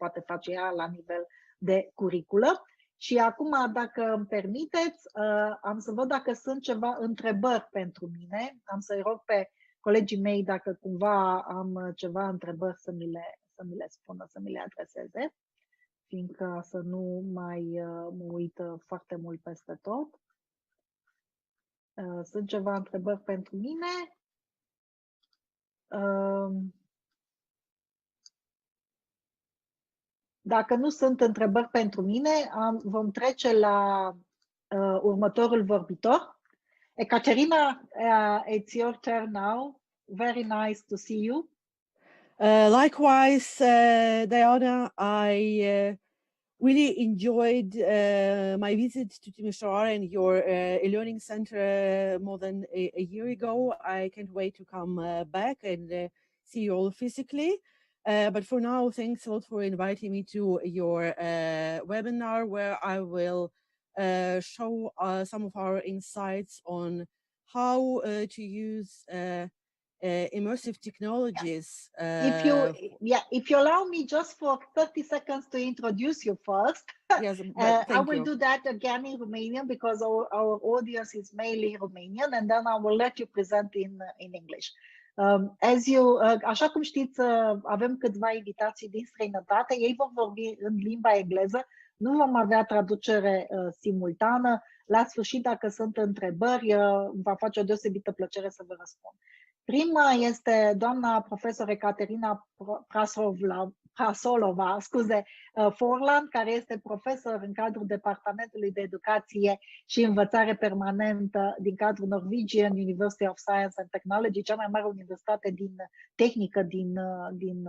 poate face ea la nivel de curiculă. Și acum, dacă îmi permiteți, am să văd dacă sunt ceva întrebări pentru mine. Am să-i rog pe colegii mei dacă cumva am ceva întrebări să mi le spună, să mi le adreseze, fiindcă să nu mai mă uit foarte mult peste tot. Sunt ceva întrebări pentru mine. Dacă nu sunt întrebări pentru mine, vom trece la următorul vorbitor. Ekaterina, it's your turn now. Very nice to see you. Likewise, Diana, I really enjoyed my visit to Timișoara and your e-learning center more than a year ago. I can't wait to come back and see you all physically. But for now, thanks a lot for inviting me to your webinar, where I will show some of our insights on how to use immersive technologies. If you allow me just for 30 seconds to introduce you first. Yes, I will do that again in Romanian because our audience is mainly Romanian, and then I will let you present in English. Așa cum știți, avem câțiva invitații din străinătate, ei vor vorbi în limba engleză, nu vom avea traducere simultană. La sfârșit, dacă sunt întrebări, va face o deosebită plăcere să vă răspund. Prima este doamna profesor Ekaterina Prasolova, Forland, care este profesor în cadrul Departamentului de Educație și Învățare Permanentă din cadrul Norwegian University of Science and Technology, cea mai mare universitate tehnică din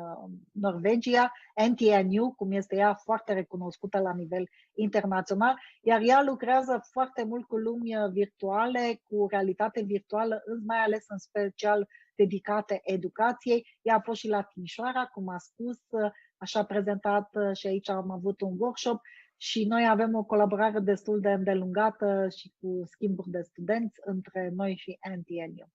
Norvegia, 𝐚𝐛𝐢𝐥𝐢, cum este ea foarte recunoscută la nivel internațional, iar ea lucrează foarte mult cu lumi virtuale, cu realitate virtuală, mai ales în special dedicate educației. Ea a fost și la Timișoara, cum a spus, așa a prezentat și aici am avut un workshop și noi avem o colaborare destul de îndelungată și cu schimburi de studenți între noi și 𝐴NTNU.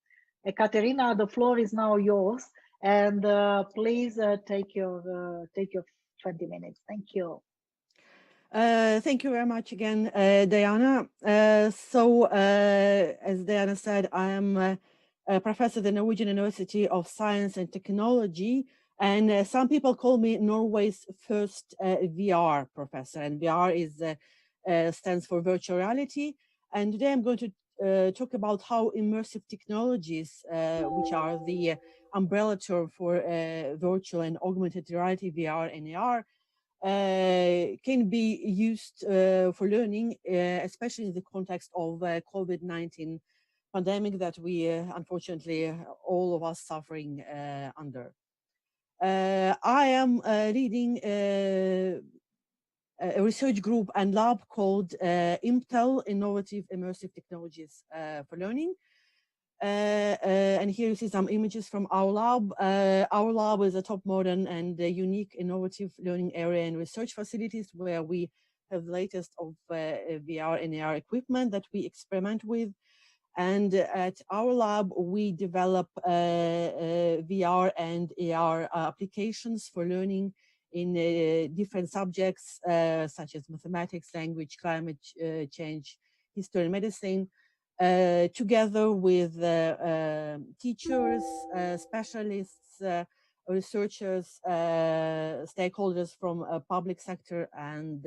Ekaterina, the floor is now yours and please take your 20 minutes. Thank you. Thank you very much again, Diana. As Diana said, I am a professor at the Norwegian University of Science and Technology, and some people call me Norway's first VR professor, and VR stands for virtual reality. And today I'm going to talk about how immersive technologies, which are the umbrella term for virtual and augmented reality, VR and AR, can be used for learning, especially in the context of COVID-19 pandemic that we, unfortunately, all of us suffering under. I am leading a research group and lab called IMTEL, Innovative Immersive Technologies for Learning. And here you see some images from our lab. Our lab is a top modern and unique innovative learning area and research facilities where we have the latest of VR and AR equipment that we experiment with. And at our lab, we develop VR and AR applications for learning in different subjects, such as mathematics, language, climate change, history, and medicine, together with teachers, specialists, researchers, stakeholders from public sector and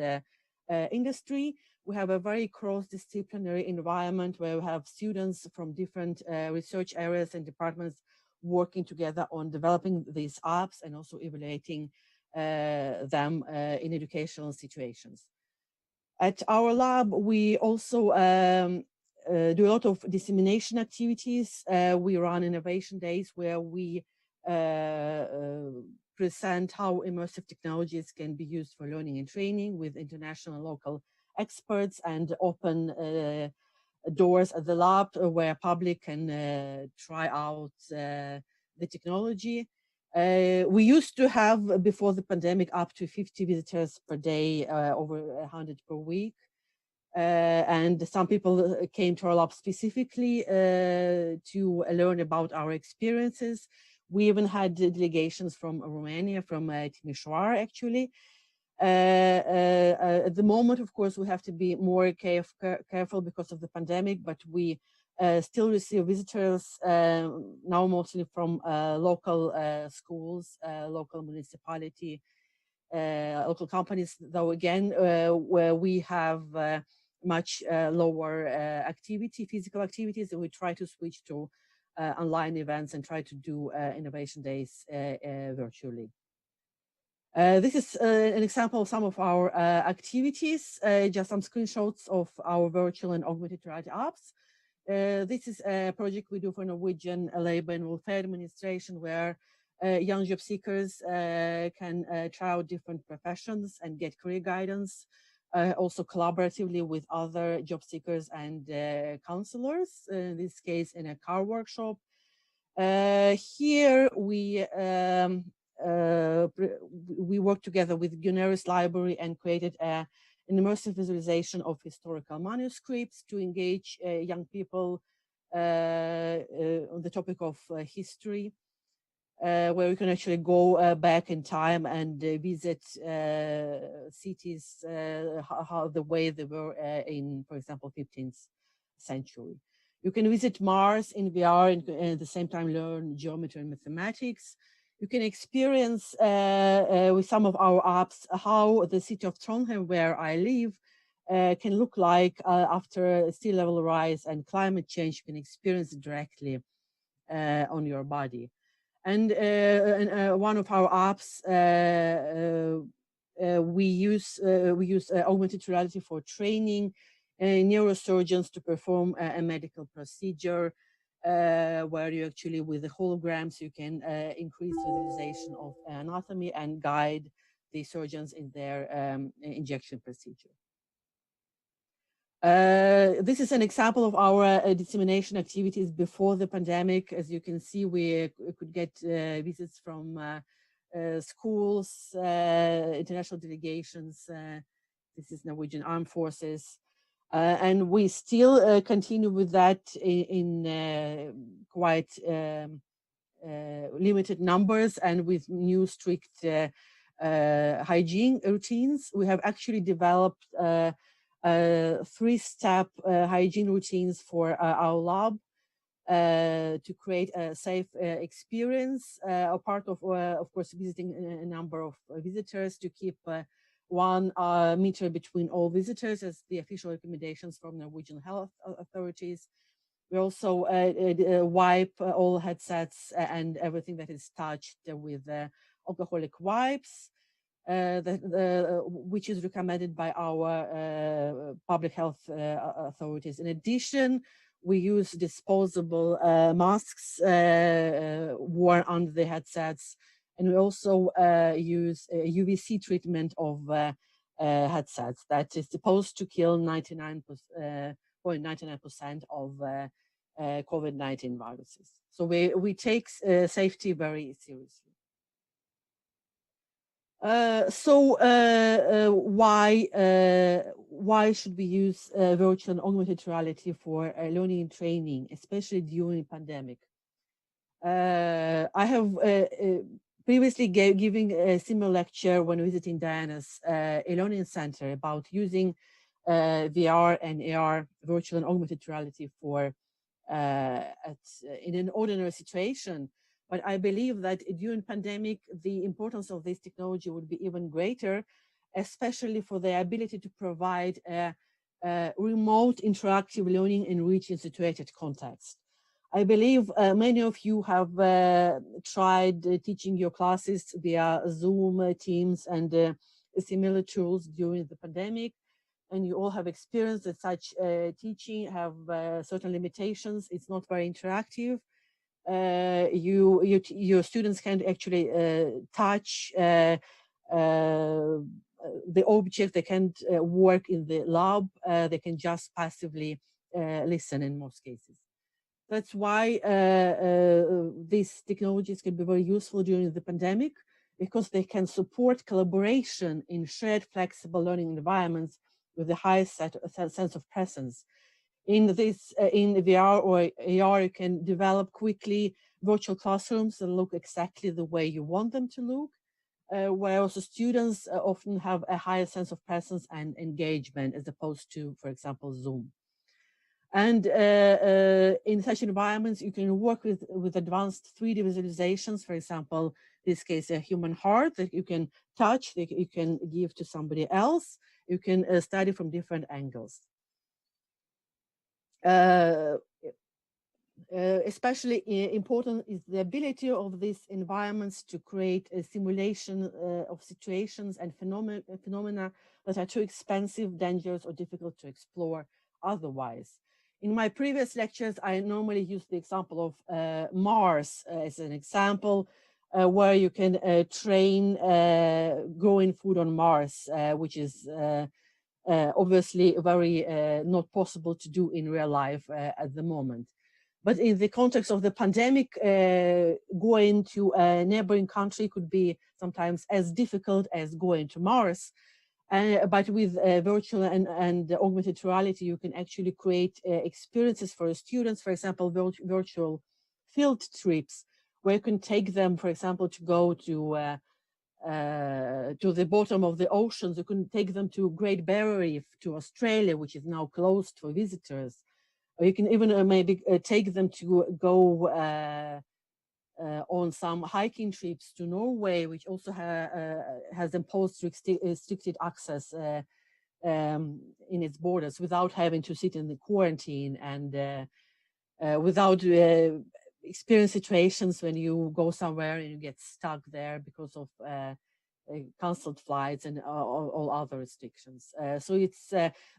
industry. We have a very cross-disciplinary environment where we have students from different research areas and departments working together on developing these apps and also evaluating them in educational situations. At our lab, we also do a lot of dissemination activities. We run innovation days where we present how immersive technologies can be used for learning and training with international and local experts, and open doors at the lab where public can try out the technology. We used to have, before the pandemic, up to 50 visitors per day, over 100 per week. And some people came to our lab specifically to learn about our experiences. We even had delegations from Romania, from Timișoara actually. At the moment, of course, we have to be more careful because of the pandemic, but we still receive visitors now mostly from local schools, local municipality, local companies, though again, where we have much lower activity, physical activities, and we try to switch to online events and try to do innovation days virtually. This is an example of some of our activities, just some screenshots of our virtual and augmented reality apps. This is a project we do for Norwegian Labour and Welfare Administration, where young job seekers can try out different professions and get career guidance, also collaboratively with other job seekers and counselors, in this case in a car workshop. Here we worked together with Gunnerus Library and created an immersive visualization of historical manuscripts to engage young people on the topic of history, where we can actually go back in time and visit cities, how the way they were in, for example, 15th century. You can visit Mars in VR and at the same time learn geometry and mathematics. You can experience with some of our apps how the city of Trondheim, where I live, can look like after sea level rise and climate change. You can experience it directly on your body. And one of our apps, we use augmented reality for training neurosurgeons to perform a medical procedure, where you actually, with the holograms, you can increase visualization of anatomy and guide the surgeons in their injection procedure. This is an example of our dissemination activities before the pandemic. As you can see, we could get visits from schools, international delegations. This is Norwegian Armed Forces. And we still continue with that in quite limited numbers and with new strict hygiene routines. We have actually developed 3-step hygiene routines for our lab to create a safe experience. A part of course, visiting a number of visitors to keep 1 meter between all visitors as the official recommendations from Norwegian health authorities. We also wipe all headsets and everything that is touched with alcoholic wipes, which is recommended by our public health authorities. In addition, we use disposable masks worn under the headsets, and we also use UVC treatment of headsets that is supposed to kill 99.99% of COVID-19 viruses. So we take safety very seriously. Why should we use virtual and augmented reality for learning and training, especially during pandemic? I have previously giving a similar lecture when visiting Diana's e-learning center about using VR and AR, virtual and augmented reality, for in an ordinary situation. But I believe that during pandemic, the importance of this technology would be even greater, especially for the ability to provide remote interactive learning in rich and situated context. I believe many of you have tried teaching your classes via Zoom, Teams, and similar tools during the pandemic, and you all have experienced that such teaching have certain limitations. It's not very interactive. Your students can't actually touch the object. They can't work in the lab. They can just passively listen in most cases. That's why these technologies can be very useful during the pandemic, because they can support collaboration in shared flexible learning environments with the highest sense of presence. In VR or AR, you can develop quickly virtual classrooms that look exactly the way you want them to look. where also students often have a higher sense of presence and engagement as opposed to, for example, Zoom. And in such environments, you can work with advanced 3D visualizations, for example, in this case, a human heart that you can touch, that you can give to somebody else. You can study from different angles. Especially important is the ability of these environments to create a simulation of situations and phenomena that are too expensive, dangerous, or difficult to explore otherwise. In my previous lectures, I normally use the example of Mars as an example, where you can train growing food on Mars, which is obviously very not possible to do in real life at the moment. But in the context of the pandemic, going to a neighboring country could be sometimes as difficult as going to Mars. But with virtual and augmented reality, you can actually create experiences for students, for example, virtual field trips, where you can take them, for example, to go to the bottom of the oceans. You can take them to Great Barrier Reef, to Australia, which is now closed for visitors. Or you can even maybe take them to go on some hiking trips to Norway, which also has imposed restricted access in its borders without having to sit in the quarantine and without experience situations when you go somewhere and you get stuck there because of cancelled flights and all other restrictions. So it's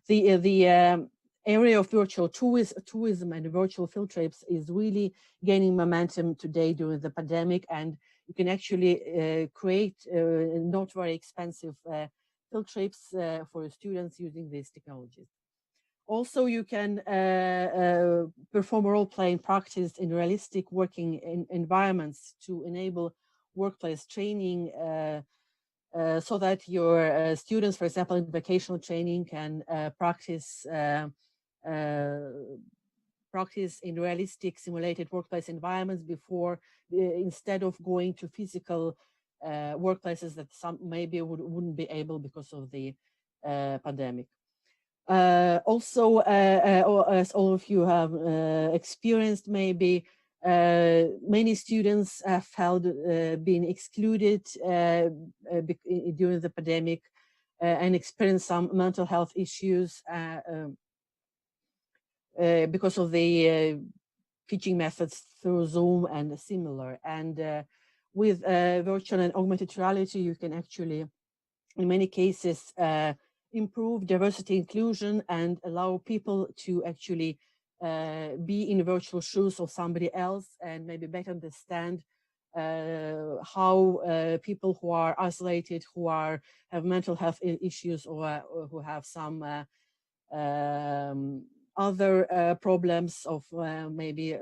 the area of virtual tourism and virtual field trips is really gaining momentum today during the pandemic, and you can actually create not very expensive field trips for students using these technologies. Also, you can perform role-playing practice in realistic working environments to enable workplace training so that your students, for example, in vocational training can practice in realistic simulated workplace environments before, instead of going to physical workplaces that some maybe wouldn't be able because of the pandemic. Also, as all of you have experienced, maybe many students have felt being excluded during the pandemic and experienced some mental health issues because of the teaching methods through Zoom and similar. And with virtual and augmented reality, you can actually, in many cases, improve diversity inclusion and allow people to actually be in the virtual shoes of somebody else and maybe better understand how people who are isolated, who have mental health issues, or who have some other problems of maybe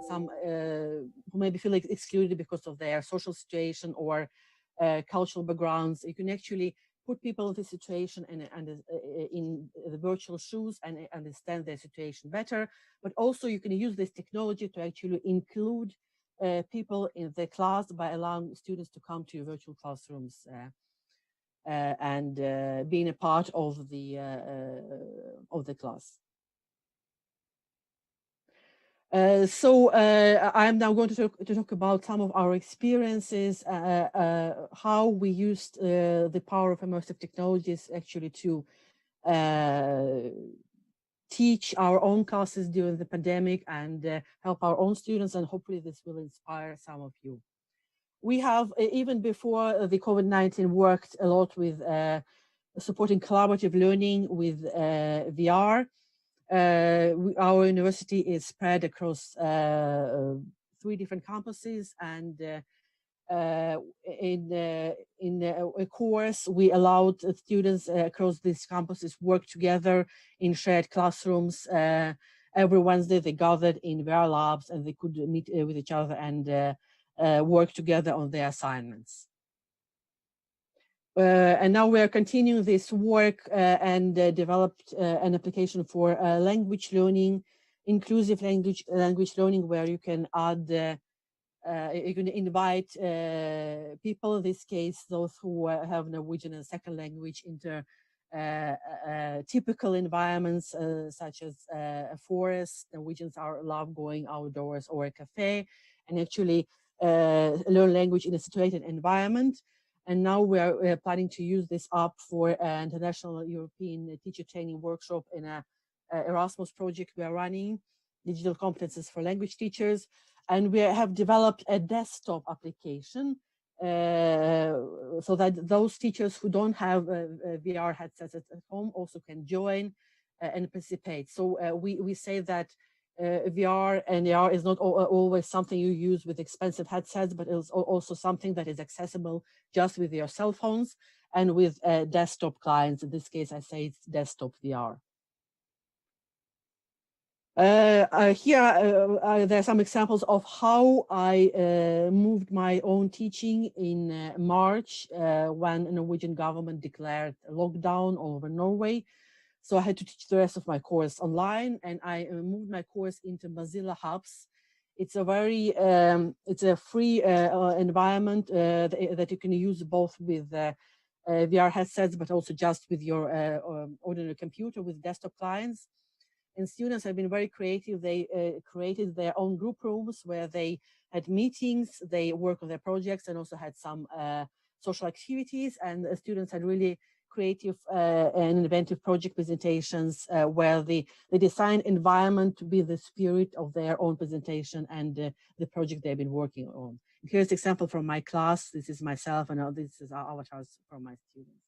some who maybe feel excluded because of their social situation or cultural backgrounds. You can actually put people in this situation and in the virtual shoes and understand their situation better. But also you can use this technology to actually include people in the class by allowing students to come to your virtual classrooms and being a part of the class. So I'm now going to talk about some of our experiences, how we used the power of immersive technologies actually to teach our own classes during the pandemic and help our own students, and hopefully this will inspire some of you. We have, even before the COVID-19, worked a lot with supporting collaborative learning with VR. Our university is spread across 3 different campuses, and in a course we allowed students across these campuses work together in shared classrooms. Every Wednesday they gathered in VR labs and they could meet with each other and work together on their assignments. And now we are continuing this work and developed an application for language learning, inclusive language learning, where you can add you can invite people, in this case, those who have Norwegian as a second language, into typical environments such as a forest. Norwegians love going outdoors, or a cafe, and actually learn language in a situated environment. And now we're planning to use this app for an international European teacher training workshop in a Erasmus project we are running, digital competences for language teachers. And we have developed a desktop application so that those teachers who don't have VR headsets at home also can join and participate. So we say that VR and AR is not always something you use with expensive headsets, but it's also something that is accessible just with your cell phones and with desktop clients. In this case, I say it's desktop VR. Here there are some examples of how I moved my own teaching in March when the Norwegian government declared a lockdown all over Norway. So I had to teach the rest of my course online, and I moved my course into Mozilla Hubs. It's a very, it's a free environment that you can use both with VR headsets, but also just with your ordinary computer with desktop clients. And students have been very creative. They created their own group rooms where they had meetings, they worked on their projects, and also had some social activities. And the students had really creative and inventive project presentations where they designed environment to be the spirit of their own presentation and the project they've been working on. Here's an example from my class. This is myself, and this is our avatars from my students.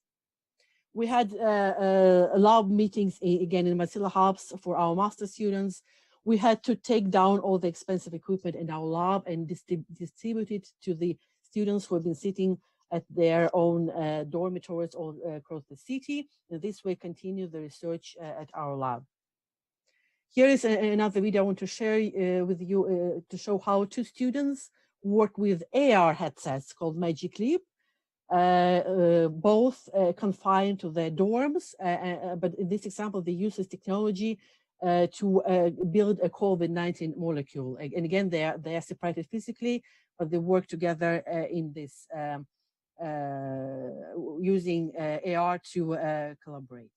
We had lab meetings again in Mozilla Hubs for our master students. We had to take down all the expensive equipment in our lab and distribute it to the students who have been sitting at their own dormitories all across the city. And this way continue the research at our lab. Here is another video I want to share with you to show how two students work with AR headsets called Magic Leap. Both confined to their dorms, but in this example, they use this technology to build a COVID-19 molecule. And again, they are separated physically, but they work together in this using AR to collaborate.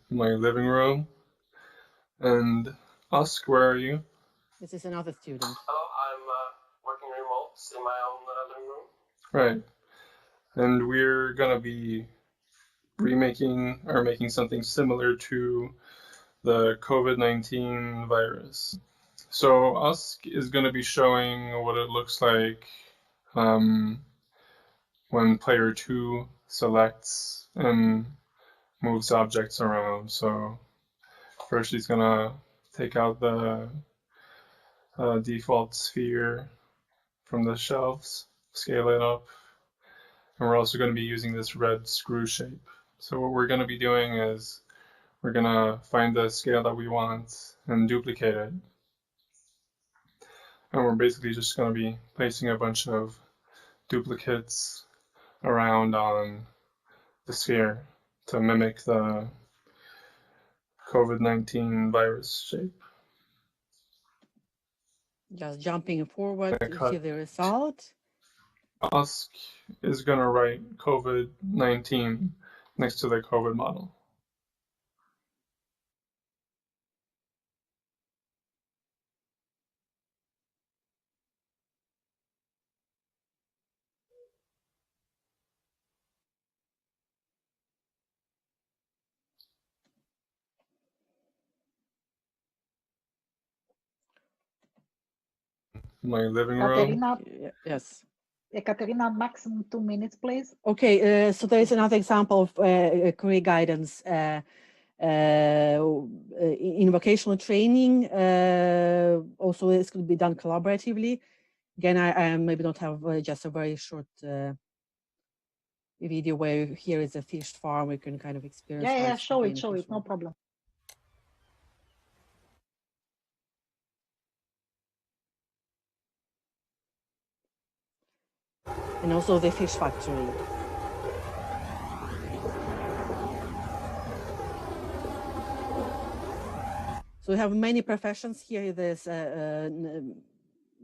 My living room. And Osk, where are you? This is another student. Hello, I'm working remote in my own living room. Right. And we're going to be remaking or making something similar to the COVID-19 virus. So Osk is going to be showing what it looks like when player 2 selects and moves objects around. So first he's going to take out the default sphere from the shelves, scale it up. And we're also going to be using this red screw shape. So what we're going to be doing is we're going to find the scale that we want and duplicate it. And we're basically just going to be placing a bunch of duplicates around on the sphere to mimic the COVID-19 virus shape. Just jumping forward to see the result. Osk is going to write COVID-19 next to the COVID model. My living room. Yes. Ekaterina, maximum 2 minutes, please. Okay, so there is another example of career guidance in vocational training. Also, this could be done collaboratively. Again, I maybe don't have just a very short video where here is a fish farm. We can kind of experience. Yeah, show it, no problem. And also the fish factory. So we have many professions here. There's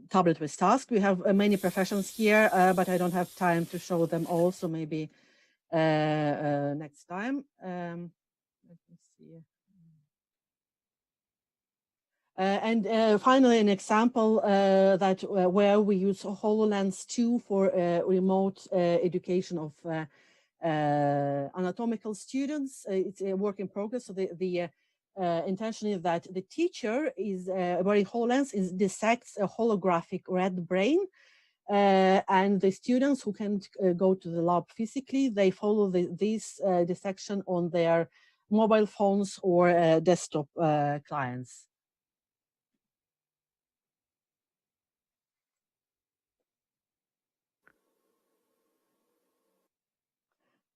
tablet with tasks. We have many professions here, but I don't have time to show them all, so maybe next time. Let me see. And finally, an example where we use HoloLens 2 for remote education of anatomical students. It's a work in progress. So the intention is that the teacher is wearing HoloLens dissects a holographic red brain, and the students who can't go to the lab physically, they follow this dissection on their mobile phones or desktop clients.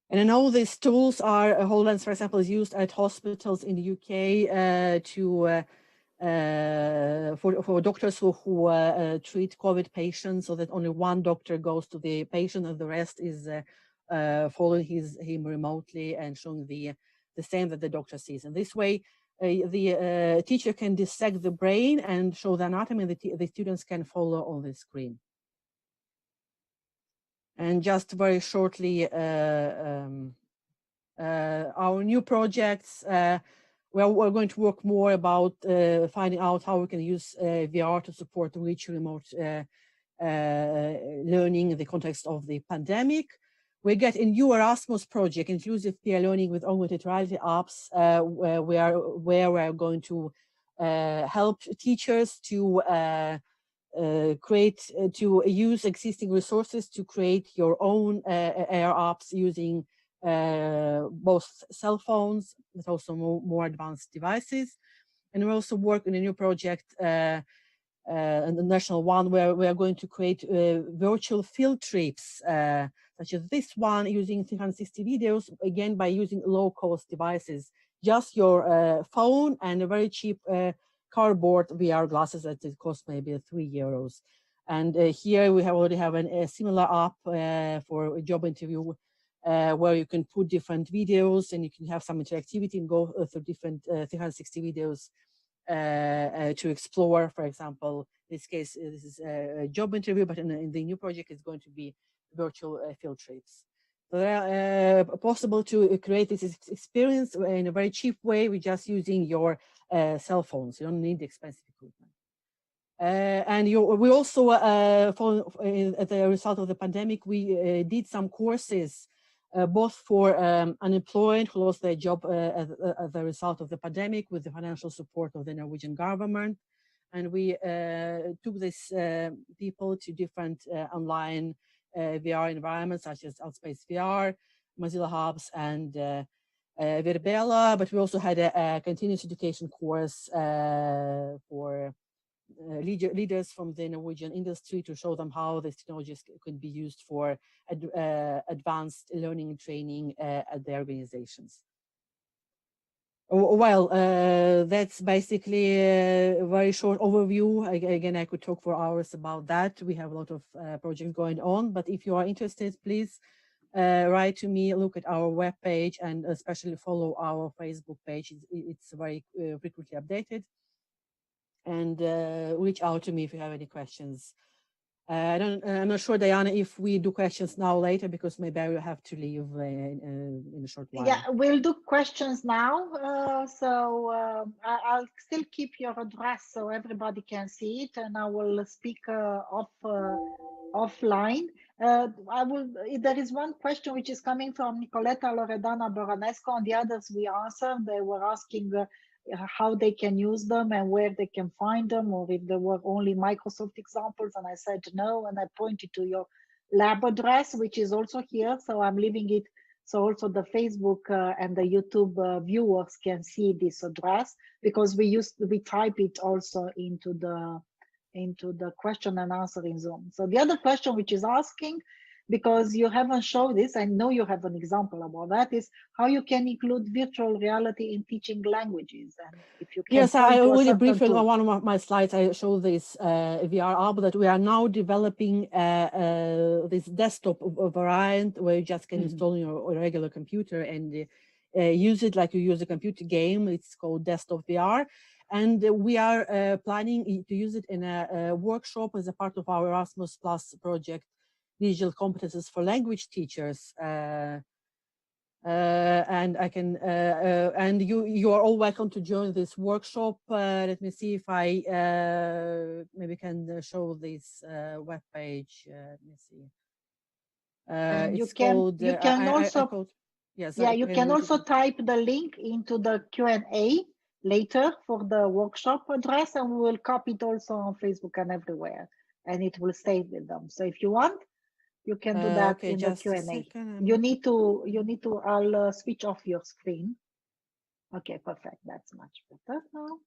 And I know these tools are, HoloLens, for example, is used at hospitals in the UK for doctors who treat COVID patients, so that only one doctor goes to the patient and the rest is following him remotely and showing the same that the doctor sees. And this way, the teacher can dissect the brain and show the anatomy, and the students can follow on the screen. And just very shortly, our new projects, we're going to work more about finding out how we can use VR to support rich remote learning in the context of the pandemic. We get a new Erasmus project, inclusive peer learning with augmented reality apps, where we're going to help teachers to to use existing resources to create your own AR apps using both cell phones, but also more advanced devices. And we also work in a new project, the national one, where we are going to create virtual field trips, such as this one, using 360 videos, again, by using low-cost devices, just your phone and a very cheap cardboard VR glasses that it costs maybe €3. And here we already have a similar app for a job interview, where you can put different videos and you can have some interactivity and go through different 360 videos to explore. For example, in this case, this is a job interview, but in the new project, it's going to be virtual field trips. So they are possible to create this experience in a very cheap way with just using your cell phones. You don't need expensive equipment. And we also, as a result of the pandemic, we did some courses, both for unemployed who lost their job as a result of the pandemic, with the financial support of the Norwegian government. And we took these people to different online VR environments, such as Outspace VR, Mozilla Hubs, and Verbela. But we also had a continuous education course for leaders from the Norwegian industry to show them how these technologies could be used for advanced learning and training at their organizations. Well, that's basically a very short overview. Again, I could talk for hours about that. We have a lot of projects going on, but if you are interested, please write to me, look at our webpage, and especially follow our Facebook page. It's very frequently updated. And reach out to me if you have any questions. I'm not sure, Diana, if we do questions now or later, because maybe I will have to leave in a short while. Yeah, we'll do questions now. I'll still keep your address so everybody can see it, and I will speak offline. There is one question which is coming from Nicoletta Loredana Baranesco, and the others we answered. They were asking how they can use them and where they can find them, or if there were only Microsoft examples, and I said no, and I pointed to your lab address, which is also here, so I'm leaving it so also the Facebook and the YouTube viewers can see this address, because we type it also into the question and answer in Zoom. So the other question which is asking, because you haven't shown this, I know you have an example about that, is how you can include virtual reality in teaching languages. And if you can. Yes, I really briefly on one of my slides, I show this VR app that we are now developing this desktop variant where you just can install on your regular computer and use it like you use a computer game. It's called Desktop VR. And we are planning to use it in a workshop as a part of our Erasmus Plus project, Digital Competences for Language Teachers. And I can, and you are all welcome to join this workshop. Let me see if I maybe can show this web page. Let me see. And it's called. You can also. Yes. Yeah, you can also type the link into the Q&A later for the workshop address, and we will copy it also on Facebook and everywhere, and it will stay with them. So if you want, you can do that in the Q&A. You need to, I'll switch off your screen. Okay, perfect. That's much better now.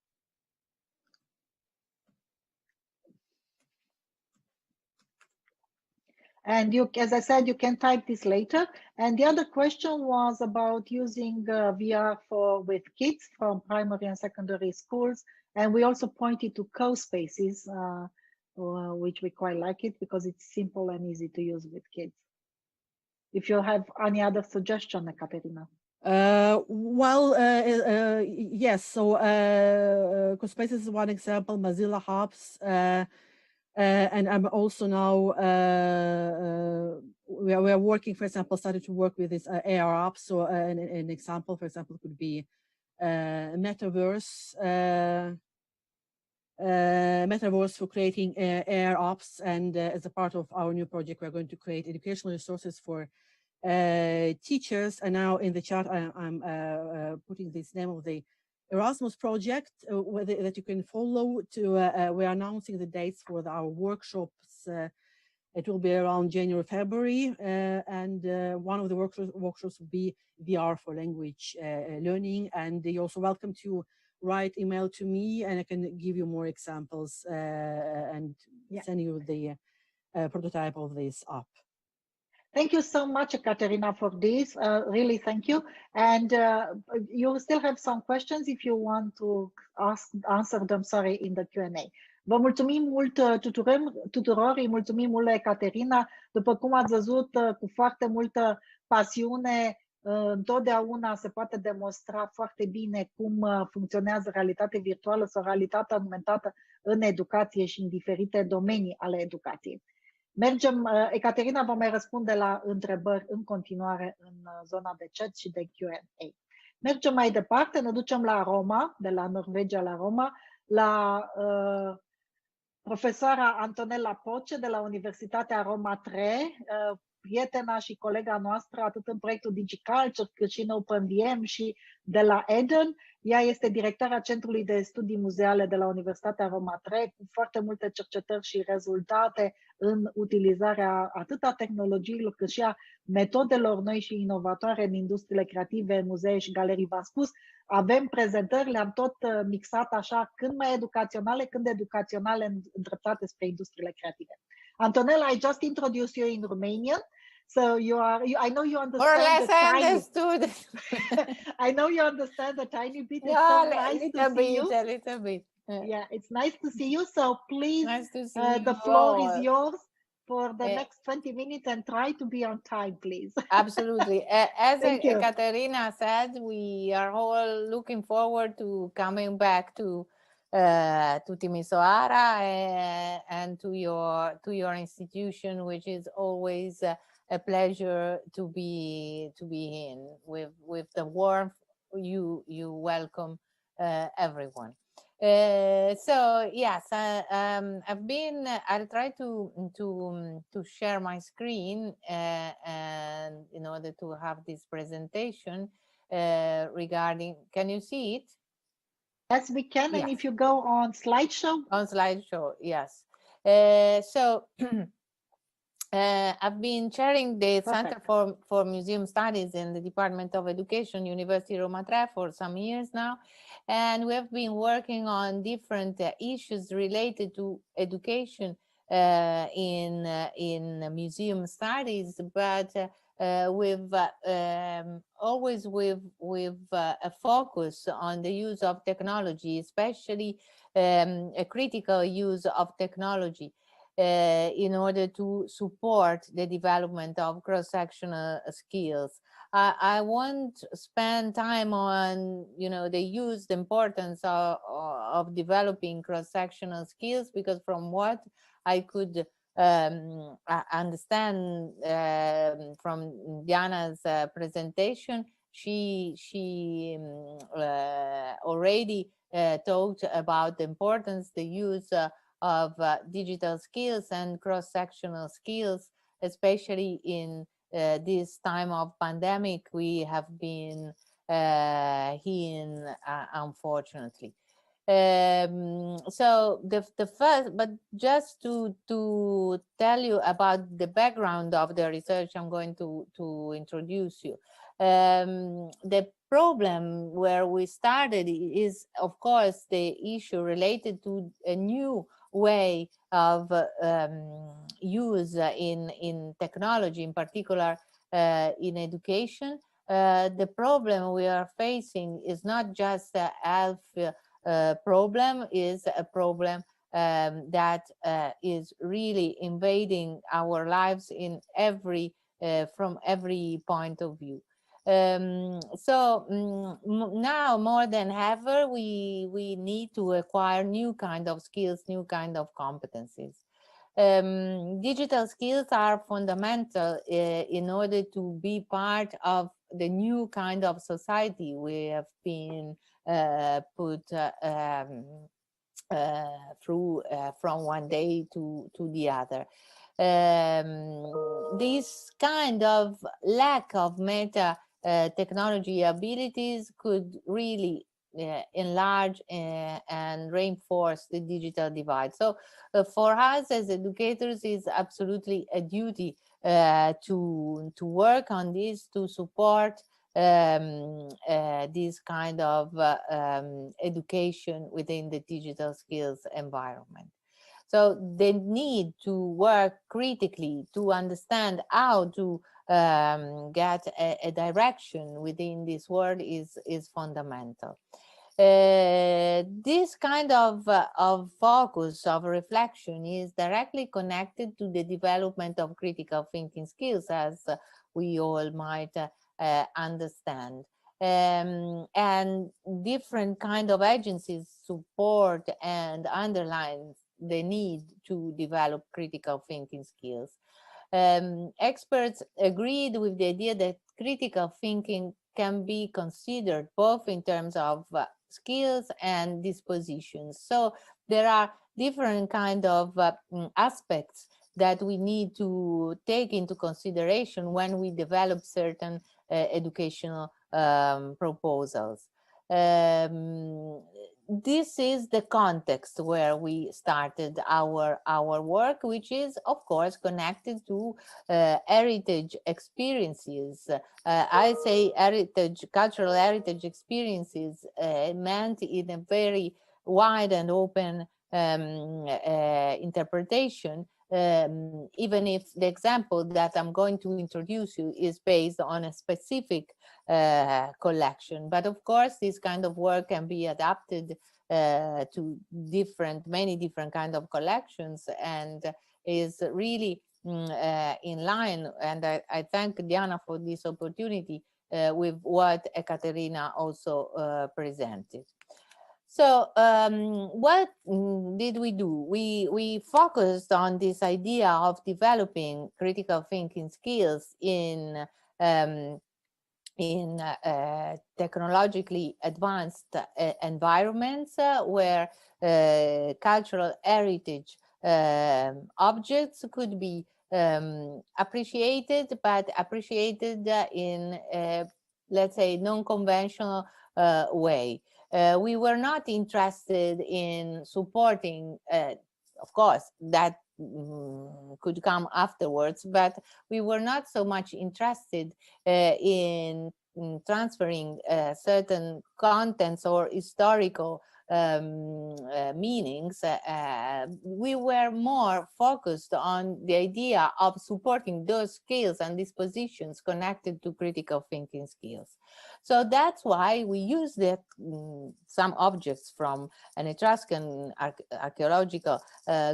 And you, as I said, you can type this later. And the other question was about using VR with kids from primary and secondary schools. And we also pointed to co-spaces, which we quite like it because it's simple and easy to use with kids. If you have any other suggestion, Ekaterina. Yes. So co-spaces is one example. Mozilla Hubs. And I'm also now, we are working, for example, started to work with this AR apps. So an example, for example, could be Metaverse, Metaverse for creating AR apps. And as a part of our new project, we're going to create educational resources for teachers. And now in the chat, I'm putting this name of the Erasmus project that you can follow. We're announcing the dates for our workshops. It will be around January, February, and one of the workshops will be VR for language learning. And you're also welcome to write email to me, and I can give you more examples and send you the prototype of this app. Thank you so much, Ekaterina, for this. Really, thank you. And you still have some questions if you want to answer them, sorry, in the Q&A. Vă mulțumim mult tuturor, îi mulțumim mult, Ekaterina. După cum ați văzut, cu foarte multă pasiune, întotdeauna se poate demonstra foarte bine cum funcționează realitatea virtuală sau realitatea augmentată în educație și în diferite domenii ale educației. Mergem, Ekaterina va mai răspunde la întrebări în continuare în zona de chat și de Q&A. Mergem mai departe, ne ducem la Roma, de la Norvegia la Roma, la profesoara Antonella Poce de la Universitatea Roma 3, prietena și colega noastră atât în proiectul Digitale cât și în 𝐸𝐻 și de la Eden. Ea este directoarea Centrului de Studii Muzeale de la Universitatea Roma 3, cu foarte multe cercetări și rezultate în utilizarea atât a tehnologiilor cât și a metodelor noi și inovatoare în industriile creative, muzee și galerii. V-am spus, avem prezentări, le-am tot mixat așa, când mai educaționale, când educaționale îndreptate spre industriile creative. Antonella, I just introduced you in Romanian. So I know you understand. More or less I understood. I know you understand a tiny bit. It's Yeah, so nice to see you. A little bit. Yeah, it's nice to see you. So please, nice to see the floor is yours for the next 20 minutes and try to be on time, please. Absolutely. As Ekaterina said, we are all looking forward to coming back to Timisoara and to your institution, which is always a pleasure to be in. With the warmth you welcome everyone. So yes, I'll try to share my screen and in order to have this presentation regarding. Can you see it? Yes, we can. Yes. And if you go on slideshow. On slideshow, yes. So I've been chairing the Center for Museum Studies in the Department of Education, University Roma 3 for some years now. And we have been working on different issues related to education in museum studies, but always with a focus on the use of technology, especially a critical use of technology. in order to support the development of cross-sectional skills. I won't spend time on, the importance of developing cross-sectional skills, because from what I could understand from Diana's presentation, she already talked about the importance, the use of digital skills and cross-sectional skills, especially in this time of pandemic we have been in, unfortunately. So the first, but just to tell you about the background of the research I'm going to introduce you. The problem where we started is, of course, the issue related to a new way of use in technology, in particular in education. The problem we are facing is not just a health problem, is a problem that is really invading our lives in from every point of view. Now more than ever, we need to acquire new kind of skills, new kind of competencies. Digital skills are fundamental in order to be part of the new kind of society we have been put through from one day to the other. This kind of lack of meta technology abilities could really enlarge and reinforce the digital divide. So for us as educators, it's absolutely a duty to work on this, to support this kind of education within the digital skills environment. So the need to work critically to understand how to get a direction within this world is fundamental. This kind of focus, of reflection, is directly connected to the development of critical thinking skills, as we all might understand. And different kind of agencies support and underline the need to develop critical thinking skills. Experts agreed with the idea that critical thinking can be considered both in terms of skills and dispositions. So there are different kind of aspects that we need to take into consideration when we develop certain educational proposals. This is the context where we started our work, which is, of course, connected to heritage experiences. I say cultural heritage experiences meant in a very wide and open interpretation, even if the example that I'm going to introduce you is based on a specific collection. But of course, this kind of work can be adapted to many different kind of collections, and is really in line. And I thank Diana for this opportunity with what Ekaterina also presented. So what did we do? We focused on this idea of developing critical thinking skills in technologically advanced environments where cultural heritage objects could be appreciated, but appreciated in, let's say, non-conventional way. We were not interested in supporting, of course, that could come afterwards, but we were not so much interested in transferring certain contents or historical meanings. We were more focused on the idea of supporting those skills and dispositions connected to critical thinking skills. So that's why we used some objects from an Etruscan archaeological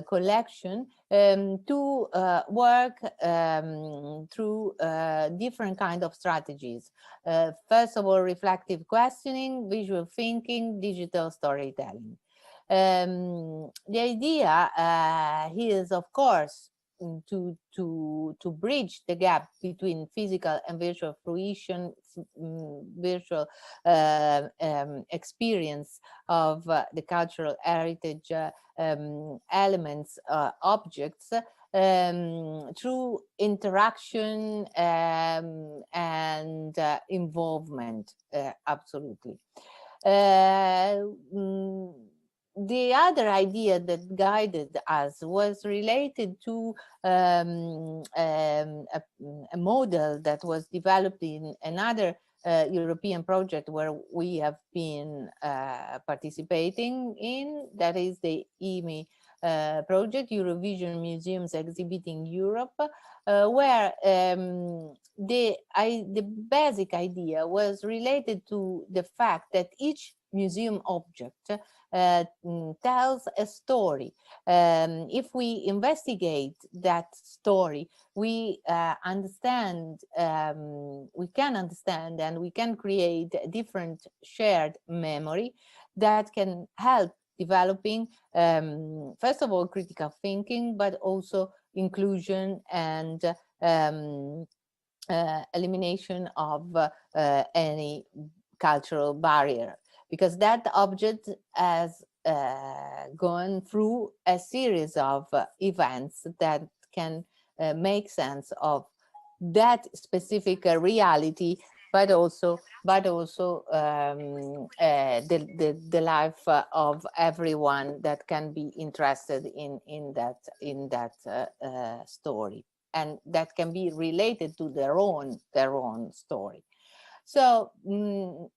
collection to work through different kind of strategies. First of all, reflective questioning, visual thinking, digital storytelling. The idea is, of course, to bridge the gap between physical and virtual fruition, virtual experience of the cultural heritage elements, objects, through interaction and involvement, absolutely. The other idea that guided us was related to a model that was developed in another European project where we have been participating in, that is the EMI project, Eurovision Museums Exhibiting Europe, where the basic idea was related to the fact that each museum object tells a story. If we investigate that story, we understand, we can understand and we can create a different shared memory that can help developing, first of all, critical thinking, but also inclusion and elimination of any cultural barrier, because that object has gone through a series of events that can make sense of that specific reality, but also the life of everyone that can be interested in that story, and that can be related to their own story. So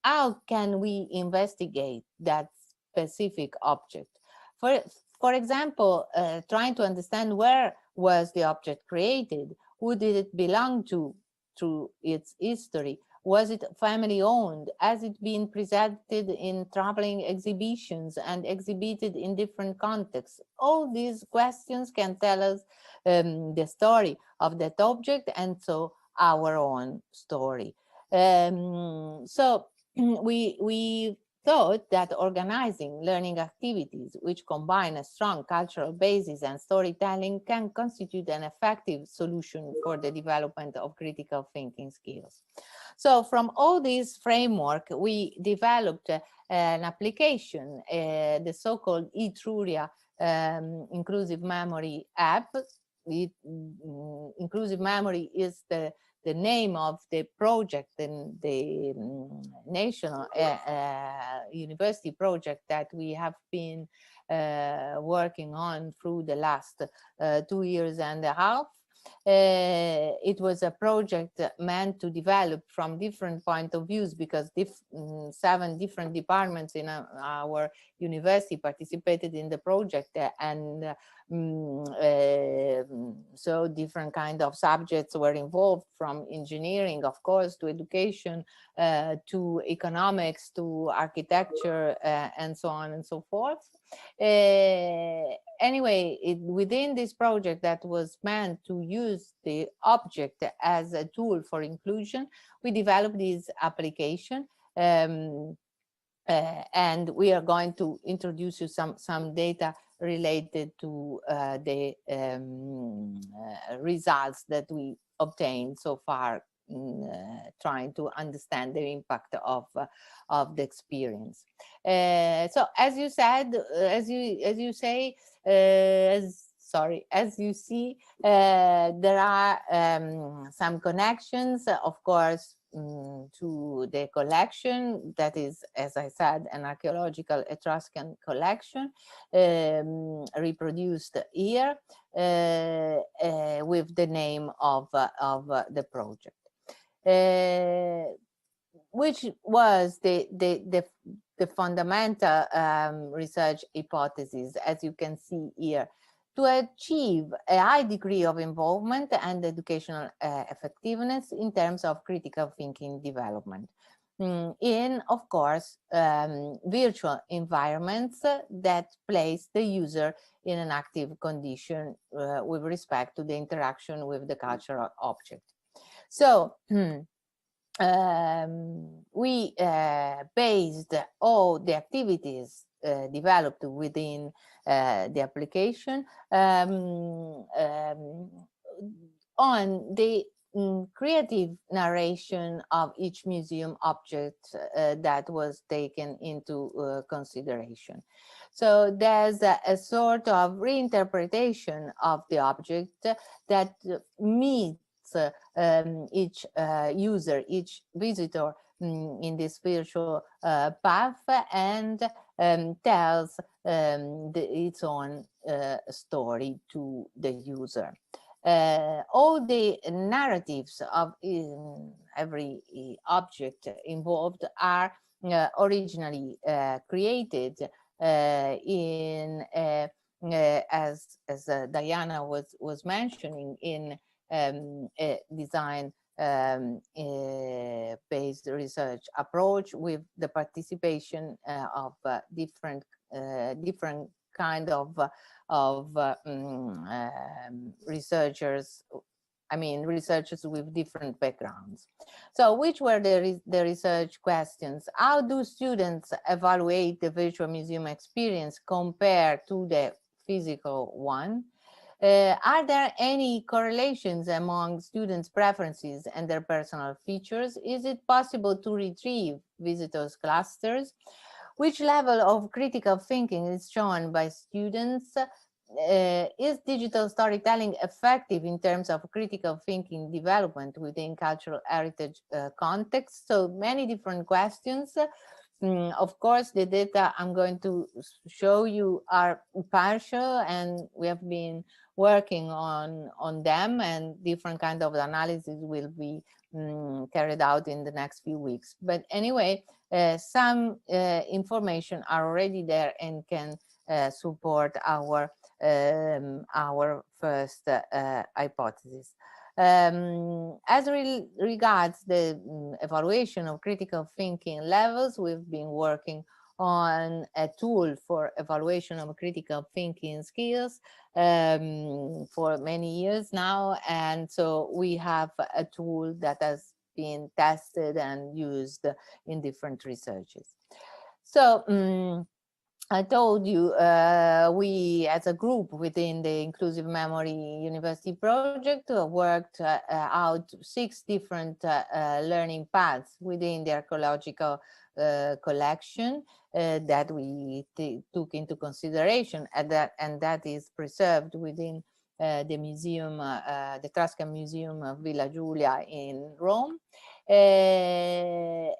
how can we investigate that specific object? For example, trying to understand where was the object created, who did it belong to through its history, was it family owned, has it been presented in traveling exhibitions and exhibited in different contexts? All these questions can tell us the story of that object, and so our own story. So we thought that organizing learning activities which combine a strong cultural basis and storytelling can constitute an effective solution for the development of critical thinking skills. So from all this framework, we developed an application, the so-called 𝐸𝐻𝐻 inclusive memory app. Inclusive memory is the name of the project and the national university project that we have been working on through the last 2 years and a half. It was a project meant to develop from different point of views, because 7 different departments in our university participated in the project, and so different kind of subjects were involved, from engineering, of course, to education, to economics, to architecture, and so on and so forth. Anyway, within this project that was meant to use the object as a tool for inclusion, we developed this application, and we are going to introduce you some data related to the results that we obtained so far, trying to understand the impact of the experience. So as you said, as you see, there are some connections, of course, to the collection that is, as I said, an archaeological Etruscan collection reproduced here with the name of the project, which was the fundamental research hypothesis, as you can see here, to achieve a high degree of involvement and educational effectiveness in terms of critical thinking development. in, of course, virtual environments that place the user in an active condition with respect to the interaction with the cultural object. So we based all the activities developed within the application on the creative narration of each museum object that was taken into consideration. So there's a sort of reinterpretation of the object that meets each user, each visitor in this virtual path, and tells its own story to the user. All the narratives of every object involved are originally created in, as Diana was mentioning, in a design based research approach with the participation of different kind of researchers. I mean, researchers with different backgrounds. So which were the research questions? How do students evaluate the virtual museum experience compared to the physical one? Are there any correlations among students' preferences and their personal features? Is it possible to retrieve visitors' clusters? Which level of critical thinking is shown by students? Is digital storytelling effective in terms of critical thinking development within cultural heritage context? So many different questions. Of course, the data I'm going to show you are partial, and we have been working on them, and different kind of analysis will be carried out in the next few weeks. But anyway, some information are already there and can support our first hypothesis. As regards the evaluation of critical thinking levels, we've been working on a tool for evaluation of critical thinking skills for many years now. And so we have a tool that has been tested and used in different researches. So I told you we, as a group within the Inclusive Memory University project, worked out 6 different learning paths within the archaeological collection that we took into consideration, and that is preserved within the museum, the Etruscan Museum of Villa Giulia in Rome. And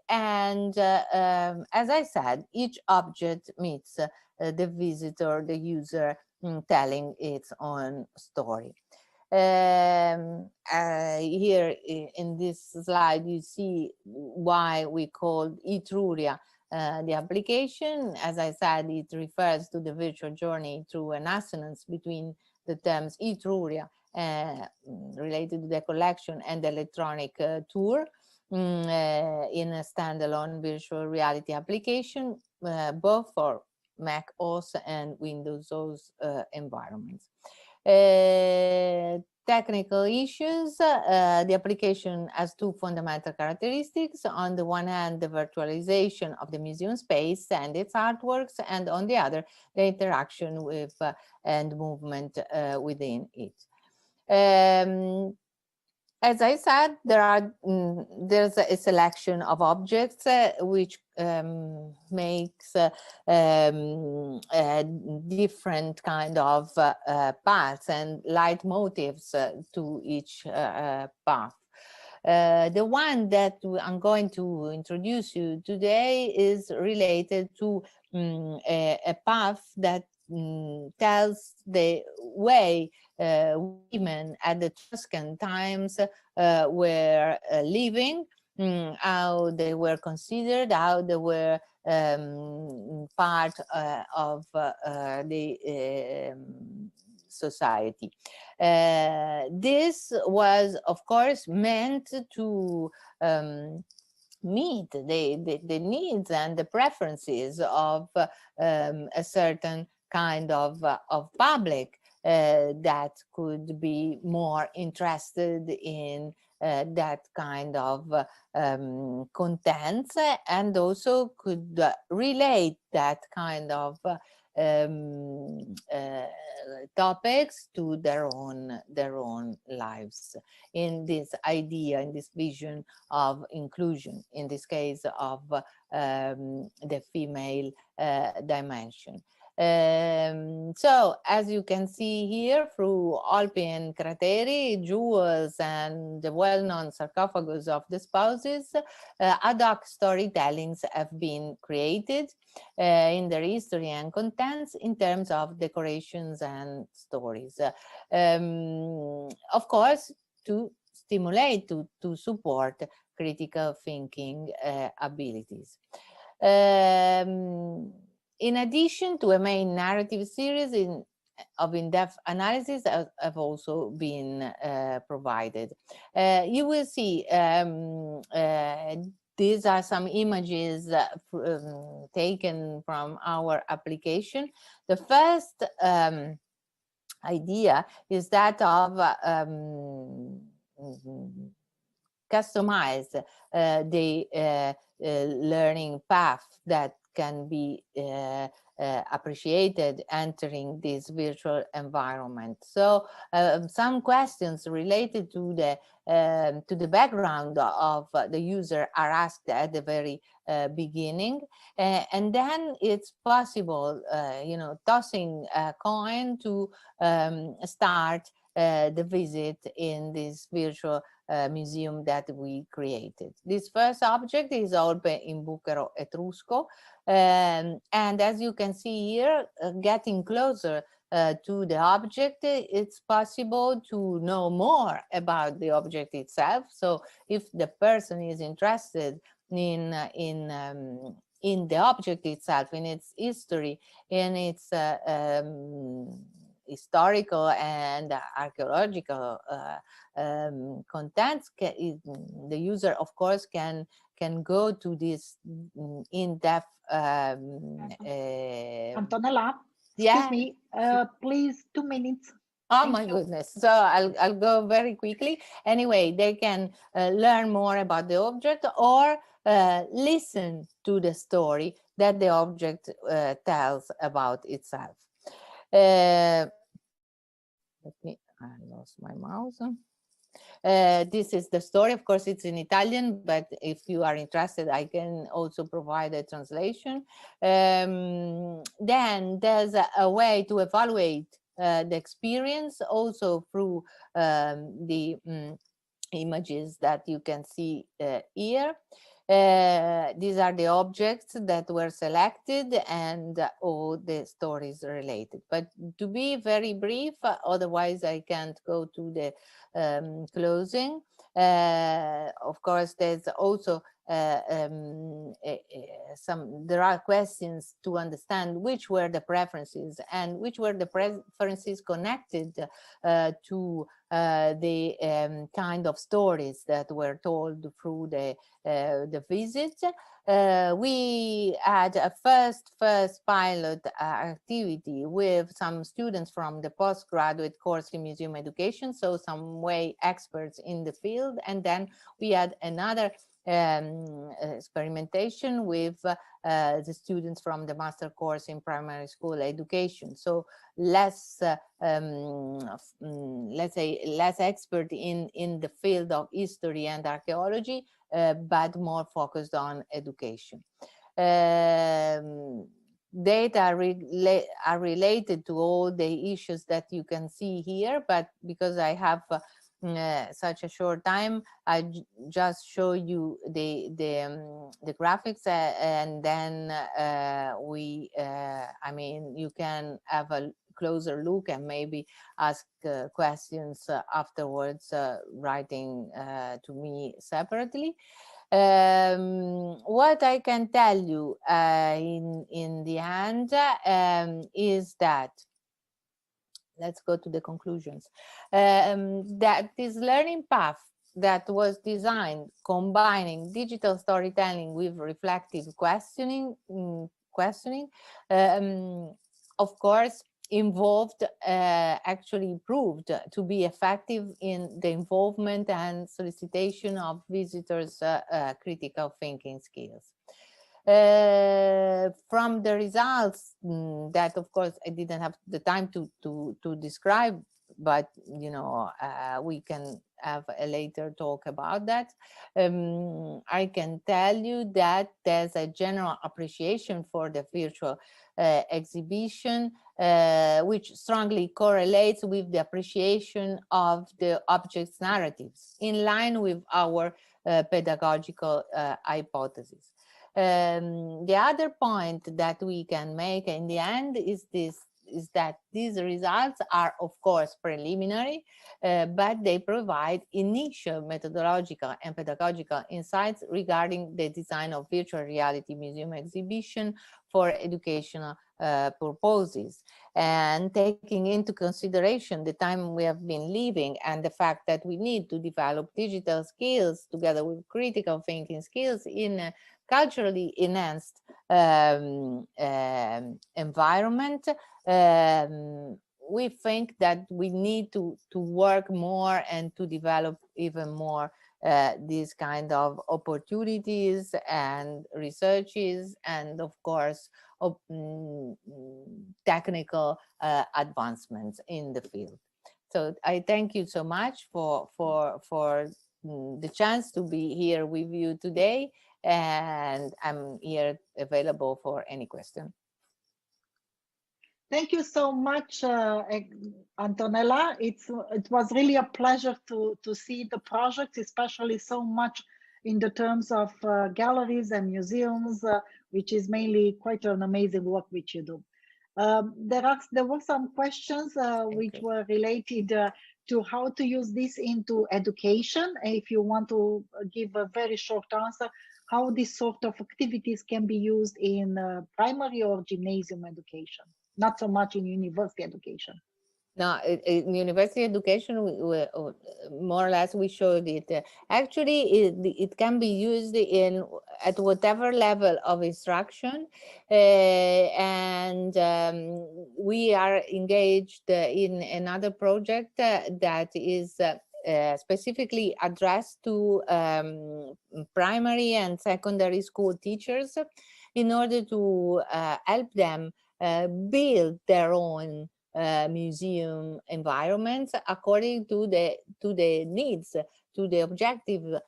as I said, each object meets the visitor, the user, telling its own story. Here in this slide, you see why we called Etruria the application. As I said, it refers to the virtual journey through an assonance between the terms Etruria related to the collection and the electronic tour in a standalone virtual reality application, both for Mac OS and Windows OS environments. Technical issues, the application has 2 fundamental characteristics. On the one hand, the virtualization of the museum space and its artworks, and on the other, the interaction with and movement within it. As I said, there's a selection of objects which makes different kind of paths and leitmotifs to each path. The one that I'm going to introduce you today is related to a path that tells the way women at the Etruscan times were living, how they were considered, how they were part of the society. This was, of course, meant to meet the needs and the preferences of a certain kind of public that could be more interested in that kind of contents, and also could relate that kind of topics to their own lives, in this idea, in this vision of inclusion, in this case of the female dimension. So as you can see here, through Olpi and Crateri, jewels, and the well-known sarcophagus of the spouses, ad hoc storytellings have been created in their history and contents in terms of decorations and stories. Of course, to stimulate, to support critical thinking abilities. In addition to a main narrative series of in-depth analysis have also been provided. You will see these are some images taken from our application. The first idea is that of customize the learning path that can be appreciated entering this virtual environment. So some questions related to the background of the user are asked at the very beginning, and then it's possible, you know, tossing a coin to start the visit in this virtual museum that we created. This first object is Olpe in Bucero Etrusco, and as you can see here, getting closer to the object, it's possible to know more about the object itself. So if the person is interested in the object itself, in its history, in its historical and archaeological contents, the user, of course, can go to this in-depth. Antonella, yeah. excuse me, please, 2 minutes. Oh my goodness. So I'll go very quickly. Anyway, they can learn more about the object or listen to the story that the object tells about itself. I lost my mouse. This is the story. Of course, it's in Italian, but if you are interested, I can also provide a translation. Then there's a way to evaluate the experience also through the images that you can see here. These are the objects that were selected and all the stories related. But to be very brief, otherwise I can't go to the closing. Of course, there's also there are questions to understand which were the preferences and which were the preferences connected to the kind of stories that were told through the visit. We had a first pilot activity with some students from the postgraduate course in museum education, so some way experts in the field, and then we had another experimentation with the students from the master course in primary school education. So less, let's say, less expert in the field of history and archaeology, but more focused on education. Data are related to all the issues that you can see here, but because I have such a short time, I just show you the graphics, and then I mean, you can have a closer look and maybe ask questions afterwards, writing to me separately. What I can tell you in the end is that, let's go to the conclusions, that this learning path that was designed combining digital storytelling with reflective questioning, of course, involved, actually proved to be effective in the involvement and solicitation of visitors' critical thinking skills. From the results that, of course, I didn't have the time to describe, but you know, we can have a later talk about that. I can tell you that there's a general appreciation for the virtual exhibition, which strongly correlates with the appreciation of the object's narratives, in line with our pedagogical hypothesis. The other point that we can make in the end is that these results are, of course, preliminary, but they provide initial methodological and pedagogical insights regarding the design of virtual reality museum exhibition for educational purposes. And taking into consideration the time we have been living and the fact that we need to develop digital skills together with critical thinking skills in a culturally enhanced environment, we think that we need to work more and to develop even more these kind of opportunities and researches, and of course technical advancements in the field. So I thank you so much for the chance to be here with you today, and I'm here available for any question. Thank you so much, Antonella. It was really a pleasure to see the project, especially so much in the terms of galleries and museums, which is mainly quite an amazing work which you do. There were some questions which were related to how to use this into education. If you want to give a very short answer, how this sort of activities can be used in primary or gymnasium education, not so much in university education. No, in university education, more or less, we showed it. Actually, it can be used at whatever level of instruction, and we are engaged in another project that is specifically addressed to primary and secondary school teachers in order to help them build their own museum environments according to the needs, to the objectives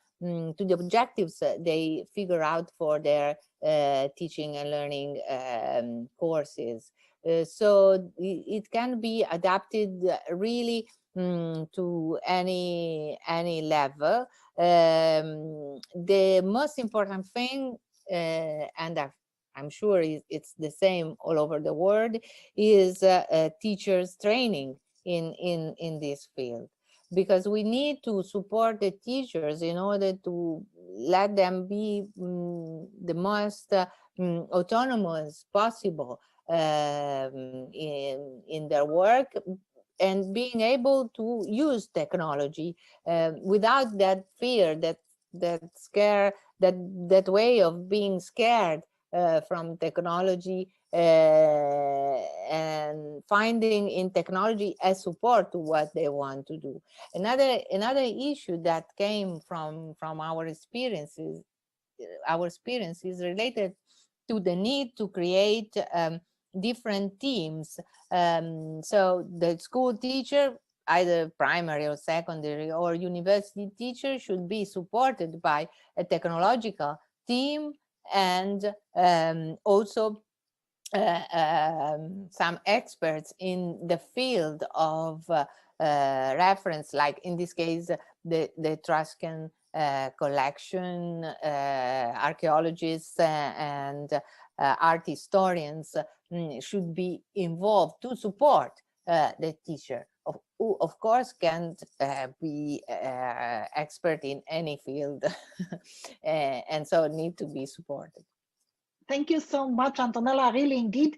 they figure out for their teaching and learning courses. So it can be adapted really to any level. The most important thing, and I'm sure it's the same all over the world, is teachers training in this field, because we need to support the teachers in order to let them be the most autonomous possible in their work, and being able to use technology without that fear, that scare, that way of being scared from technology, and finding in technology a support to what they want to do. Another issue that came from our experiences related to the need to create different teams. So the school teacher, either primary or secondary or university teacher, should be supported by a technological team, and also some experts in the field of reference, like in this case the Etruscan collection, archaeologists and art historians should be involved to support the teacher, who of course can't be expert in any field and so need to be supported. Thank you so much, Antonella. Really, indeed,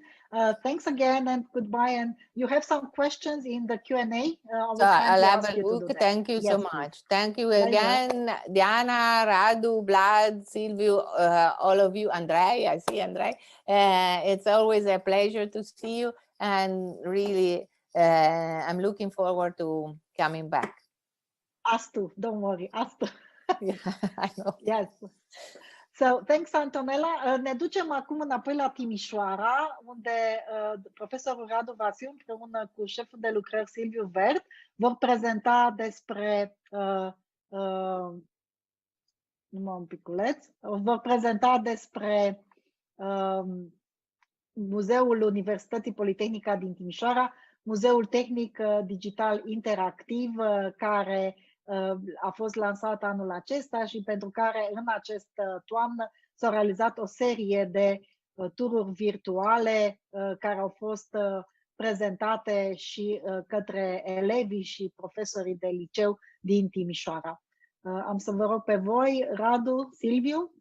Thanks again and goodbye. And you have some questions in the Q&A. So I'll have a look. Thank you so much. Thank you again, Diana, Radu, Vlad, Silviu, all of you, Andrei. I see Andrei. It's always a pleasure to see you, and really, I'm looking forward to coming back. Us too. Don't worry. Us too. Yeah, I know. Yes. So, thanks, Antonella. Ne ducem acum înapoi la Timișoara, unde profesorul Radu Vasiu, împreună cu șeful de lucrări Silviu Verd, vor prezenta despre numai un piculeț, vor prezenta despre Muzeul Universității Politehnica din Timișoara, Muzeul Tehnic Digital Interactiv, care a fost lansat anul acesta și pentru care în această toamnă s-au realizat o serie de tururi virtuale care au fost prezentate și către elevii și profesorii de liceu din Timișoara. Am să vă rog pe voi, Radu, Silviu.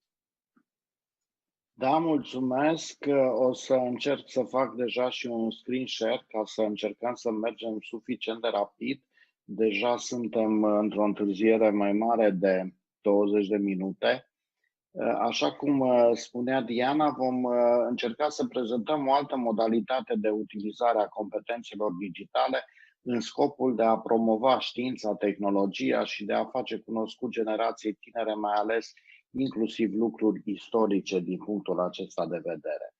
Da, mulțumesc. O să încerc să fac deja și un screen share ca să încercăm să mergem suficient de rapid. Deja suntem într-o întârziere mai mare de 20 de minute. Așa cum spunea Diana, vom încerca să prezentăm o altă modalitate de utilizare a competențelor digitale în scopul de a promova știința, tehnologia și de a face cunoscut generației tinere, mai ales inclusiv lucruri istorice din punctul acesta de vedere.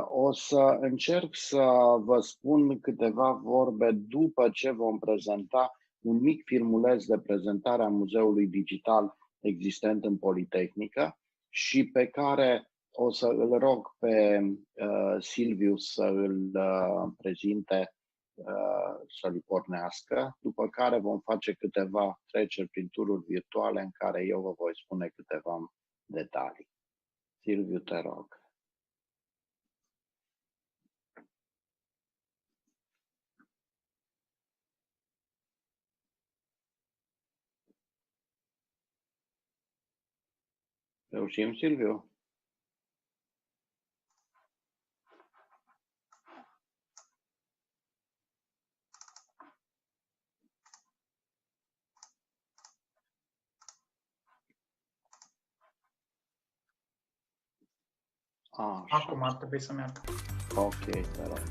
O să încerc să vă spun câteva vorbe după ce vom prezenta un mic filmuleț de prezentare a Muzeului Digital existent în Politehnică și pe care o să îl rog pe Silviu să îl prezinte, să-l pornească, după care vom face câteva treceri prin tururi virtuale în care eu vă voi spune câteva detalii. Silviu, te rog. Reușim, Silviu? Așa. Acum ar trebui să meargă. Ok, te rog.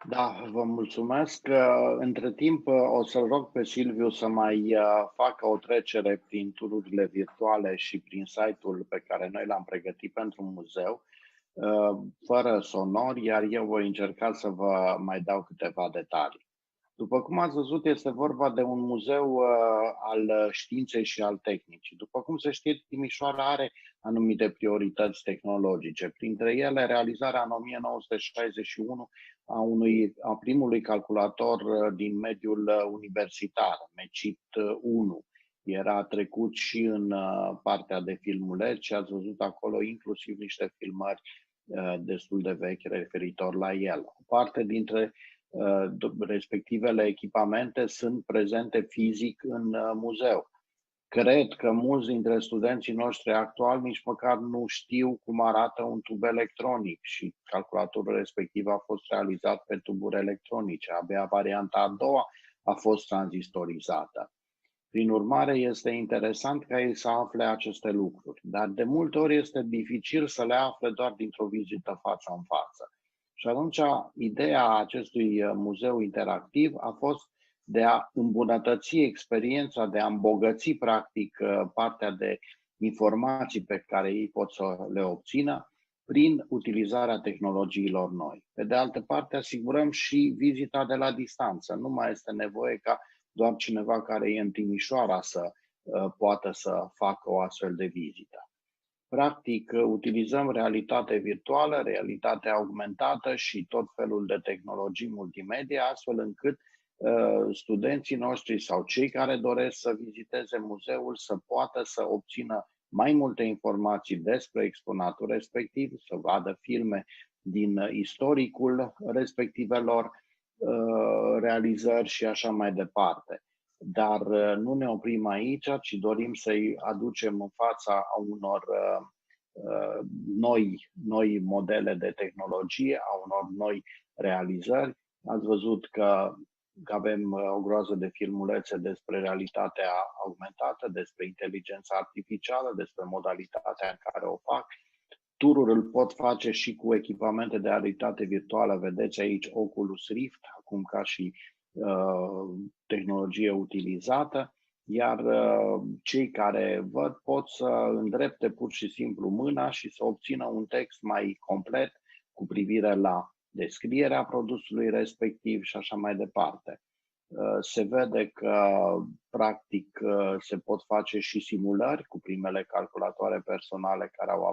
Da, vă mulțumesc. Între timp o să-l rog pe Silviu să mai facă o trecere prin tururile virtuale și prin site-ul pe care noi l-am pregătit pentru muzeu, fără sonor, iar eu voi încerca să vă mai dau câteva detalii. După cum ați văzut, este vorba de un muzeu al științei și al tehnicii. După cum se știe, Timișoara are anumite priorități tehnologice, printre ele realizarea în 1961 a primului calculator din mediul universitar, MECIT-1. Era trecut și în partea de filmuleț și ați văzut acolo inclusiv niște filmări destul de vechi referitor la el. O parte dintre respectivele echipamente sunt prezente fizic în muzeu. Cred că mulți dintre studenții noștri actuali nici măcar nu știu cum arată un tub electronic și calculatorul respectiv a fost realizat pe tuburi electronice. Abia varianta a doua a fost tranzistorizată. Prin urmare, este interesant ca ei să afle aceste lucruri, dar de multe ori este dificil să le afle doar dintr-o vizită față în față. Și atunci, ideea acestui muzeu interactiv a fost de a îmbunătăți experiența, de a îmbogăți, practic, partea de informații pe care ei pot să le obțină prin utilizarea tehnologiilor noi. Pe de altă parte, asigurăm și vizita de la distanță. Nu mai este nevoie ca doar cineva care e în Timișoara să poată să facă o astfel de vizită. Practic, utilizăm realitate virtuală, realitate augmentată și tot felul de tehnologii multimedia, astfel încât studenții noștri sau cei care doresc să viziteze muzeul să poată să obțină mai multe informații despre exponatul respectiv, să vadă filme din istoricul respectivelor realizări și așa mai departe. Dar nu ne oprim aici, ci dorim să-i aducem în fața unor noi modele de tehnologie, a unor noi realizări. Ați văzut că avem o groază de filmulețe despre realitatea augmentată, despre inteligența artificială, despre modalitatea în care o fac. Turul îl pot face și cu echipamente de realitate virtuală. Vedeți aici Oculus Rift, acum ca și tehnologie utilizată, iar cei care văd pot să îndrepte pur și simplu mâna și să obțină un text mai complet cu privire la descrierea produsului respectiv și așa mai departe. Se vede că, practic, se pot face și simulări cu primele calculatoare personale care au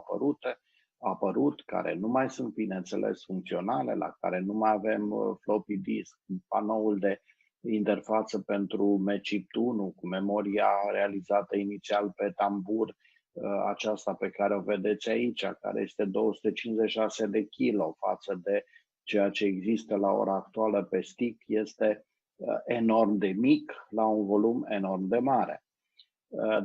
apărut, care nu mai sunt, bineînțeles, funcționale, la care nu mai avem floppy disk, panoul de interfață pentru MECIT-1 cu memoria realizată inițial pe tambur, aceasta pe care o vedeți aici, care este 256 de kg față de ceea ce există la ora actuală pe stick, este enorm de mic la un volum enorm de mare.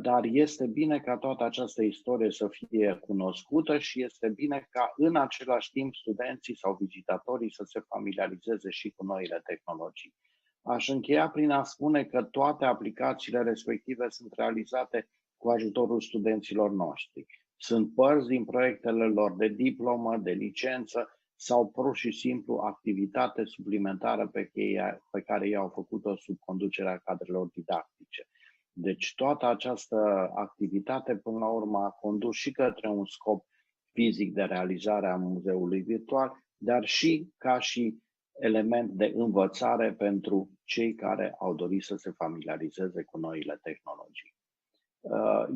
Dar este bine ca toată această istorie să fie cunoscută și este bine ca în același timp studenții sau vizitatorii să se familiarizeze și cu noile tehnologii. Aș încheia prin a spune că toate aplicațiile respective sunt realizate cu ajutorul studenților noștri. Sunt părți din proiectele lor de diplomă, de licență sau pur și simplu activitate suplimentară pe care ei au făcut-o sub conducerea cadrelor didactice. Deci toată această activitate până la urmă a condus și către un scop fizic de realizare a muzeului virtual, dar și ca și element de învățare pentru cei care au dorit să se familiarizeze cu noile tehnologii.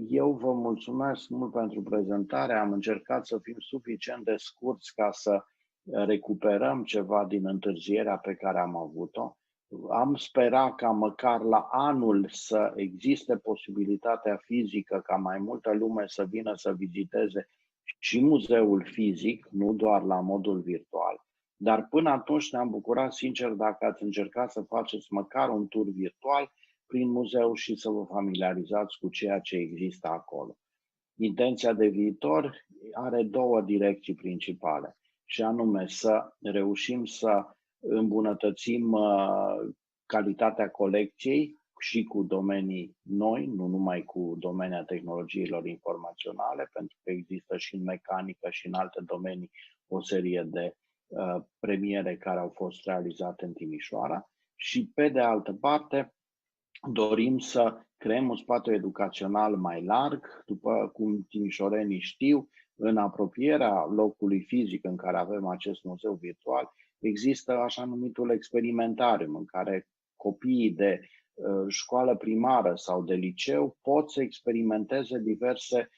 Eu vă mulțumesc mult pentru prezentare. Am încercat să fim suficient de scurți ca să recuperăm ceva din întârzierea pe care am avut-o. Am sperat ca măcar la anul să existe posibilitatea fizică ca mai multă lume să vină să viziteze și muzeul fizic, nu doar la modul virtual. Dar până atunci ne-am bucurat sincer dacă ați încercat să faceți măcar un tur virtual prin muzeu și să vă familiarizați cu ceea ce există acolo. Intenția de viitor are două direcții principale, și anume să reușim să îmbunătățim calitatea colecției și cu domenii noi, nu numai cu domenia tehnologiilor informaționale, pentru că există și în mecanică și în alte domenii o serie de premiere care au fost realizate în Timișoara și, pe de altă parte, dorim să creăm un spațiu educațional mai larg, după cum timișorenii știu, în apropierea locului fizic în care avem acest muzeu virtual, există așa numitul experimentarium, în care copiii de școală primară sau de liceu pot să experimenteze diverse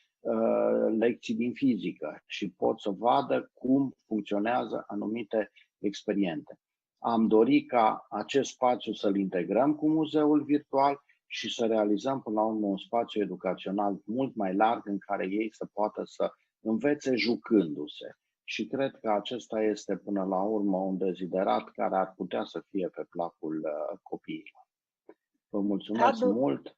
lecții din fizică și pot să vadă cum funcționează anumite experiențe. Am dorit ca acest spațiu să-l integrăm cu muzeul virtual și să realizăm până la urmă un spațiu educațional mult mai larg în care ei să poată să învețe jucându-se. Și cred că acesta este până la urmă un deziderat care ar putea să fie pe placul copiilor. Vă mulțumesc Radu, mult!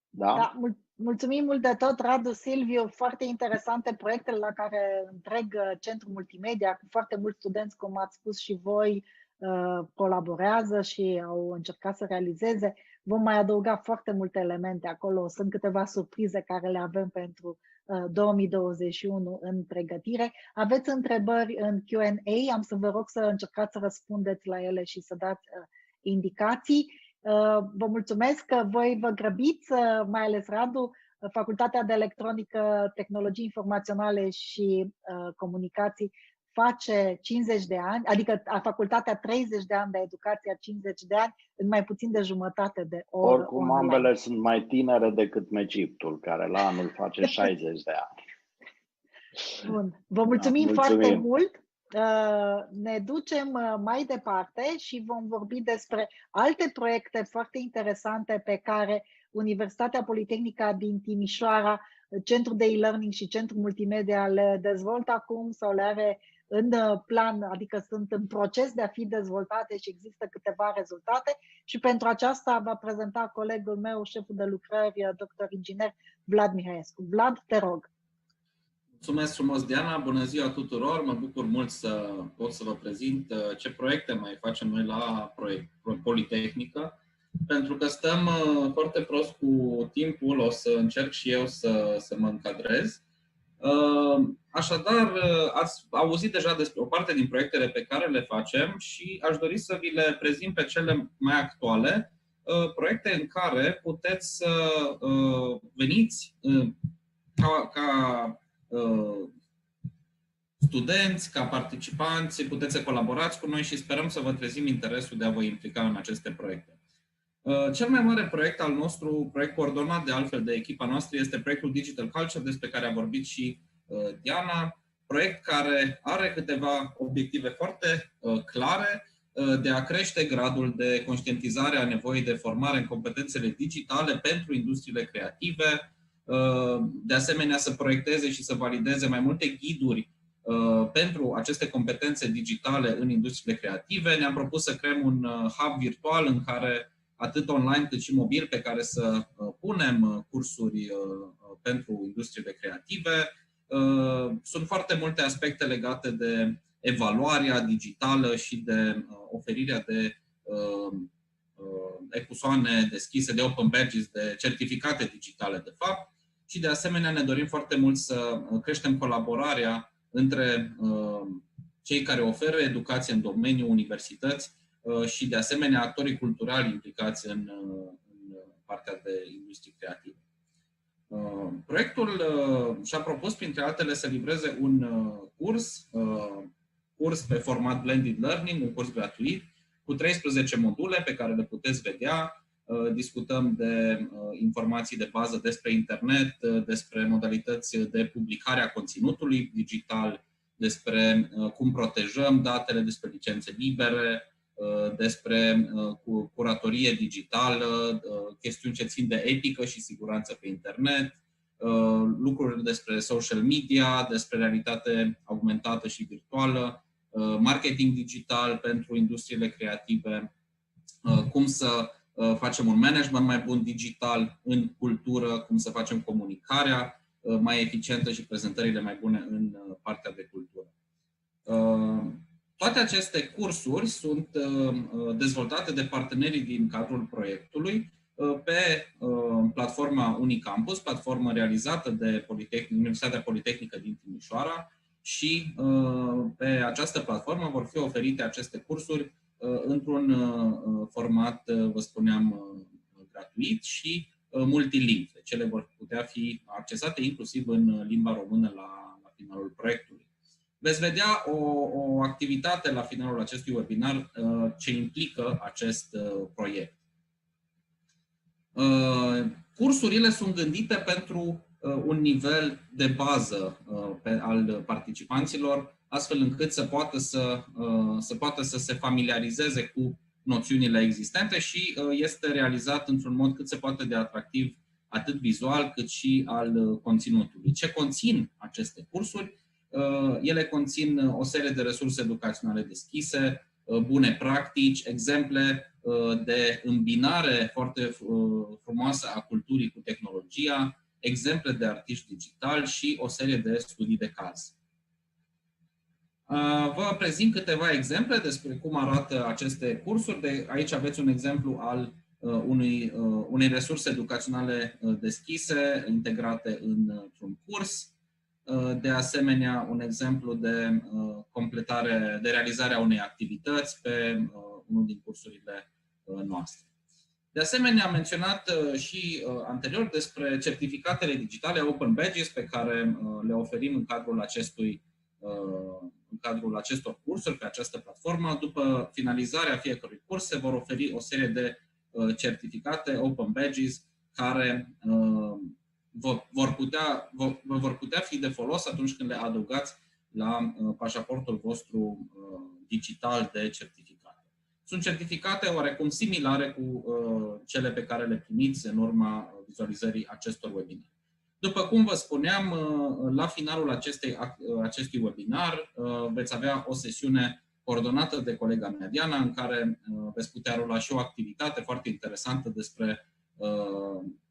Da? Mulțumim mult de tot, Radu, Silviu, foarte interesante proiectele la care întreg Centrul Multimedia, cu foarte mulți studenți, cum ați spus și voi, colaborează și au încercat să realizeze. Vom mai adăuga foarte multe elemente acolo, sunt câteva surprize care le avem pentru 2021 în pregătire. Aveți întrebări în Q&A, am să vă rog să încercați să răspundeți la ele și să dați indicații. Vă mulțumesc că voi vă grăbiți, mai ales Radu, Facultatea de Electronică, Tehnologii Informaționale și Comunicații face 50 de ani, adică facultatea 30 de ani, de educația 50 de ani, în mai puțin de jumătate de oră. Oricum, online. Ambele sunt mai tinere decât Meciptul, care la anul face 60 de ani. Bun. Vă mulțumim foarte mult. Ne ducem mai departe și vom vorbi despre alte proiecte foarte interesante pe care Universitatea Politehnică din Timișoara, Centrul de e-learning și Centrul Multimedia le dezvoltă acum sau le are în plan, adică sunt în proces de a fi dezvoltate și există câteva rezultate și pentru aceasta va prezenta colegul meu, șeful de lucrări, dr. inginer Vlad Mihaescu. Vlad, te rog. Mulțumesc frumos, Diana! Bună ziua tuturor! Mă bucur mult să pot să vă prezint ce proiecte mai facem noi la Politehnică, pentru că stăm foarte prost cu timpul, o să încerc și eu să mă încadrez. Așadar, ați auzit deja despre o parte din proiectele pe care le facem și aș dori să vi le prezint pe cele mai actuale, proiecte în care puteți să veniți ca studenți, ca participanți, puteți să colaborați cu noi și sperăm să vă trezim interesul de a vă implica în aceste proiecte. Cel mai mare proiect al nostru, proiect coordonat de altfel de echipa noastră, este proiectul Digital Culture, despre care a vorbit și Diana, proiect care are câteva obiective foarte clare de a crește gradul de conștientizare a nevoii de formare în competențele digitale pentru industriile creative, de asemenea să proiecteze și să valideze mai multe ghiduri pentru aceste competențe digitale în industriile creative. Ne-am propus să creăm un hub virtual în care atât online cât și mobil, pe care să punem cursuri pentru industriile creative. Sunt foarte multe aspecte legate de evaluarea digitală și de oferirea de ecusoane deschise, de open badges, de certificate digitale, de fapt. Și de asemenea ne dorim foarte mult să creștem colaborarea între cei care oferă educație în domeniul universități și de asemenea actorii culturali implicați în partea de industrie creative. Proiectul și-a propus, printre altele, să livreze un curs pe format blended learning, un curs gratuit, cu 13 module pe care le puteți vedea. Discutăm de informații de bază despre internet, despre modalități de publicare a conținutului digital, despre cum protejăm datele, despre licențe libere, despre curatorie digitală, chestiuni ce țin de etică și siguranță pe internet, lucruri despre social media, despre realitate augmentată și virtuală, marketing digital pentru industriile creative, cum să facem un management mai bun digital în cultură, cum să facem comunicarea mai eficientă și prezentările mai bune în partea de cultură. Toate aceste cursuri sunt dezvoltate de partenerii din cadrul proiectului pe platforma Unicampus, platformă realizată de Universitatea Politehnică din Timișoara, și pe această platformă vor fi oferite aceste cursuri într-un format, vă spuneam, gratuit și multilingv. Deci ele vor putea fi accesate inclusiv în limba română la finalul proiectului. Veți vedea o activitate la finalul acestui webinar ce implică acest proiect. Cursurile sunt gândite pentru un nivel de bază al participanților, astfel încât să poată să se familiarizeze cu noțiunile existente și este realizat într-un mod cât se poate de atractiv, atât vizual cât și al conținutului. Ce conțin aceste cursuri? Ele conțin o serie de resurse educaționale deschise, bune practici, exemple de îmbinare foarte frumoasă a culturii cu tehnologia, exemple de artiști digitali și o serie de studii de caz. Vă prezint câteva exemple despre cum arată aceste cursuri. Aici aveți un exemplu al unei resurse educaționale deschise, integrate într-un curs. De asemenea, un exemplu de completare, de realizare a unei activități pe unul din cursurile noastre. De asemenea, am menționat și anterior despre certificatele digitale Open Badges pe care le oferim în cadrul acestor cursuri pe această platformă. După finalizarea fiecărui curs se vor oferi o serie de certificate Open Badges care vor putea fi de folos atunci când le adăugați la pașaportul vostru digital de certificat. Sunt certificate oarecum similare cu cele pe care le primiți în urma vizualizării acestor webinare. După cum vă spuneam, la finalul acestui webinar veți avea o sesiune coordonată de colega mea, Diana, în care veți putea rula și o activitate foarte interesantă despre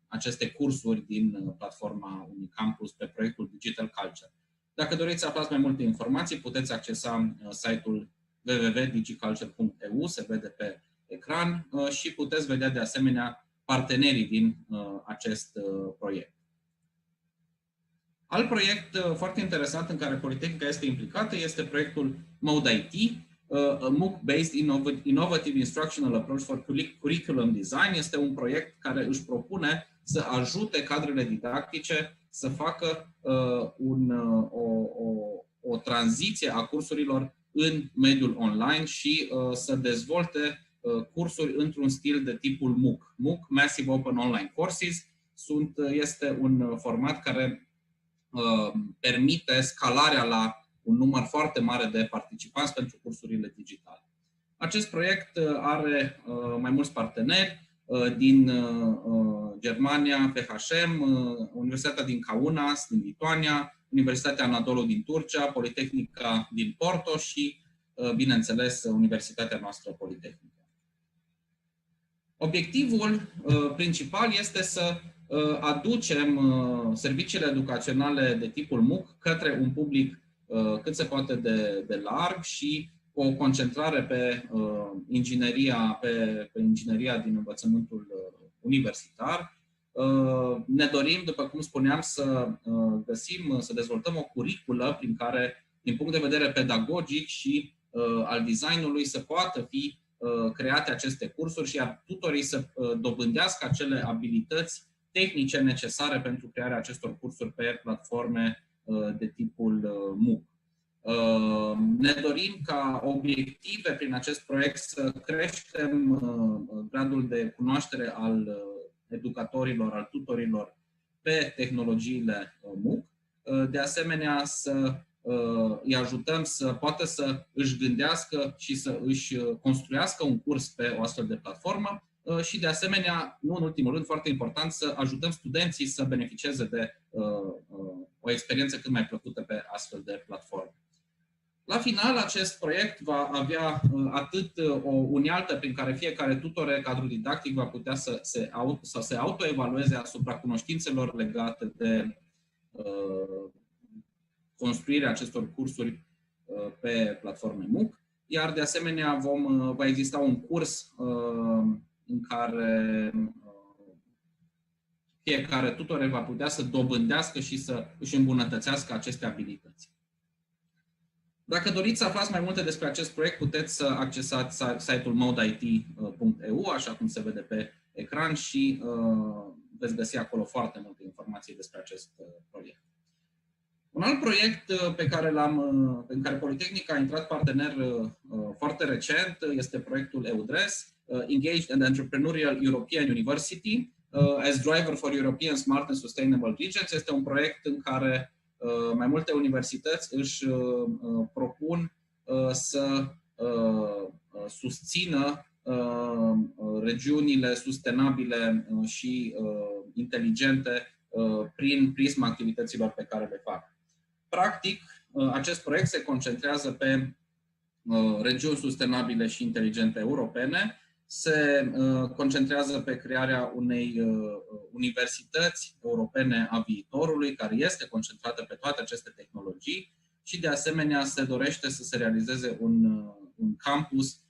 aceste cursuri din platforma Unicampus pe proiectul Digital Culture. Dacă doriți să aflați mai multe informații, puteți accesa site-ul www.digitale.eu, se vede pe ecran, și puteți vedea de asemenea partenerii din acest proiect. Alt proiect foarte interesant în care Politehnica este implicată este proiectul Mode IT, a MOOC-based Innovative Instructional Approach for Curriculum Design. Este un proiect care își propune să ajute cadrele didactice să facă o tranziție a cursurilor în mediul online și să dezvolte cursuri într-un stil de tipul MOOC. MOOC, Massive Open Online Courses, este un format care permite scalarea la un număr foarte mare de participanți pentru cursurile digitale. Acest proiect are mai mulți parteneri din Germania, FHM, Universitatea din Kaunas, din Lituania, Universitatea Anadolu din Turcia, Politehnica din Porto și, bineînțeles, Universitatea noastră Politehnică. Obiectivul principal este să aducem serviciile educaționale de tipul MOOC către un public cât se poate de larg și o concentrare pe ingineria din învățământul universitar. Ne dorim, după cum spuneam, să dezvoltăm o curiculă prin care, din punct de vedere pedagogic și al designului, să poată fi create aceste cursuri și iar tutorii să dobândească acele abilități tehnice necesare pentru crearea acestor cursuri pe platforme de tipul MOOC. Ne dorim ca obiective prin acest proiect să creștem gradul de cunoaștere al educatorilor, al tutorilor pe tehnologiile MOOC. De asemenea, să îi ajutăm să poată să își gândească și să își construiască un curs pe o astfel de platformă și, de asemenea, nu în ultimul rând, foarte important, să ajutăm studenții să beneficieze de o experiență cât mai plăcută pe astfel de platforme. La final, acest proiect va avea atât o unealtă prin care fiecare tutore, cadrul didactic, va putea să se autoevalueze asupra cunoștințelor legate de construirea acestor cursuri pe platforme MOOC, iar de asemenea va exista un curs în care fiecare tutore va putea să dobândească și să își îmbunătățească aceste abilități. Dacă doriți să aflați mai multe despre acest proiect, puteți să accesați site-ul modeit.eu, așa cum se vede pe ecran, și veți găsi acolo foarte multe informații despre acest proiect. Un alt proiect în care Politehnica a intrat partener foarte recent este proiectul EUDRES, Engaged and Entrepreneurial European University. as driver for European Smart and Sustainable Regions. Este un proiect în care mai multe universități își propun să susțină regiunile sustenabile și inteligente prin prisma activităților pe care le fac. Practic, acest proiect se concentrează pe regiuni sustenabile și inteligente europene, se concentrează pe crearea unei universități europene a viitorului, care este concentrată pe toate aceste tehnologii și, de asemenea, se dorește să se realizeze un campus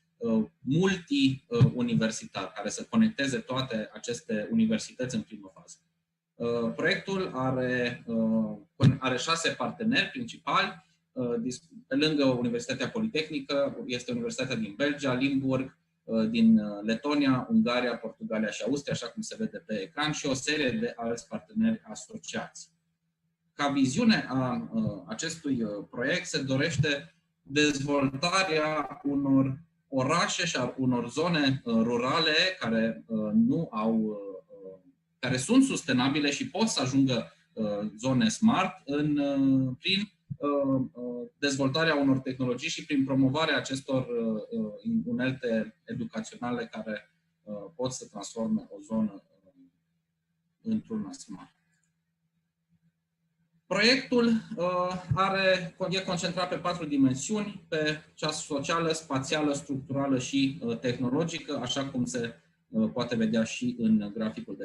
multi-universitar, care să conecteze toate aceste universități în primă fază. Proiectul are 6 parteneri principali. Pe lângă Universitatea Politehnică, este Universitatea din Belgia, Limburg, din Letonia, Ungaria, Portugalia și Austria, așa cum se vede pe ecran, și o serie de alți parteneri asociați. Ca viziune a acestui proiect se dorește dezvoltarea unor orașe și a unor zone rurale care sunt sustenabile și pot să ajungă zone smart prin dezvoltarea unor tehnologii și prin promovarea acestor unelte educaționale care pot să transforme o zonă într-una smart. Proiectul e concentrat pe 4 dimensiuni, pe cea socială, spațială, structurală și tehnologică, așa cum se poate vedea și în graficul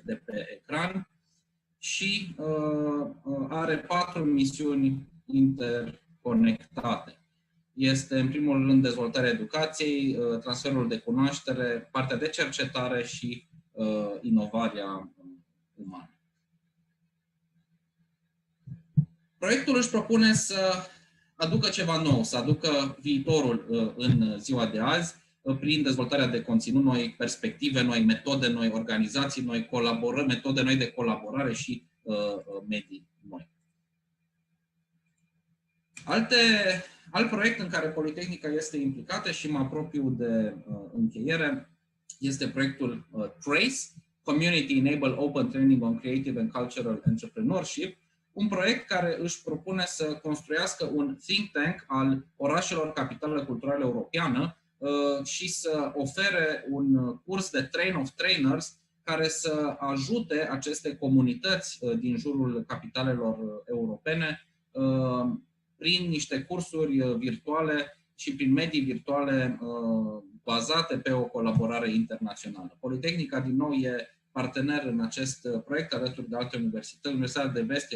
de pe ecran, și are 4 misiuni interconectate. Este, în primul rând, dezvoltarea educației, transferul de cunoaștere, partea de cercetare și inovarea umană. Proiectul își propune să aducă ceva nou, să aducă viitorul în ziua de azi, prin dezvoltarea de conținut noi, perspective noi, metode noi, organizații noi, metode noi de colaborare și medii noi. Alt proiect în care Politehnica este implicată, și mă apropiu de încheiere, este proiectul TRACE, Community Enable Open Training on Creative and Cultural Entrepreneurship, un proiect care își propune să construiască un think tank al orașelor capitală culturală europeană și să ofere un curs de train of trainers care să ajute aceste comunități din jurul capitalelor europene prin niște cursuri virtuale și prin medii virtuale bazate pe o colaborare internațională. Politehnica, din nou, e partener în acest proiect alături de alte universități. Universitatea de Vest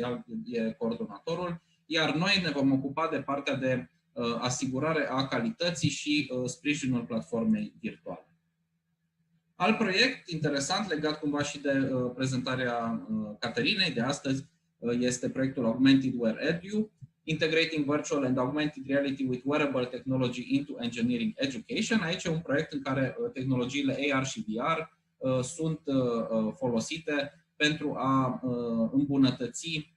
e coordonatorul, iar noi ne vom ocupa de partea de asigurare a calității și sprijinul platformei virtuale. Alt proiect interesant, legat cumva și de prezentarea Caterinei de astăzi, este proiectul Augmented Wear Edu, Integrating Virtual and Augmented Reality with Wearable Technology into Engineering Education. Aici e un proiect în care tehnologiile AR și VR sunt folosite pentru a îmbunătăți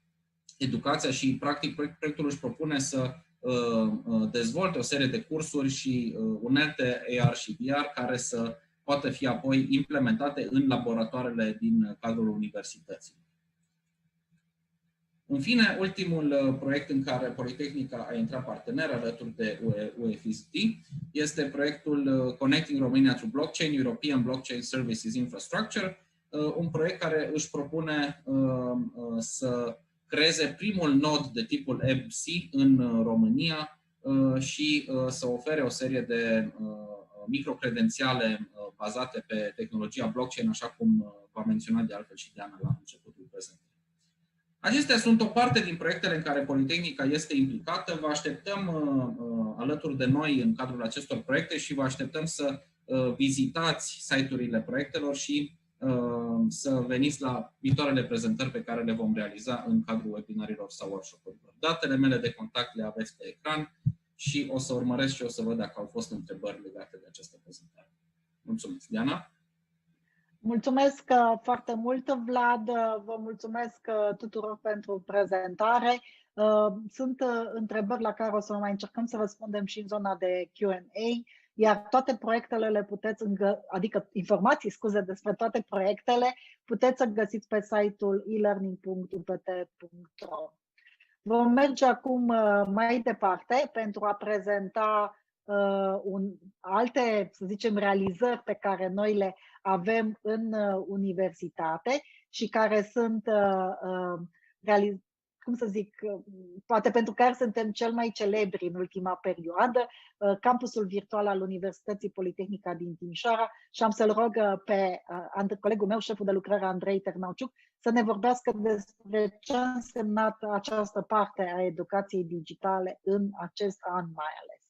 educația și, practic, proiectul își propune să dezvolte o serie de cursuri și unelte AR și VR care să poată fi apoi implementate în laboratoarele din cadrul universității. În fine, ultimul proiect în care Politehnica a intrat partener alături de UEFST este proiectul Connecting Romania to Blockchain, European Blockchain Services Infrastructure, un proiect care își propune să creeze primul nod de tipul EBC în România și să ofere o serie de microcredențiale bazate pe tehnologia blockchain, așa cum v-a menționat de altfel și Diana la începutul prezentării. Acestea sunt o parte din proiectele în care Politehnica este implicată. Vă așteptăm alături de noi în cadrul acestor proiecte și vă așteptăm să vizitați site-urile proiectelor și să veniți la viitoarele prezentări pe care le vom realiza în cadrul webinarilor sau workshop-urilor. Datele mele de contact le aveți pe ecran și o să urmăresc și o să văd dacă au fost întrebări legate de această prezentare. Mulțumesc. Diana? Mulțumesc foarte mult, Vlad. Vă mulțumesc tuturor pentru prezentare. Sunt întrebări la care o să mai încercăm să răspundem și în zona de Q&A. iar toate proiectele le puteți, adică informații, scuze, despre toate proiectele, puteți să găsiți pe site-ul elearning.upt.ro. Vom merge acum mai departe pentru a prezenta alte, să zicem, realizări pe care noi le avem în universitate și care sunt, cum să zic, poate pentru care suntem cel mai celebri în ultima perioadă, campusul virtual al Universității Politehnica din Timișoara, și am să-l rog pe colegul meu, șeful de lucrare Andrei Ternauciuc, să ne vorbească despre ce a însemnat această parte a educației digitale în acest an mai ales.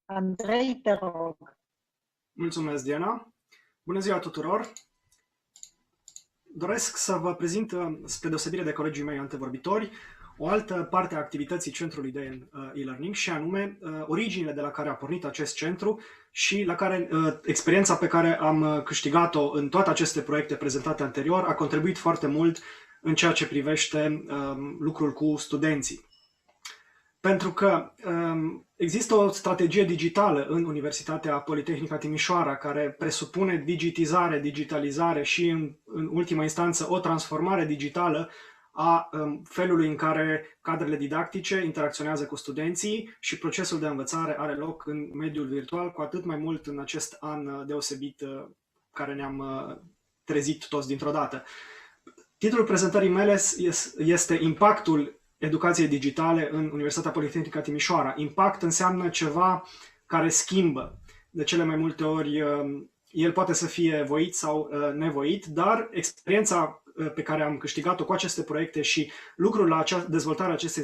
Andrei, te rog. Mulțumesc, Diana. Bună ziua tuturor. Doresc să vă prezint, spre deosebire de colegii mei antevorbitori, o altă parte a activității Centrului de e-learning, și anume originile de la care a pornit acest centru și la care experiența pe care am câștigat-o în toate aceste proiecte prezentate anterior a contribuit foarte mult în ceea ce privește lucrul cu studenții. Pentru că există o strategie digitală în Universitatea Politehnica Timișoara care presupune digitizare, digitalizare și, în ultima instanță, o transformare digitală a felului în care cadrele didactice interacționează cu studenții și procesul de învățare are loc în mediul virtual, cu atât mai mult în acest an deosebit care ne-am trezit toți dintr-o dată. Titlul prezentării mele este Impactul educației digitale în Universitatea Politehnica Timișoara. Impact înseamnă ceva care schimbă. De cele mai multe ori el poate să fie voit sau nevoit, dar experiența pe care am câștigat-o cu aceste proiecte și lucrul la dezvoltarea acestei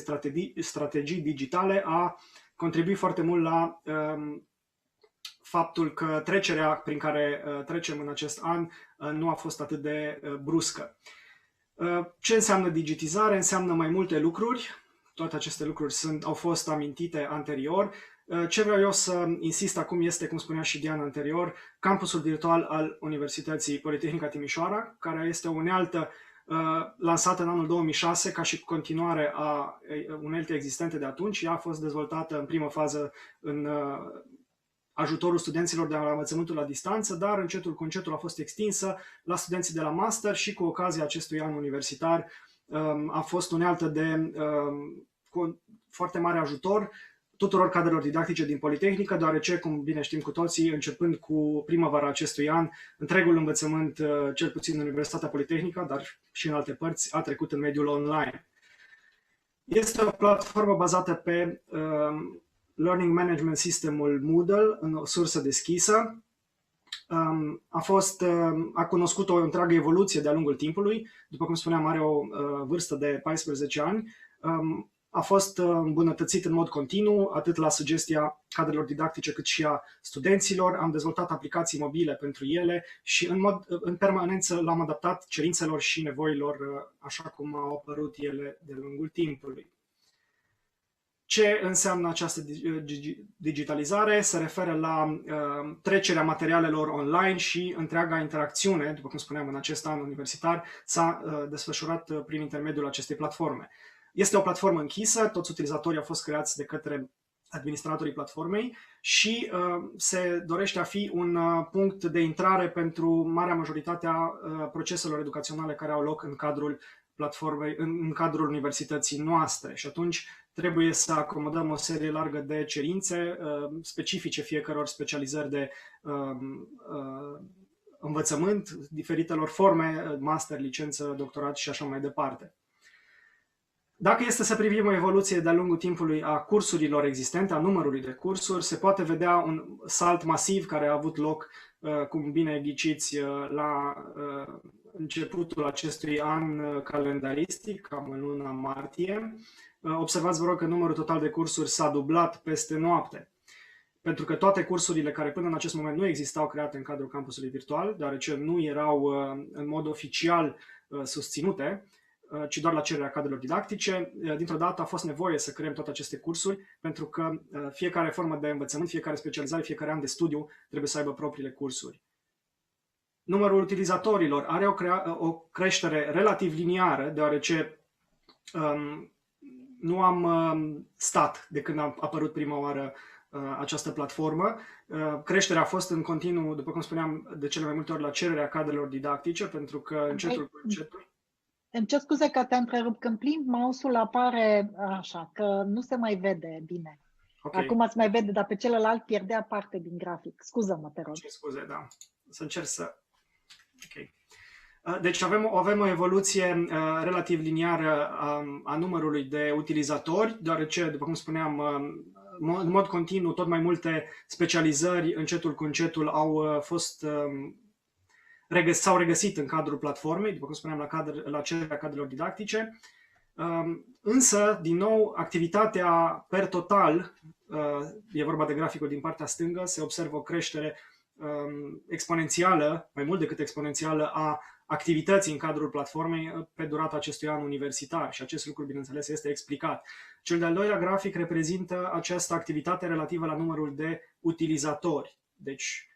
strategii digitale a contribuit foarte mult la faptul că trecerea prin care trecem în acest an nu a fost atât de bruscă. Ce înseamnă digitizare? Înseamnă mai multe lucruri. Toate aceste lucruri au fost amintite anterior. Ce vreau eu să insist acum este, cum spunea și Diana anterior, campusul virtual al Universității Politehnica Timișoara, care este o unealtă lansată în anul 2006 ca și continuare a uneltei existente de atunci. Ea a fost dezvoltată în primă fază în ajutorul studenților de la învățământul la distanță, dar încetul cu încetul a fost extinsă la studenții de la master și cu ocazia acestui an universitar a fost unealtă de foarte mare ajutor tuturor cadrelor didactice din Politehnică, deoarece, cum bine știm cu toții, începând cu primăvara acestui an, întregul învățământ, cel puțin în Universitatea Politehnică, dar și în alte părți, a trecut în mediul online. Este o platformă bazată pe Learning Management System-ul Moodle, în o sursă deschisă. A cunoscut o întreagă evoluție de-a lungul timpului. După cum spuneam, are o vârstă de 14 ani. A fost îmbunătățit în mod continuu, atât la sugestia cadrelor didactice cât și a studenților. Am dezvoltat aplicații mobile pentru ele și în permanență l-am adaptat cerințelor și nevoilor așa cum au apărut ele de-a lungul timpului. Ce înseamnă această digitalizare? Se referă la trecerea materialelor online și întreaga interacțiune, după cum spuneam, în acest an universitar, s-a desfășurat prin intermediul acestei platforme. Este o platformă închisă, toți utilizatorii au fost creați de către administratorii platformei și se dorește a fi un punct de intrare pentru marea majoritate a proceselor educaționale care au loc în cadrul platformei, în cadrul universității noastre. Și atunci trebuie să acomodăm o serie largă de cerințe specifice fiecăror specializări de învățământ, diferitelor forme, master, licență, doctorat și așa mai departe. Dacă este să privim o evoluție de-a lungul timpului a cursurilor existente, a numărului de cursuri, se poate vedea un salt masiv care a avut loc, cum bine ghiciți, la începutul acestui an calendaristic, cam în luna martie. Observați, vă rog, că numărul total de cursuri s-a dublat peste noapte, pentru că toate cursurile care până în acest moment nu existau create în cadrul campusului virtual, deoarece nu erau în mod oficial susținute, ci doar la cererea cadrelor didactice, dintr-o dată a fost nevoie să creăm toate aceste cursuri, pentru că fiecare formă de învățământ, fiecare specializare, fiecare an de studiu trebuie să aibă propriile cursuri. Numărul utilizatorilor are o creștere relativ liniară, deoarece nu am stat de când a apărut prima oară această platformă. Creșterea a fost în continuu, după cum spuneam, de cele mai multe ori la cererea cadrelor didactice, pentru că încetul cu încetul... Îmi cer scuze că te întrerup. Când plimbi mouse-ul apare așa, că nu se mai vede bine. Okay. Acum se mai vede, dar pe celălalt pierdea parte din grafic. Scuză-mă, te rog. Ce scuze, da. Să încerc să... Ok. Deci avem o evoluție relativ liniară a numărului de utilizatori, deoarece, după cum spuneam, în mod continuu, tot mai multe specializări, încetul cu încetul, s-au regăsit în cadrul platformei, după cum spuneam, la cererea cadrelor didactice. Însă, din nou, activitatea per total, e vorba de graficul din partea stângă, se observă o creștere exponențială, mai mult decât exponențială, a activității în cadrul platformei pe durata acestui an universitar și acest lucru, bineînțeles, este explicat. Cel de-al doilea grafic reprezintă această activitate relativă la numărul de utilizatori. Deci,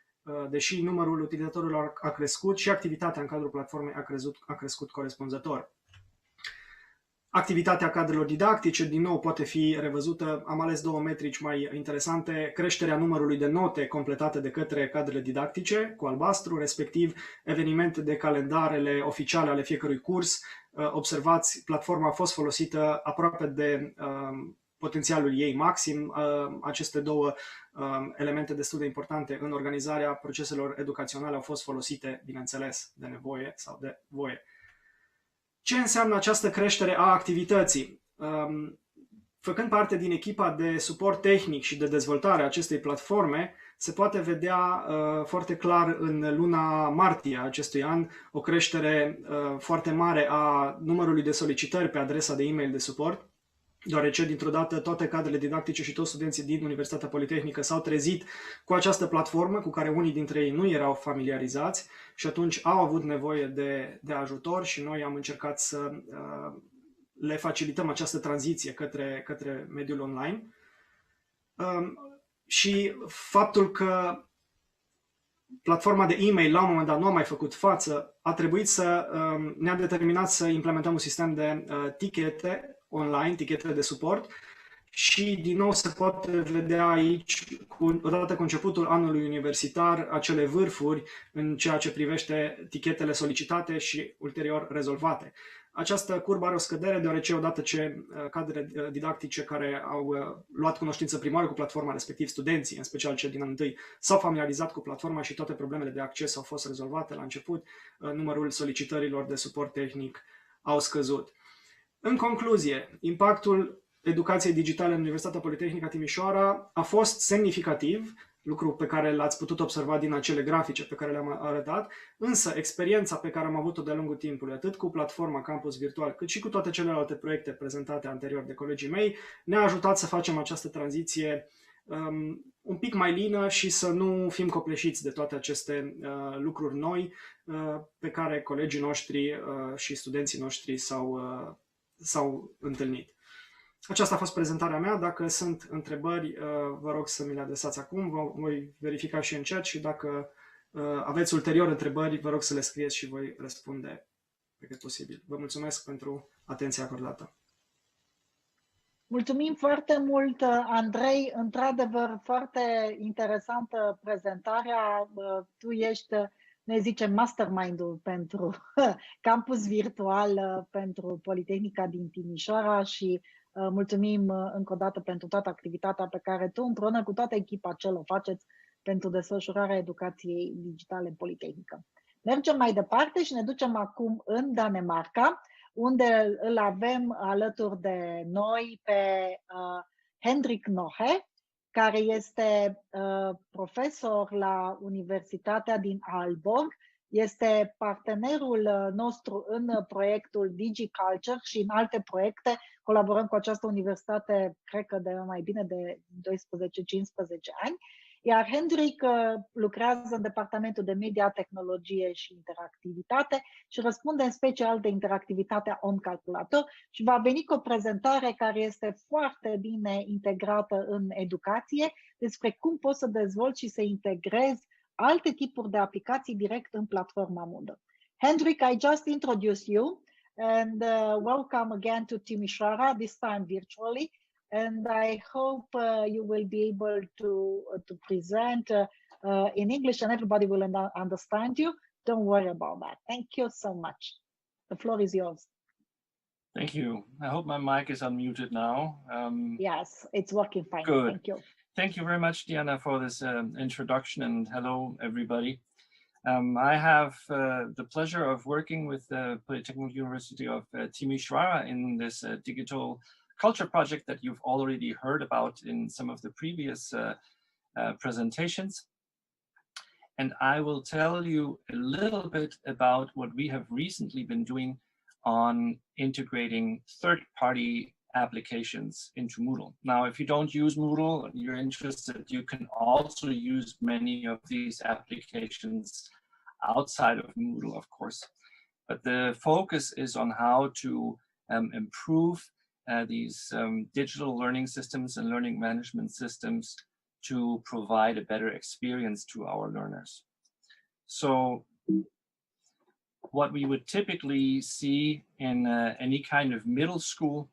deși numărul utilizatorilor a crescut și activitatea în cadrul platformei a crescut corespunzător. Activitatea cadrelor didactice, din nou, poate fi revăzută. Am ales două metrici mai interesante. Creșterea numărului de note completate de către cadrele didactice, cu albastru, respectiv evenimente de calendarele oficiale ale fiecărui curs. Observați, platforma a fost folosită aproape de potențialul ei maxim. Aceste două elemente destul de importante în organizarea proceselor educaționale au fost folosite, bineînțeles, de nevoie sau de voie. Ce înseamnă această creștere a activității? Făcând parte din echipa de suport tehnic și de dezvoltare a acestei platforme, se poate vedea foarte clar în luna martie a acestui an o creștere foarte mare a numărului de solicitări pe adresa de e-mail de suport, deoarece dintr-o dată toate cadrele didactice și toți studenții din Universitatea Politehnică s-au trezit cu această platformă, cu care unii dintre ei nu erau familiarizați și atunci au avut nevoie de ajutor și noi am încercat să le facilităm această tranziție către mediul online. Și faptul că platforma de e-mail la un moment dat nu a mai făcut față, a trebuit ne-a determinat să implementăm un sistem de tichete online, tichete de suport și din nou se poate vedea aici, odată cu începutul anului universitar, acele vârfuri în ceea ce privește tichetele solicitate și ulterior rezolvate. Această curbă are o scădere deoarece odată ce cadrele didactice care au luat cunoștință primară cu platforma, respectiv studenții, în special cei din anul întâi, s-au familiarizat cu platforma și toate problemele de acces au fost rezolvate la început, numărul solicitărilor de suport tehnic au scăzut. În concluzie, impactul educației digitale în Universitatea Politehnică Timișoara a fost semnificativ, lucru pe care l-ați putut observa din acele grafice pe care le-am arătat, însă experiența pe care am avut-o de-a lungul timpului, atât cu platforma Campus Virtual, cât și cu toate celelalte proiecte prezentate anterior de colegii mei, ne-a ajutat să facem această tranziție un pic mai lină și să nu fim copleșiți de toate aceste lucruri noi pe care colegii noștri și studenții noștri s-au întâlnit. Aceasta a fost prezentarea mea. Dacă sunt întrebări, vă rog să mi le adresați acum. Voi verifica și în chat și dacă aveți ulterior întrebări, vă rog să le scrieți și voi răspunde pe cât posibil. Vă mulțumesc pentru atenția acordată. Mulțumim foarte mult, Andrei. Într-adevăr, foarte interesantă prezentarea. Tu ești, ne zicem, mastermind-ul pentru campus virtual pentru Politehnica din Timișoara și mulțumim încă o dată pentru toată activitatea pe care tu, împreună cu toată echipa o faceți pentru desfășurarea educației digitale în Politehnică. Mergem mai departe și ne ducem acum în Danemarca, unde îl avem alături de noi pe Henrik Nohe, care este profesor la Universitatea din Aalborg. Este partenerul nostru în proiectul DigiCulture și în alte proiecte. Colaborăm cu această universitate, cred că de mai bine de 12-15 ani. Iar Henrik lucrează în departamentul de media, tehnologie și interactivitate și răspunde în special de interactivitatea on calculator și va veni cu o prezentare care este foarte bine integrată în educație despre cum poți să dezvolți și să integrezi alte tipuri de aplicații direct în platforma Moodle. Henrik, I just introduced you and welcome again to Timișoara, this time virtually. and I hope you will be able to present in English and everybody will understand you. Don't worry about that. Thank you so much. The floor is yours. Thank you. I hope my mic is unmuted now. Yes, it's working fine. Good. Thank you. Thank you very much, Diana, for this introduction, and hello, everybody. I have the pleasure of working with the Polytechnic University of Timișoara in this digital culture project that you've already heard about in some of the previous presentations. And I will tell you a little bit about what we have recently been doing on integrating third-party applications into Moodle. Now, if you don't use Moodle, you're interested, you can also use many of these applications outside of Moodle, of course. But the focus is on how to improve these digital learning systems and learning management systems to provide a better experience to our learners. So what we would typically see in any kind of middle school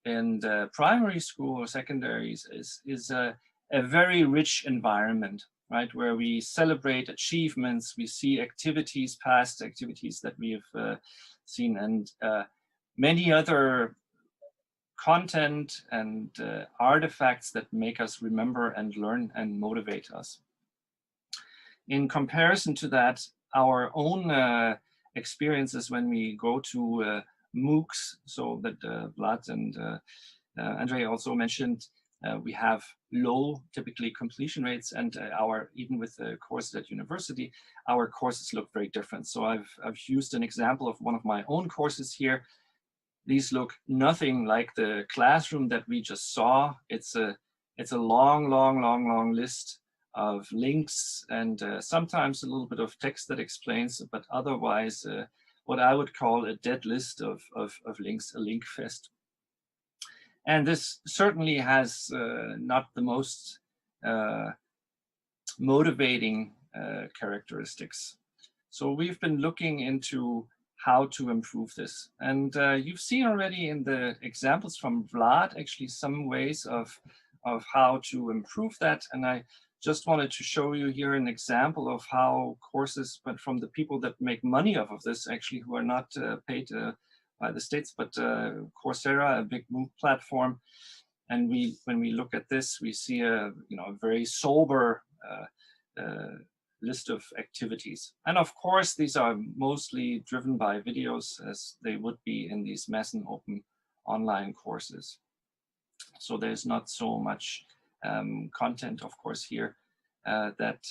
and primary school or secondaries is a very rich environment, right? Where we celebrate achievements, we see activities, past activities that we have seen, and many other content and artifacts that make us remember and learn and motivate us. In comparison to that, our own experiences when we go to MOOCs, so that Vlad and Andrea also mentioned, we have low typically completion rates, and even with the courses at university, our courses look very different. So I've used an example of one of my own courses here. These look nothing like the classroom that we just saw. It's a long list of links and sometimes a little bit of text that explains, but otherwise what I would call a dead list of links, a link fest. And this certainly has not the most motivating characteristics. So we've been looking into how to improve this. And you've seen already in the examples from Vlad, actually some ways of how to improve that. And I just wanted to show you here an example of how courses, but from the people that make money off of this, actually, who are not paid by the states, but Coursera, a big MOOC platform. And when we look at this, we see a very sober list of activities. And of course, these are mostly driven by videos, as they would be in these Messen open online courses. So there's not so much content, of course, here that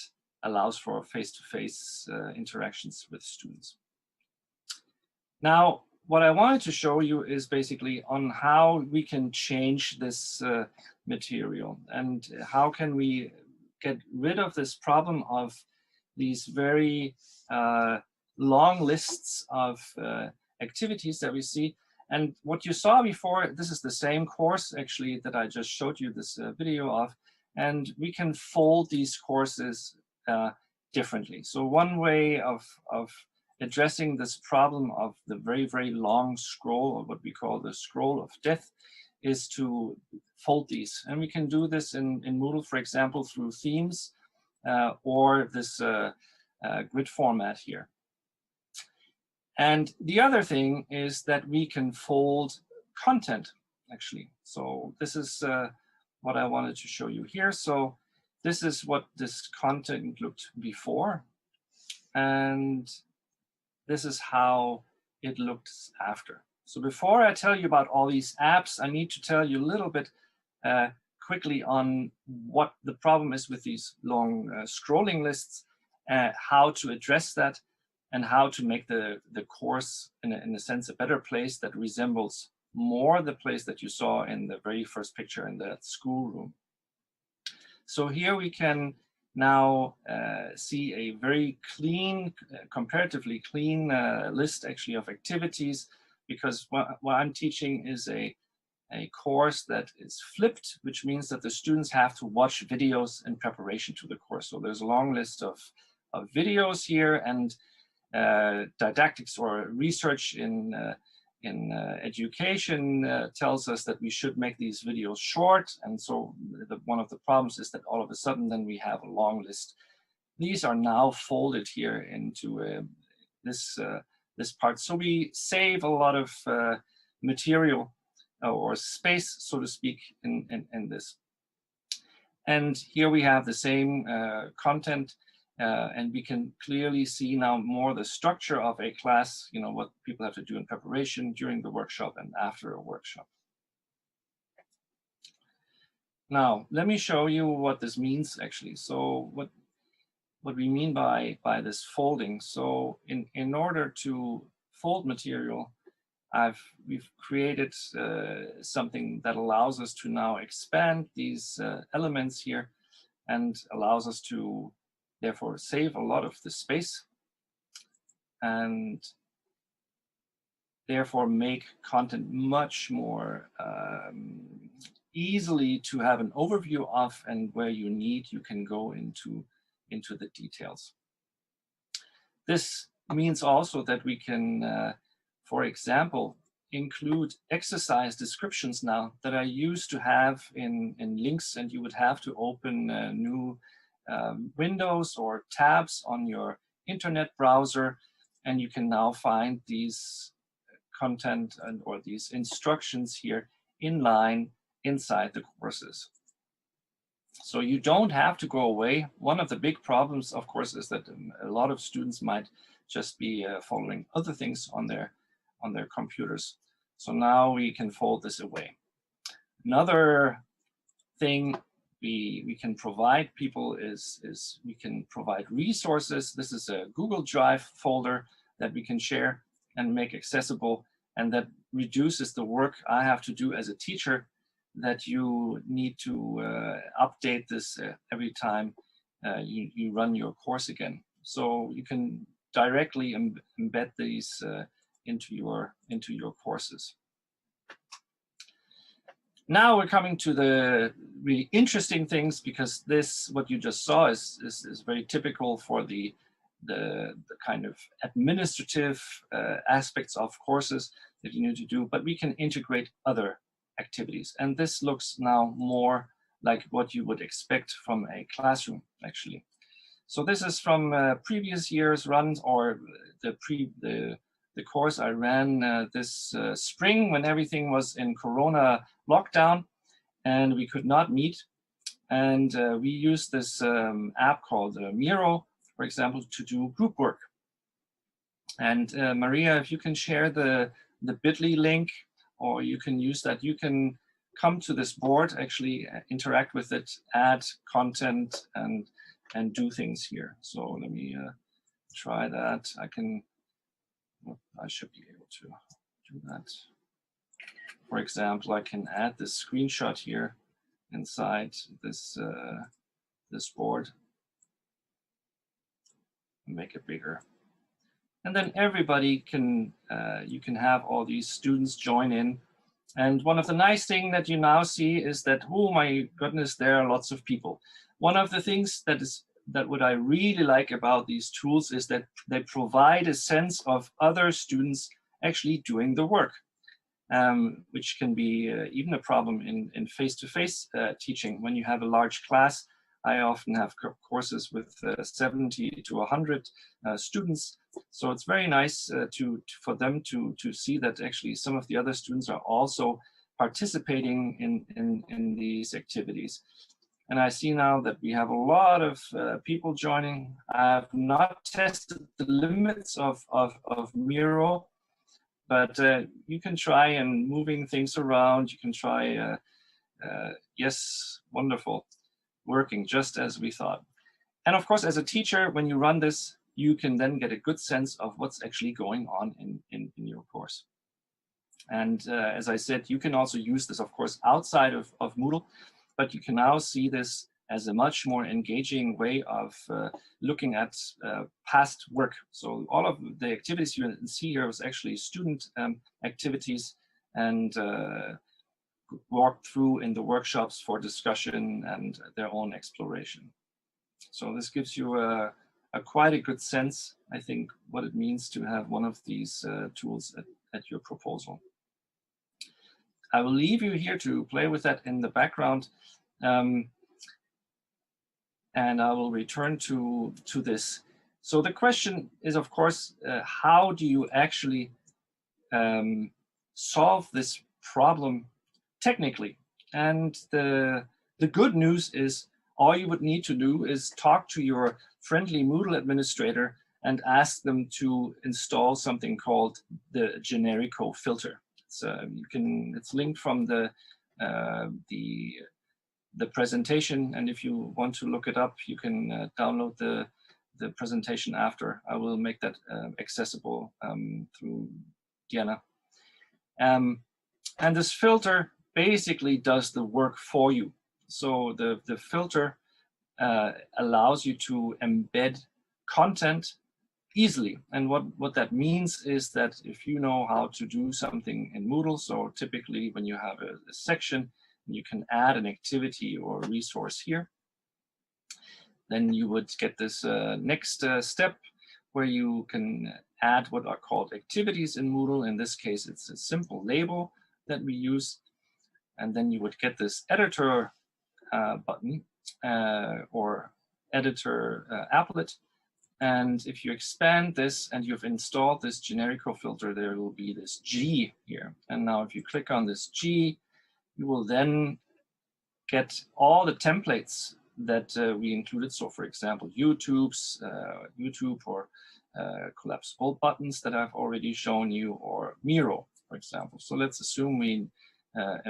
allows for face-to-face interactions with students. Now, what I wanted to show you is basically on how we can change this material, and how can we get rid of this problem of these very long lists of activities that we see. And what you saw before, this is the same course actually that I just showed you this video of, and we can fold these courses differently. So one way of addressing this problem of the very long scroll, or what we call the scroll of death, is to fold these. And we can do this in Moodle, for example, through themes or this grid format here. And the other thing is that we can fold content, actually. So this is what I wanted to show you here. So this is what this content looked before, and this is how it looks after. So before I tell you about all these apps, I need to tell you a little bit quickly on what the problem is with these long scrolling lists, how to address that, and how to make the course, in a sense, a better place that resembles more the place that you saw in the very first picture in that schoolroom. So here we can now see a very clean, comparatively clean list actually of activities, because what I'm teaching is a course that is flipped, which means that the students have to watch videos in preparation to the course. So there's a long list of videos here, and didactics or research in education tells us that we should make these videos short, and so one of the problems is that all of a sudden then we have a long list. These are now folded here into this part, so we save a lot of material or space, so to speak, in this. And here we have the same content, and we can clearly see now more the structure of a class, you know, what people have to do in preparation, during the workshop, and after a workshop. Now, let me show you what this means actually. So what we mean by this folding. So in order to fold material, we've created something that allows us to now expand these elements here, and allows us to therefore save a lot of the space, and therefore make content much more easily to have an overview of, and where you need, you can go into the details. This means also that we can, for example, include exercise descriptions now that I used to have in links, and you would have to open new windows or tabs on your internet browser, and you can now find these content or these instructions here in line inside the courses. So you don't have to go away. One of the big problems, of course, is that a lot of students might just be following other things on their computers. So now we can fold this away. Another thing we can provide people is we can provide resources. This is a Google Drive folder that we can share and make accessible, and that reduces the work I have to do as a teacher, that you need to update this every time you run your course again. So you can directly embed these into your courses. Now we're coming to the really interesting things, because this, what you just saw, is very typical for the kind of administrative aspects of courses that you need to do, but we can integrate other activities. And this looks now more like what you would expect from a classroom, actually. So this is from previous years run, or the course I ran this spring when everything was in Corona lockdown and we could not meet. And we used this app called Miro, for example, to do group work. And Maria, if you can share the bit.ly link, or you can use that, you can come to this board, actually interact with it, add content, and do things here. So let me try that. I should be able to do that. For example, I can add this screenshot here inside this this board and make it bigger. And then everybody can, you can have all these students join in. And one of the nice things that you now see is that, oh my goodness, there are lots of people. One of the things that what I really like about these tools is that they provide a sense of other students actually doing the work, which can be even a problem in face-to-face teaching. When you have a large class, I often have courses with 70 to 100 students. So it's very nice for them to see that actually some of the other students are also participating in these activities. And I see now that we have a lot of people joining. I have not tested the limits of Miro, but you can try and moving things around. You can try, yes, wonderful, working just as we thought. And of course, as a teacher, when you run this, you can then get a good sense of what's actually going on in your course. And as I said, you can also use this, of course, outside of Moodle. But you can now see this as a much more engaging way of looking at past work. So all of the activities you see here was actually student activities, and walked through in the workshops for discussion and their own exploration. So this gives you quite a good sense, I think, what it means to have one of these tools at your proposal. I will leave you here to play with that in the background, and I will return to this. So the question is, of course, how do you actually solve this problem technically? And the good news is all you would need to do is talk to your friendly Moodle administrator and ask them to install something called the 𝐸𝐸𝐿𝐸𝐿 filter. So it's linked from the presentation, and if you want to look it up, you can download the presentation after. I will make that accessible through Diana. And this filter basically does the work for you. So the filter allows you to embed content easily. And what that means is that if you know how to do something in Moodle, so typically when you have a section, you can add an activity or a resource here, then you would get this next step where you can add what are called activities in Moodle. In this case, it's a simple label that we use. And then you would get this editor button or editor applet. And if you expand this and you've installed this 𝐸𝐸𝐿𝐸𝐿 filter, there will be this G here. And now if you click on this G, you will then get all the templates that we included. So for example, YouTube or collapsible buttons that I've already shown you, or Miro, for example. So let's assume we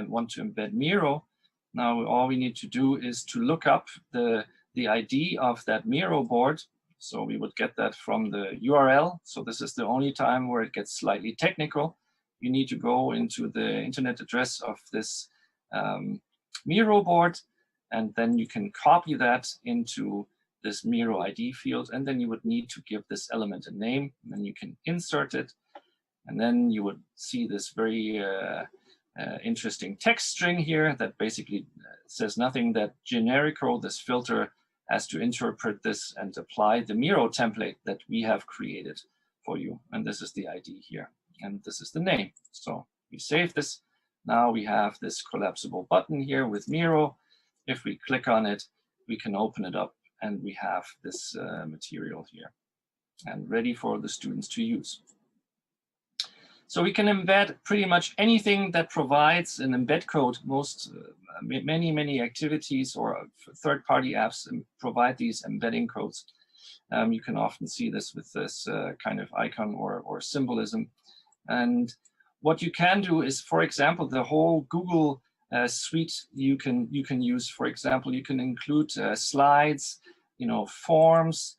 want to embed Miro. Now all we need to do is to look up the ID of that Miro board. So we would get that from the URL. So this is the only time where it gets slightly technical. You need to go into the internet address of this Miro board, and then you can copy that into this Miro ID field, and then you would need to give this element a name, and then you can insert it, and then you would see this very interesting text string here that basically says nothing, that 𝐸𝐸𝐿𝐸𝐿, this filter, has to interpret this and apply the Miro template that we have created for you. And this is the ID here, and this is the name. So we save this. Now we have this collapsible button here with Miro. If we click on it, we can open it up, and we have this material here and ready for the students to use. So we can embed pretty much anything that provides an embed code. Many activities or third-party apps provide these embedding codes. You can often see this with this kind of icon or symbolism. And what you can do is, for example, the whole Google suite you can use. For example, you can include slides, forms,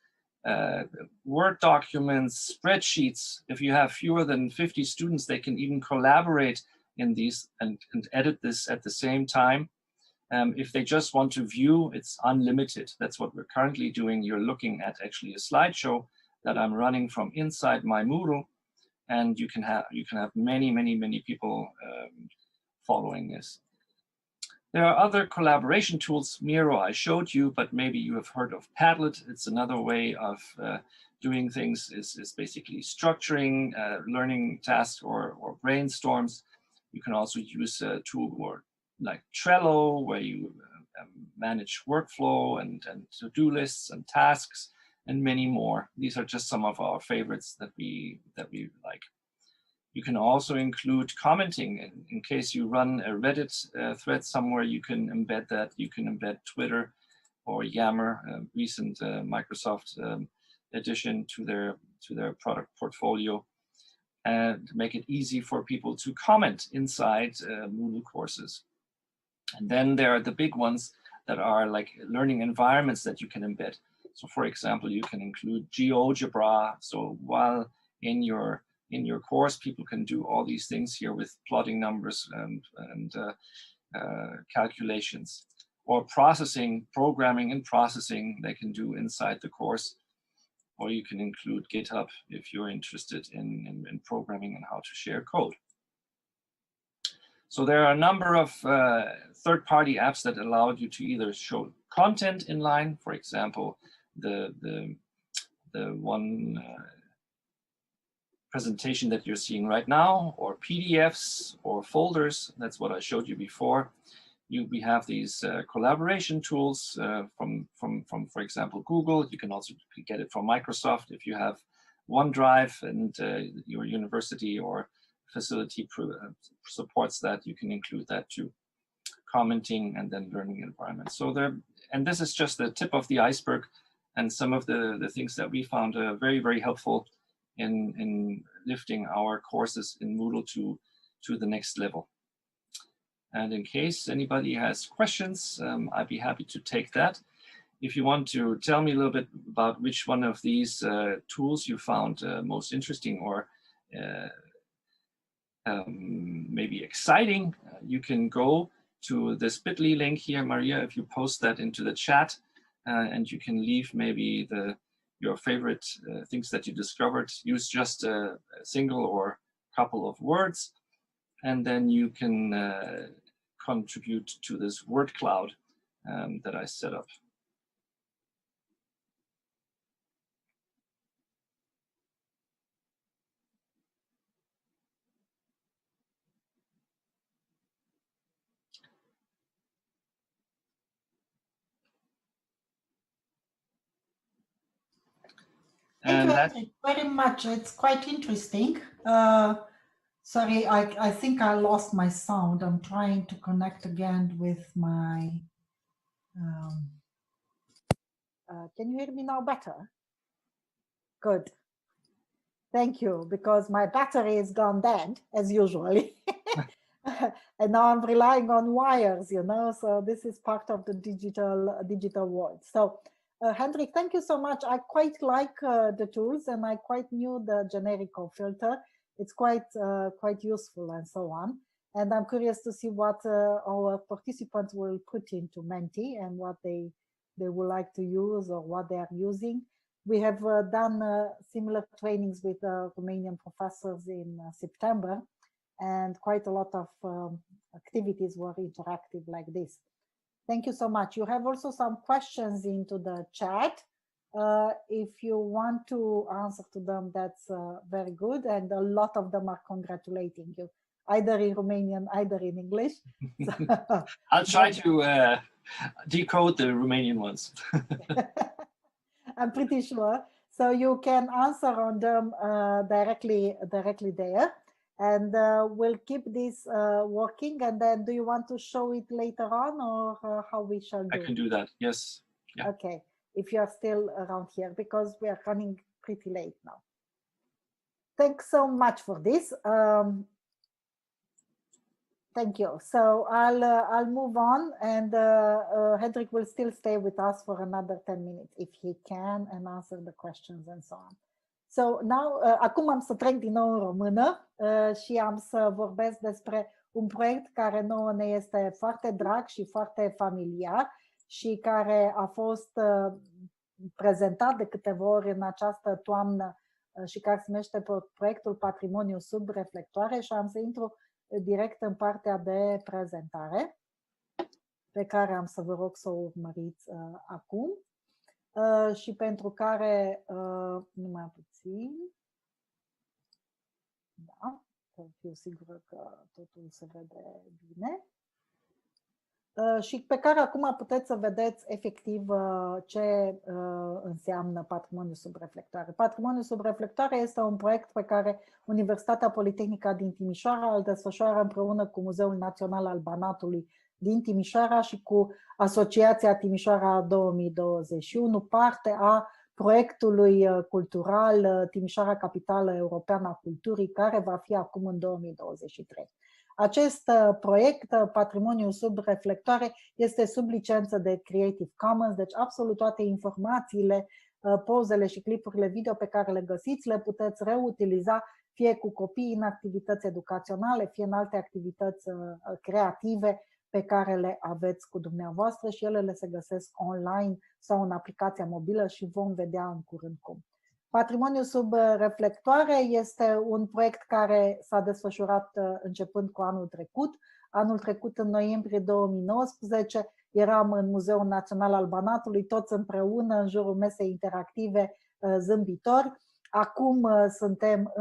Word documents, spreadsheets. If you have fewer than 50 students, they can even collaborate in these and edit this at the same time. If they just want to view, it's unlimited. That's what we're currently doing. You're looking at actually a slideshow that I'm running from inside my Moodle, and you can have many people following this. There are other collaboration tools. Miro I showed you, but maybe you have heard of Padlet. It's another way of doing things, is basically structuring learning tasks or brainstorms. You can also use a tool like Trello, where you manage workflow and to-do lists and tasks, and many more. These are just some of our favorites that we like. You can also include commenting. In case you run a Reddit thread somewhere, you can embed that. You can embed Twitter or Yammer, a recent Microsoft addition to their product portfolio, and make it easy for people to comment inside Moodle courses. And then there are the big ones that are like learning environments that you can embed. So for example, you can include GeoGebra. So while in your course, people can do all these things here with plotting numbers and calculations, or programming and processing they can do inside the course. Or you can include GitHub if you're interested in programming and how to share code. So there are a number of third-party apps that allow you to either show content inline, for example, the one presentation that you're seeing right now, or PDFs or folders. That's what I showed you before. We have these collaboration tools from, for example, Google. You can also get it from Microsoft if you have OneDrive and your university or facility supports that. You can include that too. Commenting and then learning environment. So and this is just the tip of the iceberg, and some of the things that we found very, very helpful in lifting our courses in Moodle to the next level. And in case anybody has questions, I'd be happy to take that. If you want to tell me a little bit about which one of these tools you found most interesting or maybe exciting, you can go to this bit.ly link here, Maria, if you post that into the chat, and you can leave maybe your favorite things that you discovered. Use just a single or couple of words, and then you can contribute to this word cloud that I set up. Thank you, Hendrik, very much. It's quite interesting. Sorry, I think I lost my sound. I'm trying to connect again with my... can you hear me now better? Good. Thank you, because my battery is gone dead, as usually. And now I'm relying on wires, you know, so this is part of the digital world. So, Hendrik, thank you so much. I quite like the tools, and I quite knew the generic filter. It's quite useful and so on. And I'm curious to see what our participants will put into Menti and what they would like to use or what they are using. We have done similar trainings with Romanian professors in September, and quite a lot of activities were interactive like this. Thank you so much. You have also some questions into the chat. If you want to answer to them, that's very good. And a lot of them are congratulating you, either in Romanian, either in English. I'll try to decode the Romanian ones. I'm pretty sure. So you can answer on them directly there. And we'll keep this working. And then do you want to show it later on, or how we shall do it? I can do that, yes. Yeah. Okay, if you are still around here, because we are running pretty late now. Thanks so much for this. Thank you. So I'll move on, and Hendrik will still stay with us for another 10 minutes if he can, and answer the questions and so on. So now, acum am să trec din nou în română și am să vorbesc despre un proiect care nouă ne este foarte drag și foarte familiar și care a fost prezentat de câteva ori în această toamnă și care se numește proiectul Patrimoniu sub reflectoare, și am să intru direct în partea de prezentare pe care am să vă rog să o urmăriți acum. Și pentru care, numai puțin, da, să fiu sigură că totul se vede bine, și pe care acum puteți să vedeți efectiv ce înseamnă Patrimoniul sub reflectoare. Patrimoniul sub reflectoare este un proiect pe care Universitatea Politehnică din Timișoara îl desfășoară împreună cu Muzeul Național al Banatului din Timișoara și cu Asociația Timișoara 2021, parte a proiectului cultural Timișoara Capitală Europeană a Culturii, care va fi acum în 2023. Acest proiect, Patrimoniul sub reflectoare, este sub licență de Creative Commons, deci absolut toate informațiile, pozele și clipurile video pe care le găsiți le puteți reutiliza, fie cu copii în activități educaționale, fie în alte activități creative pe care le aveți cu dumneavoastră, și ele se găsesc online sau în aplicația mobilă și vom vedea în curând cum. Patrimoniul sub reflectoare este un proiect care s-a desfășurat începând cu anul trecut. Anul trecut, în noiembrie 2019, eram în Muzeul Național al Banatului, toți împreună, în jurul mesei interactive zâmbitor. Acum suntem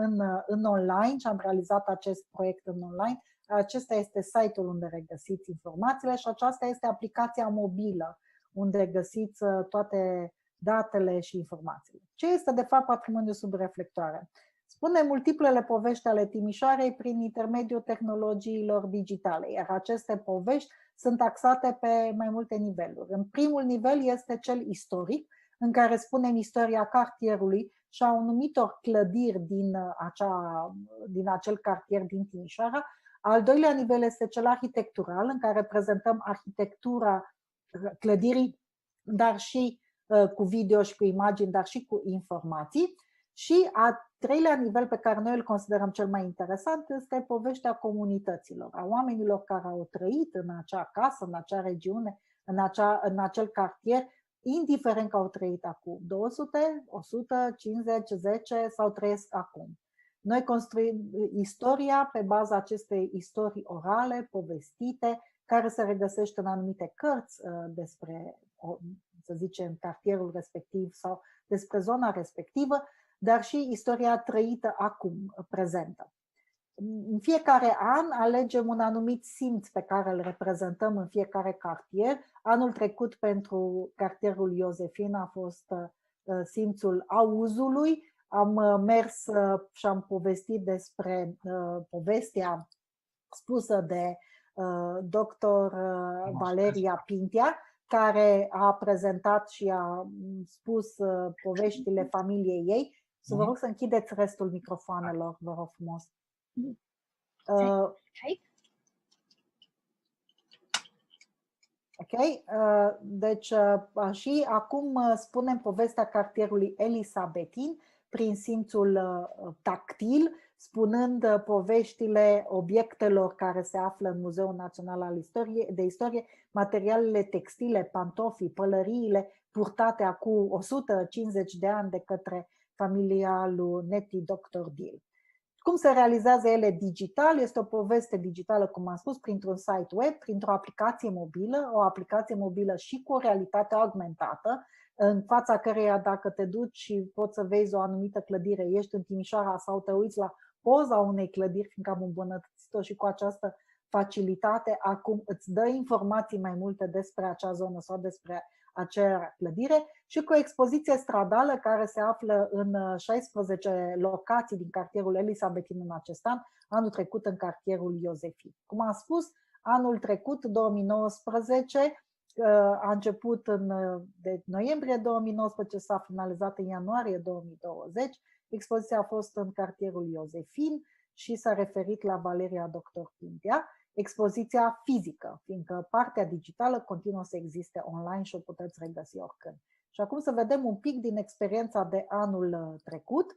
în online și am realizat acest proiect în online. Acesta este site-ul unde regăsiți informațiile și aceasta este aplicația mobilă unde găsiți toate datele și informațiile. Ce este de fapt patrimoniul sub reflectoare? Spune multiplele povești ale Timișoarei prin intermediul tehnologiilor digitale, iar aceste povești sunt axate pe mai multe niveluri. În primul nivel este cel istoric, în care spunem istoria cartierului și a anumitor clădiri din acel cartier din Timișoara. Al doilea nivel este cel arhitectural, în care prezentăm arhitectura clădirii, dar și cu video și cu imagini, dar și cu informații. Și a treilea nivel pe care noi îl considerăm cel mai interesant este povestea comunităților, a oamenilor care au trăit în acea casă, în acea regiune, în acel cartier, indiferent că au trăit acum 200, 100, 50, 10 sau trăiesc acum. Noi construim istoria pe baza acestei istorii orale, povestite, care se regăsește în anumite cărți despre, să zicem, cartierul respectiv sau despre zona respectivă, dar și istoria trăită acum, prezentă. În fiecare an alegem un anumit simț pe care îl reprezentăm în fiecare cartier. Anul trecut pentru cartierul Iosefin a fost simțul auzului. Am mers și am povestit despre povestea spusă de dr. Valeria Pintea, care a prezentat și a spus poveștile familiei ei. Să vă rog să închideți restul microfoanelor, vă rog frumos. Ok, deci și acum spunem povestea cartierului Elisabethin prin simțul tactil, spunând poveștile obiectelor care se află în Muzeul Național de Istorie, materialele textile, pantofii, pălăriile purtate acum 150 de ani de către familia lui Neti Dr. Dil. Cum se realizează ele digital? Este o poveste digitală, cum am spus, printr-un site web, printr-o aplicație mobilă, o aplicație mobilă și cu o realitate augmentată, în fața căreia dacă te duci și poți să vezi o anumită clădire, ești în Timișoara sau te uiți la poza unei clădiri, fiindcă am îmbunătățit-o și cu această facilitate, acum îți dă informații mai multe despre acea zonă sau despre acea clădire și cu o expoziție stradală care se află în 16 locații din cartierul Elisabethin în acest an, anul trecut în cartierul Iosefin. Cum am spus, anul trecut, 2019, a început de noiembrie 2019, s-a finalizat în ianuarie 2020. Expoziția a fost în cartierul Iosefin și s-a referit la Valeria Dr. Pintea. Expoziția fizică, fiindcă partea digitală continuă să existe online și o puteți regăsi oricând. Și acum să vedem un pic din experiența de anul trecut.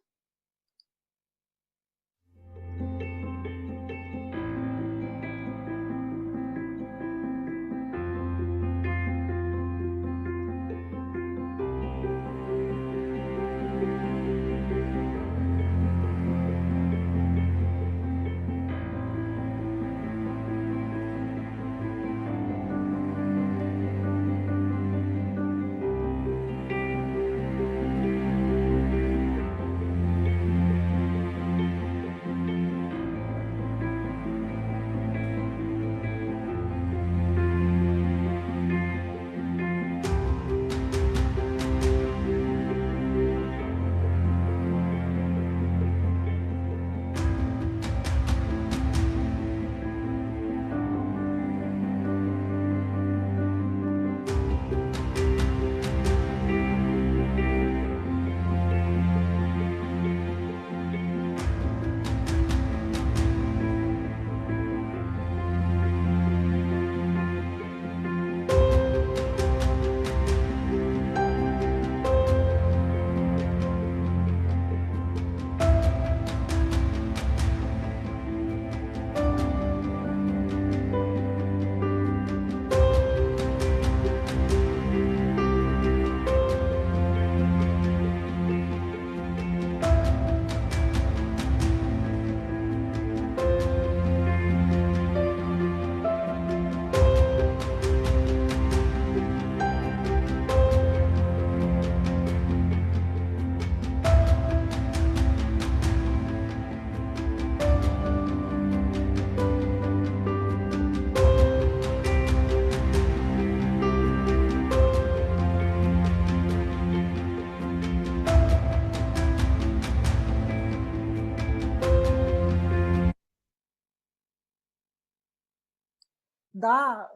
Da,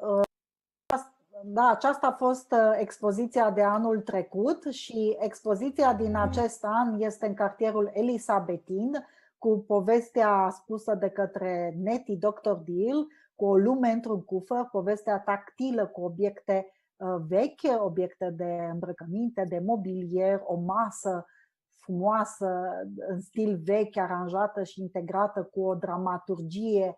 da, aceasta a fost expoziția de anul trecut și expoziția din acest an este în cartierul Elisabethin, cu povestea spusă de către Nettie Dr. Deal, cu o lume într-un cufăr, povestea tactilă cu obiecte vechi, obiecte de îmbrăcăminte, de mobilier, o masă frumoasă în stil vechi, aranjată și integrată cu o dramaturgie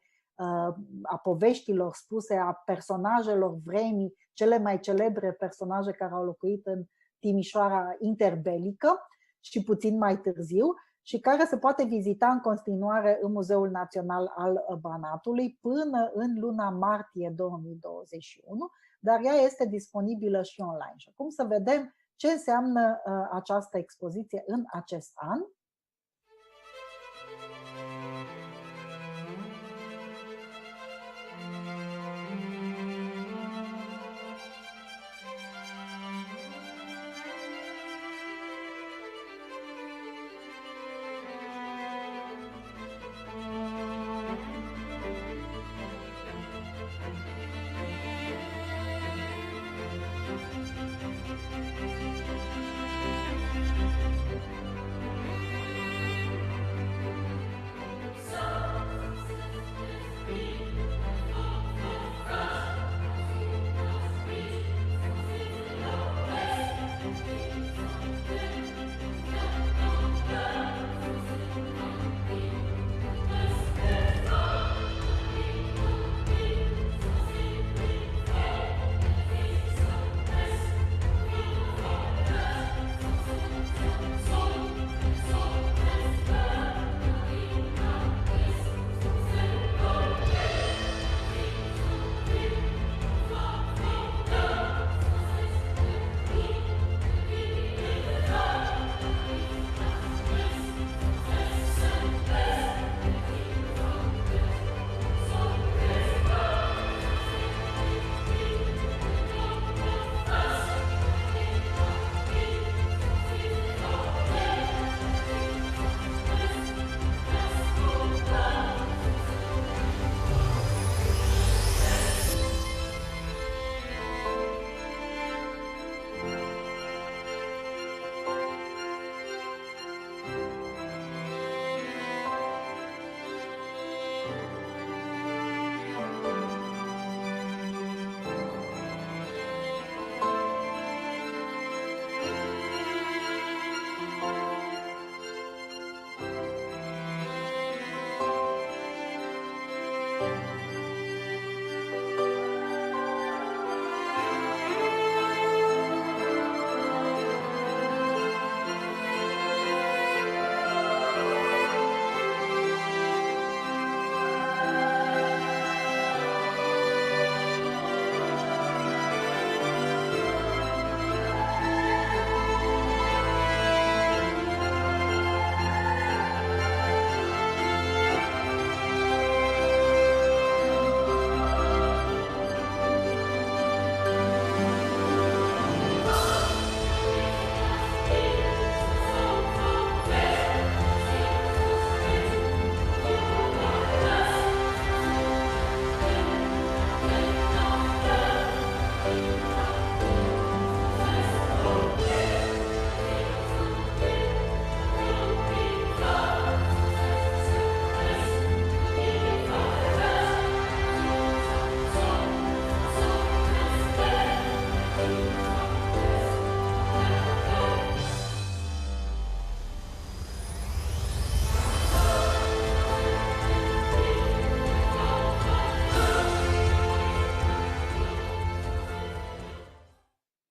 a poveștilor spuse, a personajelor vremii, cele mai celebre personaje care au locuit în Timișoara interbelică și puțin mai târziu, și care se poate vizita în continuare în Muzeul Național al Banatului până în luna martie 2021, dar ea este disponibilă și online. Și acum să vedem ce înseamnă această expoziție în acest an.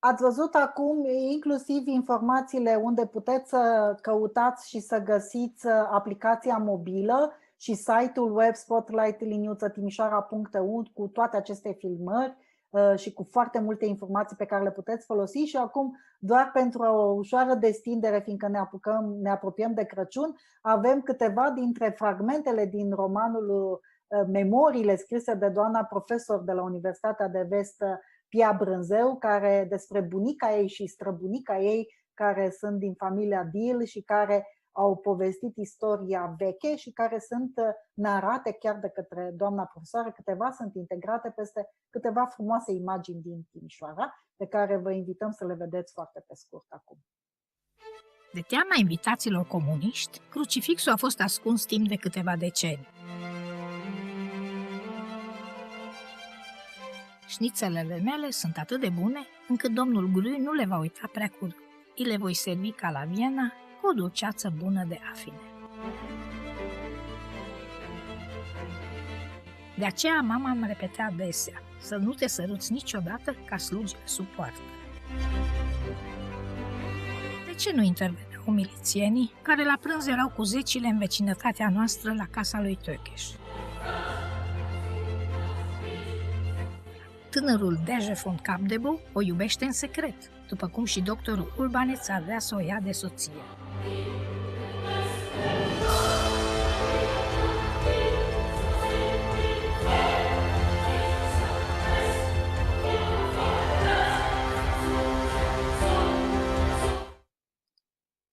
Ați văzut acum inclusiv informațiile unde puteți să căutați și să găsiți aplicația mobilă și site-ul web spotlight-timișoara.eu cu toate aceste filmări și cu foarte multe informații pe care le puteți folosi. Și acum, doar pentru o ușoară destindere, fiindcă ne apropiem de Crăciun, avem câteva dintre fragmentele din romanul Memoriile, scrise de doamna profesor de la Universitatea de Vest, �ψ, care despre bunica ei și străbunica ei, care sunt din familia Deal și care au povestit istoria veche și care sunt narate chiar de către doamna profesoară. Câteva sunt integrate peste câteva frumoase imagini din Timișoara, pe care vă invităm să le vedeți foarte pe scurt acum. De teama invitaților comuniști, crucifixul a fost ascuns timp de câteva decenii. Șnițelele mele sunt atât de bune, încât domnul 𝐸𝐲 nu le va uita prea curând. Îi le voi servi ca la Viena, cu o dulceață bună de afine. De aceea mama îmi repetea adesea, să nu te săruți niciodată ca slugile supoartă. De ce nu interveneau milițienii, care la prânz erau cu zecile în vecinătatea noastră la casa lui 𝐸𝐻𝐭? Tânărul 𝐸𝐻𝐭 o iubește în secret, după cum și doctorul Urbaneț ar vrea să o ia de soție.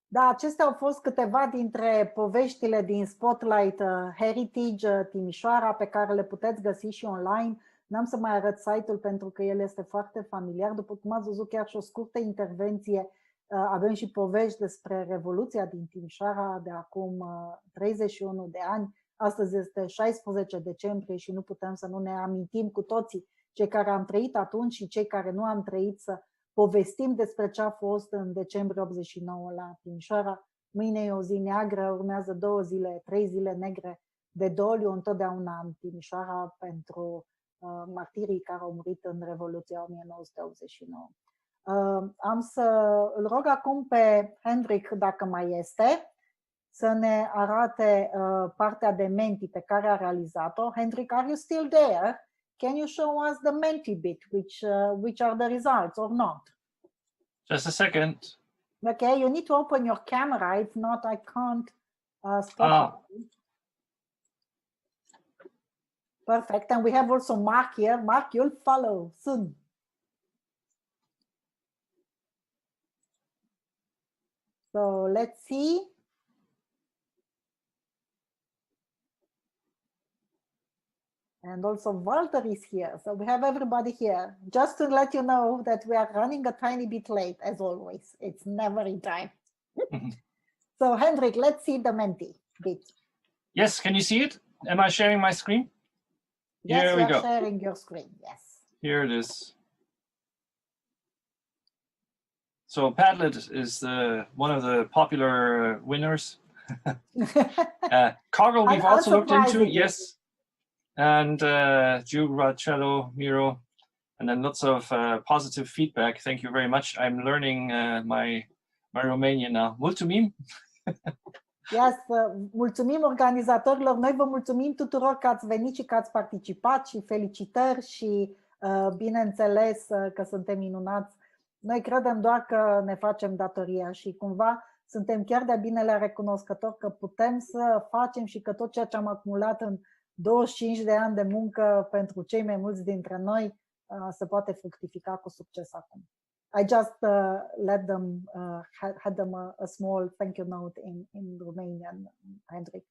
Da, acestea au fost câteva dintre poveștile din Spotlight Heritage Timișoara, pe care le puteți găsi și online. N-am să mai arăt site-ul pentru că el este foarte familiar. După cum ați văzut, chiar și o scurtă intervenție. Avem și povești despre Revoluția din Timișoara de acum 31 de ani. Astăzi este 16 decembrie și nu putem să nu ne amintim cu toții, cei care am trăit atunci și cei care nu am trăit, să povestim despre ce a fost în decembrie 89 la Timișoara. Mâine e o zi neagră, urmează 2 zile, 3 zile negre de doliu întotdeauna în Timișoara pentru martirii care au murit în Revoluția 1989. Am să îl rog acum pe Hendrik, dacă mai este, să ne arate partea de Menti pe care a realizat-o. Hendrik, are you still there? Can you show us the Menti bit, which are the results or not? Just a second. Okay, you need to open your camera. If not, I can't spot you. Perfect. And we have also Mark here. Mark, you'll follow soon. So let's see. And also Walter is here. So we have everybody here. Just to let you know that we are running a tiny bit late, as always. It's never in time. So Hendrik, let's see the Menti bit. Yes, can you see it? Am I sharing my screen? Yes, Here we you're go. sharing your screen, yes. Here it is. So Padlet is one of the popular winners. Cadrul we've also looked into, yes. And 𝐸𝐻𝐭, Miro, and then lots of positive feedback. Thank you very much. I'm learning my Romanian now. Mulțumim. Yes, mulțumim organizatorilor. Noi vă mulțumim tuturor că ați venit și că ați participat și felicitări și bineînțeles că suntem minunați. Noi credem doar că ne facem datoria și cumva suntem chiar de-a binelea recunoscători că putem să facem și că tot ceea ce am acumulat în 25 de ani de muncă pentru cei mai mulți dintre noi se poate fructifica cu succes acum. I just had them a small thank you note in Romanian, Hendrik.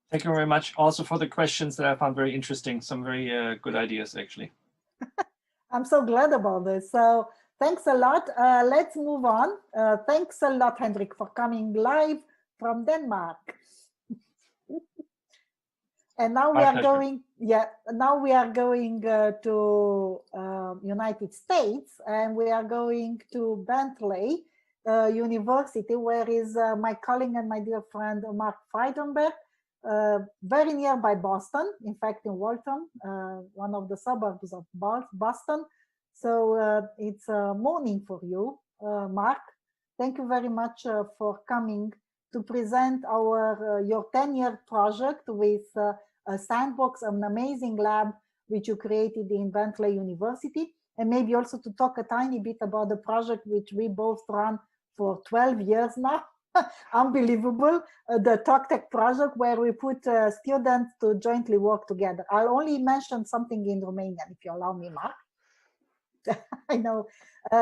Thank you very much also for the questions that I found very interesting. Some very good ideas, actually. I'm so glad about this. So thanks a lot. Let's move on. Thanks a lot, Hendrik, for coming live from Denmark. And now we are going, now we are going to United States, and we are going to Bentley University, where is my colleague and my dear friend Mark Friedenberg, very nearby Boston, in fact in Waltham, one of the suburbs of Boston. So it's morning for you, Mark. Thank you very much for coming to present your 10-year project with a sandbox, an amazing lab which you created in Bentley University, and maybe also to talk a tiny bit about the project which we both run for 12 years now. Unbelievable, the TalkTech project, where we put students to jointly work together. I'll only mention something in Romanian, if you allow me, Mark. I know.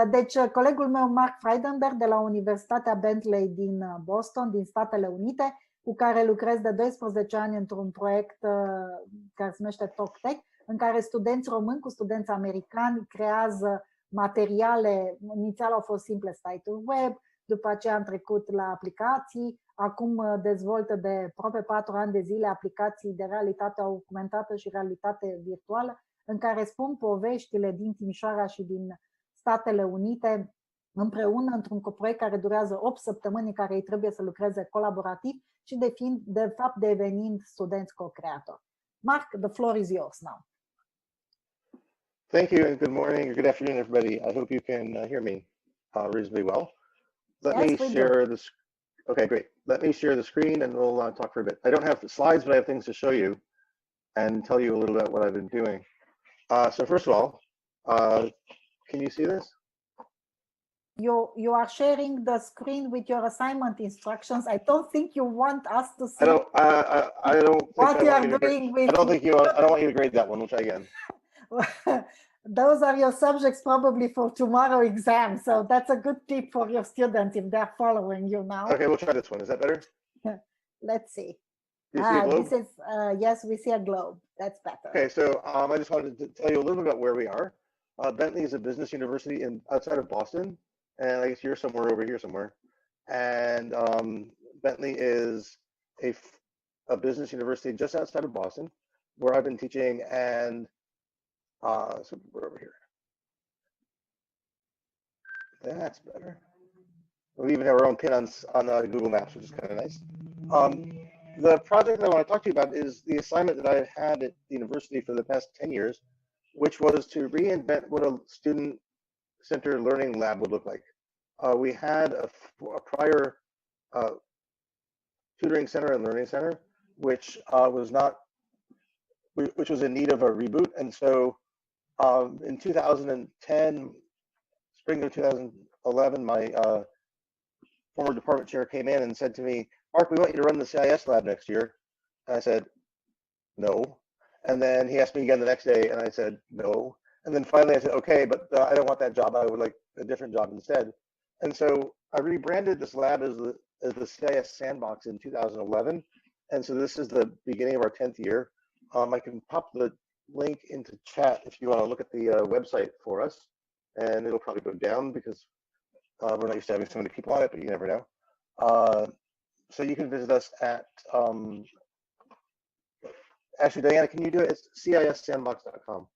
Deci, colegul meu, Mark Freidenberg, de la Universitatea Bentley din Boston, din Statele Unite, cu care lucrez de 12 ani într-un proiect care se numește TalkTech, în care studenți români cu studenți americani creează materiale. Inițial au fost simple site-uri web, după aceea am trecut la aplicații, acum dezvoltă de aproape 4 ani de zile aplicații de realitate augmentată și realitate virtuală, în care spun poveștile din Timișoara și din Statele Unite împreună într-un proiect care durează 8 săptămâni, în care ei trebuie să lucreze colaborativ și de fapt devenind studenți co-creatori. Mark, the floor is yours now. Thank you, and good morning or good afternoon, everybody. I hope you can hear me reasonably well. Let me share this. Okay, great. Let me share the screen and we'll talk for a bit. I don't have the slides, but I have things to show you and tell you a little about what I've been doing. So first of all, can you see this? You are sharing the screen with your assignment instructions. I don't think you want us to see. I don't think what you are doing with. I don't want you to grade that one. We'll try again. Those are your subjects probably for tomorrow exam. So that's a good tip for your students if they're following you now. Okay, we'll try this one. Is that better? Let's see. You see a globe? This is, yes, we see a globe. That's better. Okay, so I just wanted to tell you a little bit about where we are. Bentley is a business university outside of Boston. And I guess you're somewhere over here somewhere. And Bentley is a business university just outside of Boston, where I've been teaching, and so we're over here. That's better. We even have our own pin on Google Maps, which is kind of nice. The project I want to talk to you about is the assignment that I've had at the university for the past 10 years, which was to reinvent what a student-centered learning lab would look like. We had a prior tutoring center and learning center, which was in need of a reboot. And so in 2010, spring of 2011, my former department chair came in and said to me, "Mark, we want you to run the CIS lab next year." And I said, "No." And then he asked me again the next day, and I said, "No." And then finally I said, "Okay, but I don't want that job. I would like a different job instead." And so I rebranded this lab as the CIS Sandbox in 2011. And so this is the beginning of our 10th year. I can pop the link into chat if you want to look at the website for us. And it'll probably go down because we're not used to having so many people on it, but you never know. So you can visit us at, actually, Diana, can you do it? It's cissandbox.com.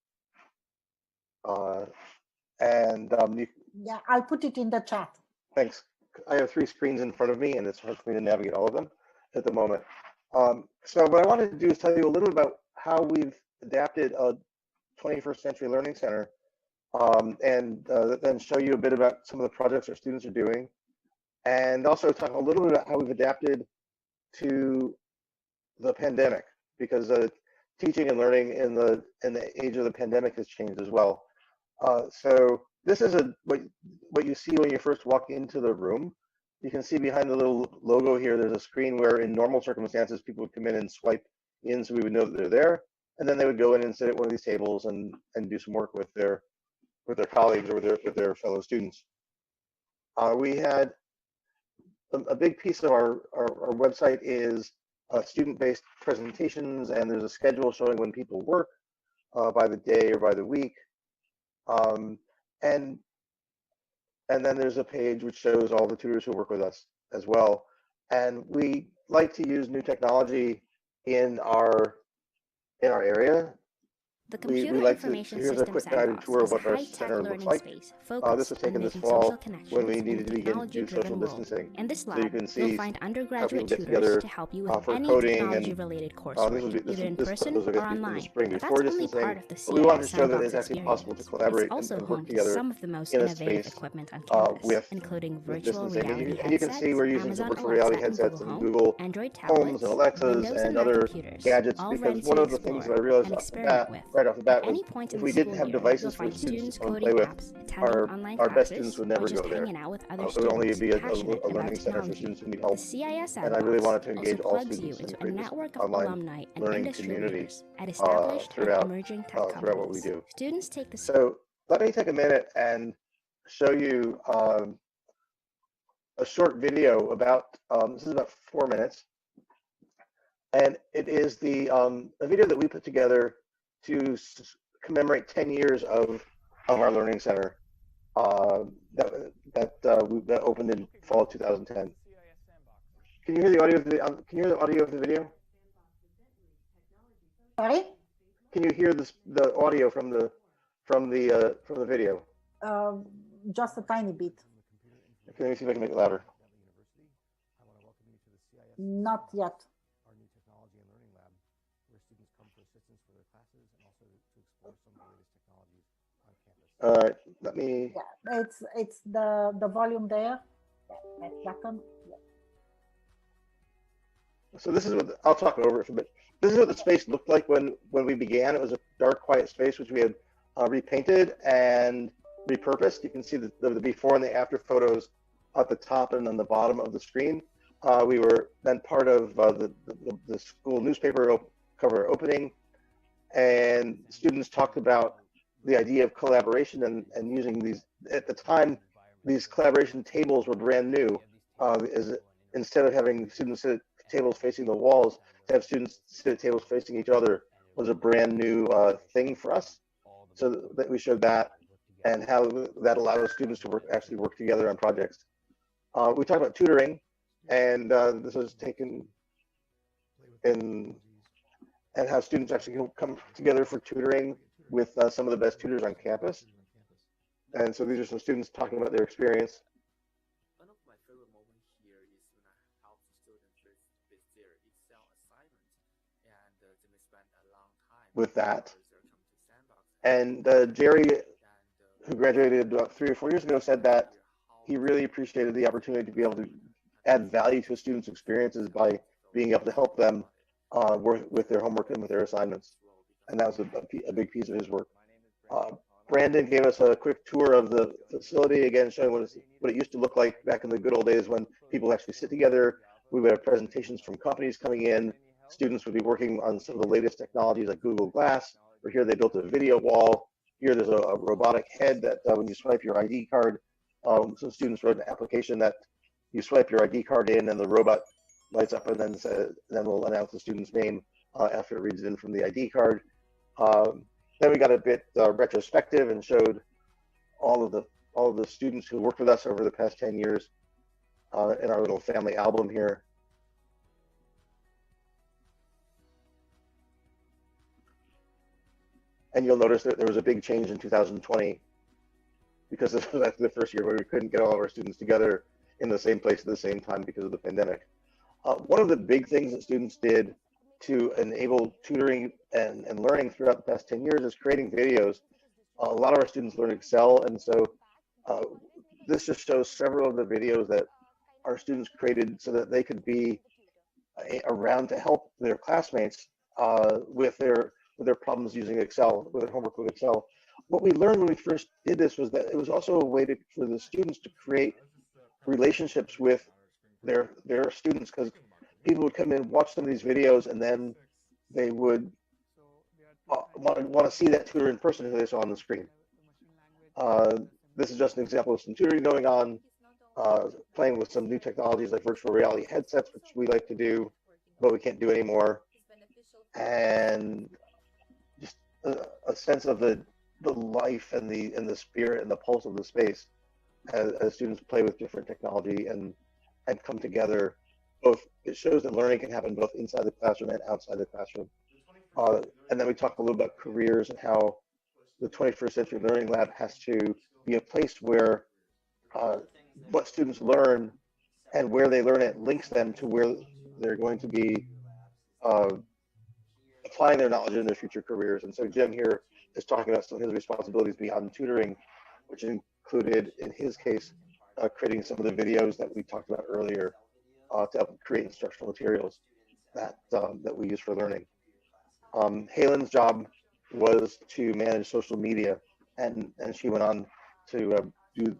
Yeah, I'll put it in the chat. Thanks. I have 3 screens in front of me, and it's hard for me to navigate all of them at the moment. So what I wanted to do is tell you a little about how we've adapted a 21st century learning center, and then show you a bit about some of the projects our students are doing, and also talk a little bit about how we've adapted to the pandemic, because teaching and learning in the age of the pandemic has changed as well. So this is what you see when you first walk into the room. You can see behind the little logo here, there's a screen where in normal circumstances, people would come in and swipe in so we would know that they're there. And then they would go in and sit at one of these tables and do some work with their colleagues or with their fellow students. We had a big piece of our website is student-based presentations, and there's a schedule showing when people work by the day or by the week. And then there's a page which shows all the tutors who work with us as well. And we like to use new technology in our area. The Computer we like Information here's a quick guided tour of what our center looks like. This was taken this fall when we needed to begin to do social distancing. In this lab, so you can see you'll find undergraduate how people get tutors together to help you with for any coding technology-related coursework, either in person or online. Spring But before that's only distancing. part of the But we wanted to CIS show that Sandbox it's actually possible to experience. collaborate It's also and home work to together some of the most in a innovative space equipment on campus, including virtual reality and you can see we're using Amazon virtual Alexa reality headsets and and Google Google Android Homes tablets, and Alexas Windows and Mac other computers, gadgets, all because ready one to of the things that I explore realized and off the experiment bat, with. right off the bat At any was point in if the we didn't have school year, devices you'll for find students students to play coding with, apps, attending online our best classes, students would or never just go there. hanging out with other It would only students be a passionate about learning center for technology. students who need The help. CIS And I really wanted to Sandbox engage also all plugs you students and into a create this network of online alumni and learning industry community leaders at established and emerging tech throughout what we companies. do. Students take the So let me take a minute and show you a short video about, this is about 4 minutes, and it is a video that we put together to commemorate 10 years of our Learning Center that opened in fall of 2010. Can you hear the audio of the video? Sorry? Can you hear the audio from the video? Just a tiny bit. Okay, let me see if I can make it louder. Not yet. All right, let me. Yeah, it's the volume there. That button. Yeah. So this is what I'll talk over it for a bit. This is what the space looked like when we began. It was a dark, quiet space which we had repainted and repurposed. You can see the before and the after photos at the top and on the bottom of the screen. We were then part of the school newspaper cover opening, and students talked about the idea of collaboration and using these. At the time, these collaboration tables were brand new. Instead of having students sit at tables facing the walls, to have students sit at tables facing each other was a brand new thing for us. So that we showed that and how that allowed students to actually work together on projects. We talked about tutoring, and this was taken in, and how students actually come together for tutoring with some of the best tutors on campus. And so these are some students talking about their experience. One of my favorite moments here is when I help students with their Excel assignment, and they spend a long time with that. And Jerry, who graduated about 3 or 4 years ago, said that he really appreciated the opportunity to be able to add value to a student's experiences by being able to help them work with their homework and with their assignments. And that was a big piece of his work. Brandon gave us a quick tour of the facility, again, showing what it used to look like back in the good old days when people actually sit together. We would have presentations from companies coming in. Students would be working on some of the latest technologies like Google Glass, or here they built a video wall. Here there's a robotic head that when you swipe your ID card, some students wrote an application that you swipe your ID card in and the robot lights up and then will announce the student's name after it reads it in from the ID card. Then we got a bit retrospective and showed all of the students who worked with us over the past 10 years in our little family album here. And you'll notice that there was a big change in 2020 because this was after the first year where we couldn't get all of our students together in the same place at the same time because of the pandemic. One of the big things that students did to enable tutoring and learning throughout the past 10 years is creating videos. A lot of our students learn Excel, and so this just shows several of the videos that our students created so that they could be around to help their classmates with their problems using Excel, with their homework with Excel. What we learned when we first did this was that it was also a way for the students to create relationships with their students, because people would come in, watch some of these videos, and then they would want to see that tutor in person who they saw on the screen. This is just an example of some tutoring going on, playing with some new technologies like virtual reality headsets, which we like to do, but we can't do anymore. And just a sense of the life and the spirit and the pulse of the space as students play with different technology and come together. Both, it shows that learning can happen both inside the classroom and outside the classroom. And then we talk a little about careers and how the 21st Century Learning Lab has to be a place where what students learn and where they learn it links them to where they're going to be applying their knowledge in their future careers. And so Jim here is talking about some of his responsibilities beyond tutoring, which included, in his case, creating some of the videos that we talked about earlier to help create instructional materials that we use for learning. Halen's job was to manage social media, and she went on to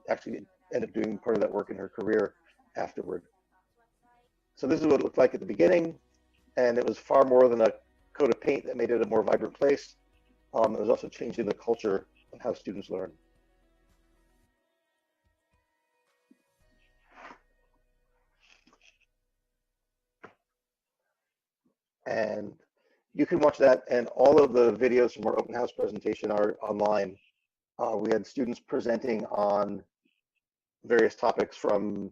actually end up doing part of that work in her career afterward. So this is what it looked like at the beginning, and it was far more than a coat of paint that made it a more vibrant place. It was also changing the culture of how students learn. And you can watch that, and all of the videos from our open house presentation are online. We had students presenting on various topics, from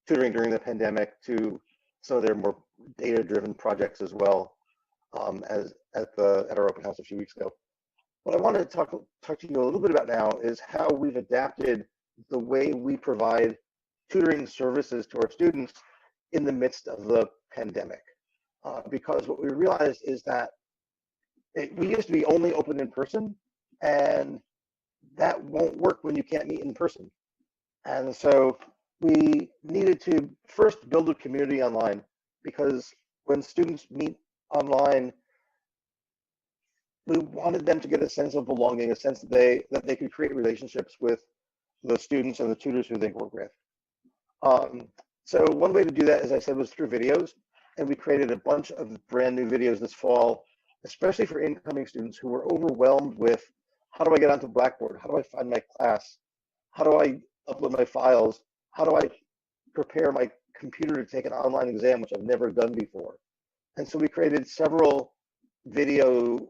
tutoring during the pandemic to some of their more data-driven projects as well, as at our open house a few weeks ago. What I want to talk to you a little bit about now is how we've adapted the way we provide tutoring services to our students in the midst of the pandemic. Because what we realized is that we used to be only open in person, and that won't work when you can't meet in person. And so we needed to first build a community online, because when students meet online, we wanted them to get a sense of belonging, a sense that they could create relationships with the students and the tutors who they work with. So one way to do that, as I said, was through videos. And we created a bunch of brand new videos this fall, especially for incoming students who were overwhelmed with, how do I get onto Blackboard? How do I find my class? How do I upload my files? How do I prepare my computer to take an online exam, which I've never done before? And so we created several video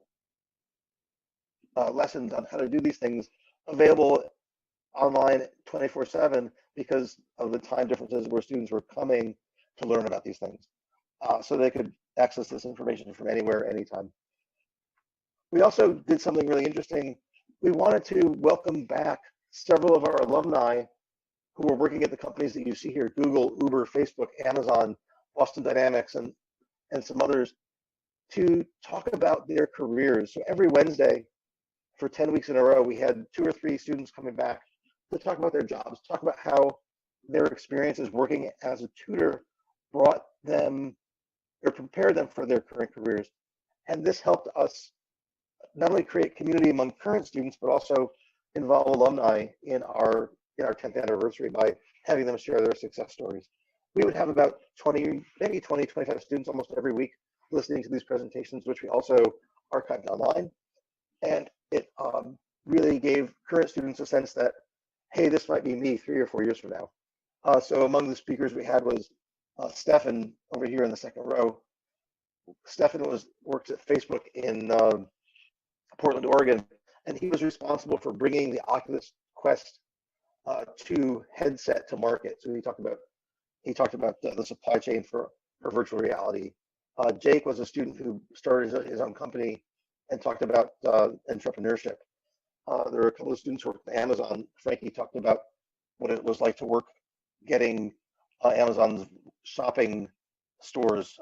lessons on how to do these things, available online 24/7 because of the time differences where students were coming to learn about these things. So they could access this information from anywhere, anytime. We also did something really interesting. We wanted to welcome back several of our alumni who were working at the companies that you see here: Google, Uber, Facebook, Amazon, Boston Dynamics, and some others, to talk about their careers. So every Wednesday for 10 weeks in a row, we had 2 or 3 students coming back to talk about their jobs, talk about how their experiences working as a tutor brought them or prepared them for their current careers. And this helped us not only create community among current students, but also involve alumni in our 10th anniversary by having them share their success stories. We would have about 20, 25 students almost every week listening to these presentations, which we also archived online. And it really gave current students a sense that, hey, this might be me 3 or 4 years from now. So among the speakers we had was Stefan over here in the second row. Stefan works at Facebook in Portland, Oregon, and he was responsible for bringing the Oculus Quest 2 headset to market. So he talked about the supply chain for virtual reality. Jake was a student who started his own company and talked about entrepreneurship. There were a couple of students who worked at Amazon. Frankie talked about what it was like to work getting Amazon's shopping stores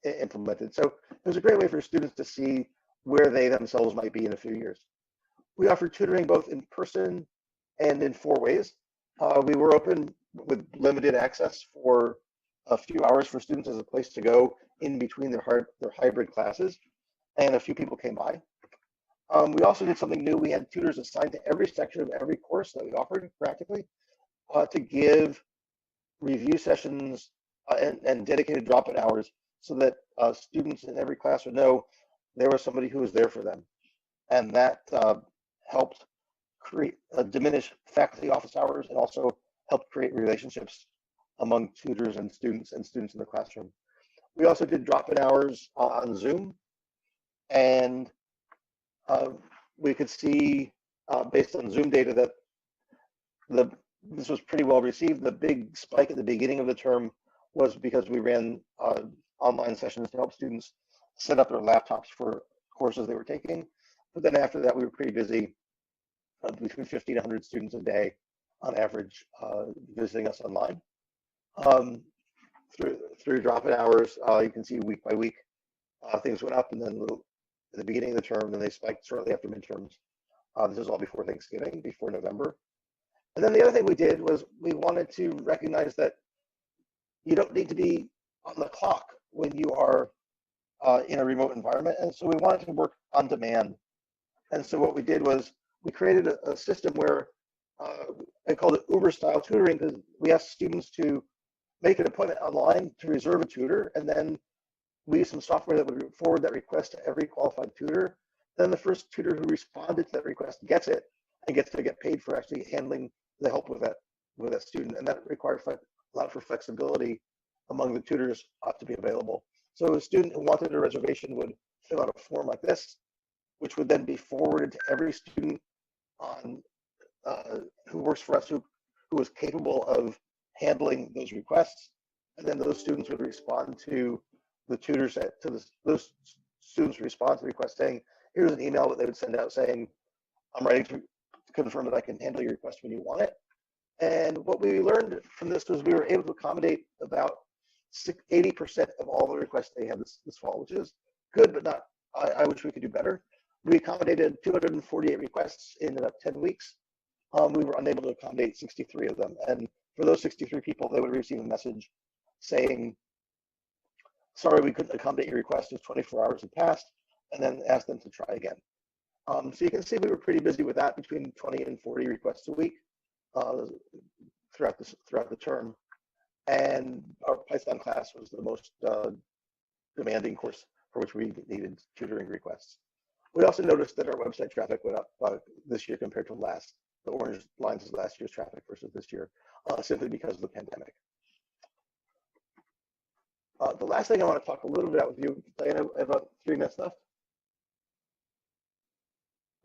implemented. So it was a great way for students to see where they themselves might be in a few years. We offer tutoring both in person and in 4 ways. We were open with limited access for a few hours for students as a place to go in between their hybrid classes, and a few people came by. We also did something new. We had tutors assigned to every section of every course that we offered practically, to give review sessions and dedicated drop-in hours, so that students in every class would know there was somebody who was there for them. And that helped diminish faculty office hours, and also helped create relationships among tutors and students in the classroom. We also did drop-in hours on Zoom, and we could see, based on Zoom data, that this was pretty well received. The big spike at the beginning of the term was because we ran online sessions to help students set up their laptops for courses they were taking. But then after that, we were pretty busy, between 50 to 100 students a day on average visiting us online. Through drop-in hours, you can see week by week, things went up, and then at the beginning of the term, then they spiked shortly after midterms. This is all before Thanksgiving, before November. And then the other thing we did was we wanted to recognize that you don't need to be on the clock when you are in a remote environment. And so we wanted to work on demand. And so what we did was we created a system where I called it Uber-style tutoring, because we asked students to make an appointment online to reserve a tutor, and then we used some software that would forward that request to every qualified tutor then the first tutor who responded to that request gets it and gets to get paid for actually handling the help with that student. And that required a lot for flexibility among the tutors to be available. So a student who wanted a reservation would fill out a form like this, which would then be forwarded to every student on who works for us who was capable of handling those requests. And then those students would respond to the tutors those students respond to the request saying, here's an email that they would send out saying, I'm writing to confirm that I can handle your request when you want it. And what we learned from this was we were able to accommodate about 80% of all the requests they had this fall, which is good, but not, I wish we could do better. We accommodated 248 requests in about 10 weeks. We were unable to accommodate 63 of them. And for those 63 people, they would receive a message saying, sorry, we couldn't accommodate your request, it's 24 hours had passed, and then ask them to try again. So you can see we were pretty busy with that, between 20 and 40 requests a week throughout the term. And our Python class was the most demanding course for which we needed tutoring requests. We also noticed that our website traffic went up this year compared to last. The orange lines is last year's traffic versus this year, simply because of the pandemic. The last thing I want to talk a little bit about with you, Diana, I have about 3 minutes left.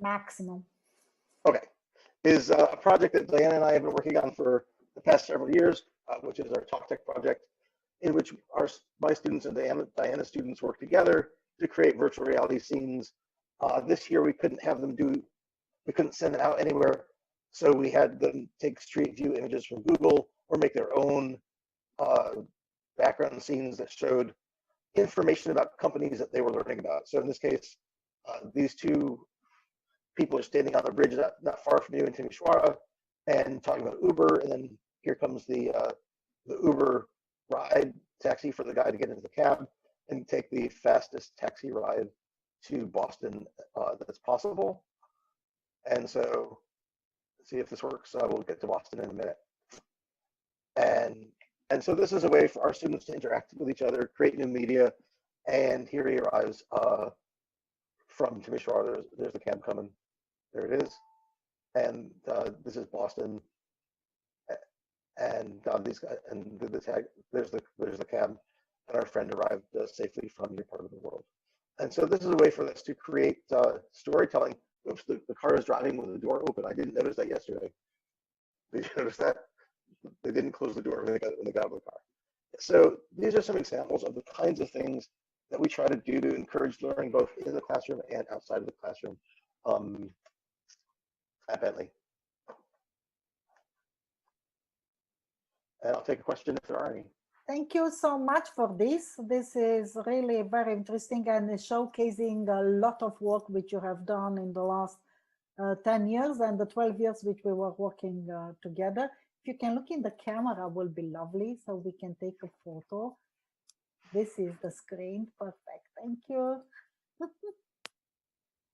Maximum. Okay, is a project that Diana and I have been working on for the past several years, which is our Talk Tech project, in which my students and Diana's students work together to create virtual reality scenes. This year we couldn't send them out anywhere, so we had them take street view images from Google or make their own background scenes that showed information about companies that they were learning about. So in this case, these two people are standing on the bridge not far from you in Timișoara and talking about Uber, and then here comes the Uber ride taxi for the guy to get into the cab and take the fastest taxi ride to Boston that's possible. And so, see if this works. We'll get to Boston in a minute. And so this is a way for our students to interact with each other, create new media. And here he arrives from Timișoara. There's the cab coming. There it is. And this is Boston. And these guys, and the tag. There's the cab. And our friend arrived safely from your part of the world. And so this is a way for us to create storytelling. Oops, the car is driving with the door open. I didn't notice that yesterday. Did you notice that? They didn't close the door when they got out of the car. So these are some examples of the kinds of things that we try to do to encourage learning both in the classroom and outside of the classroom at Bentley. And I'll take a question if there are any. Thank you so much for this. This is really very interesting and showcasing a lot of work which you have done in the last 10 years and the 12 years which we were working together. If you can look in the camera, will be lovely, so we can take a photo. This is the screen. Perfect. Thank you.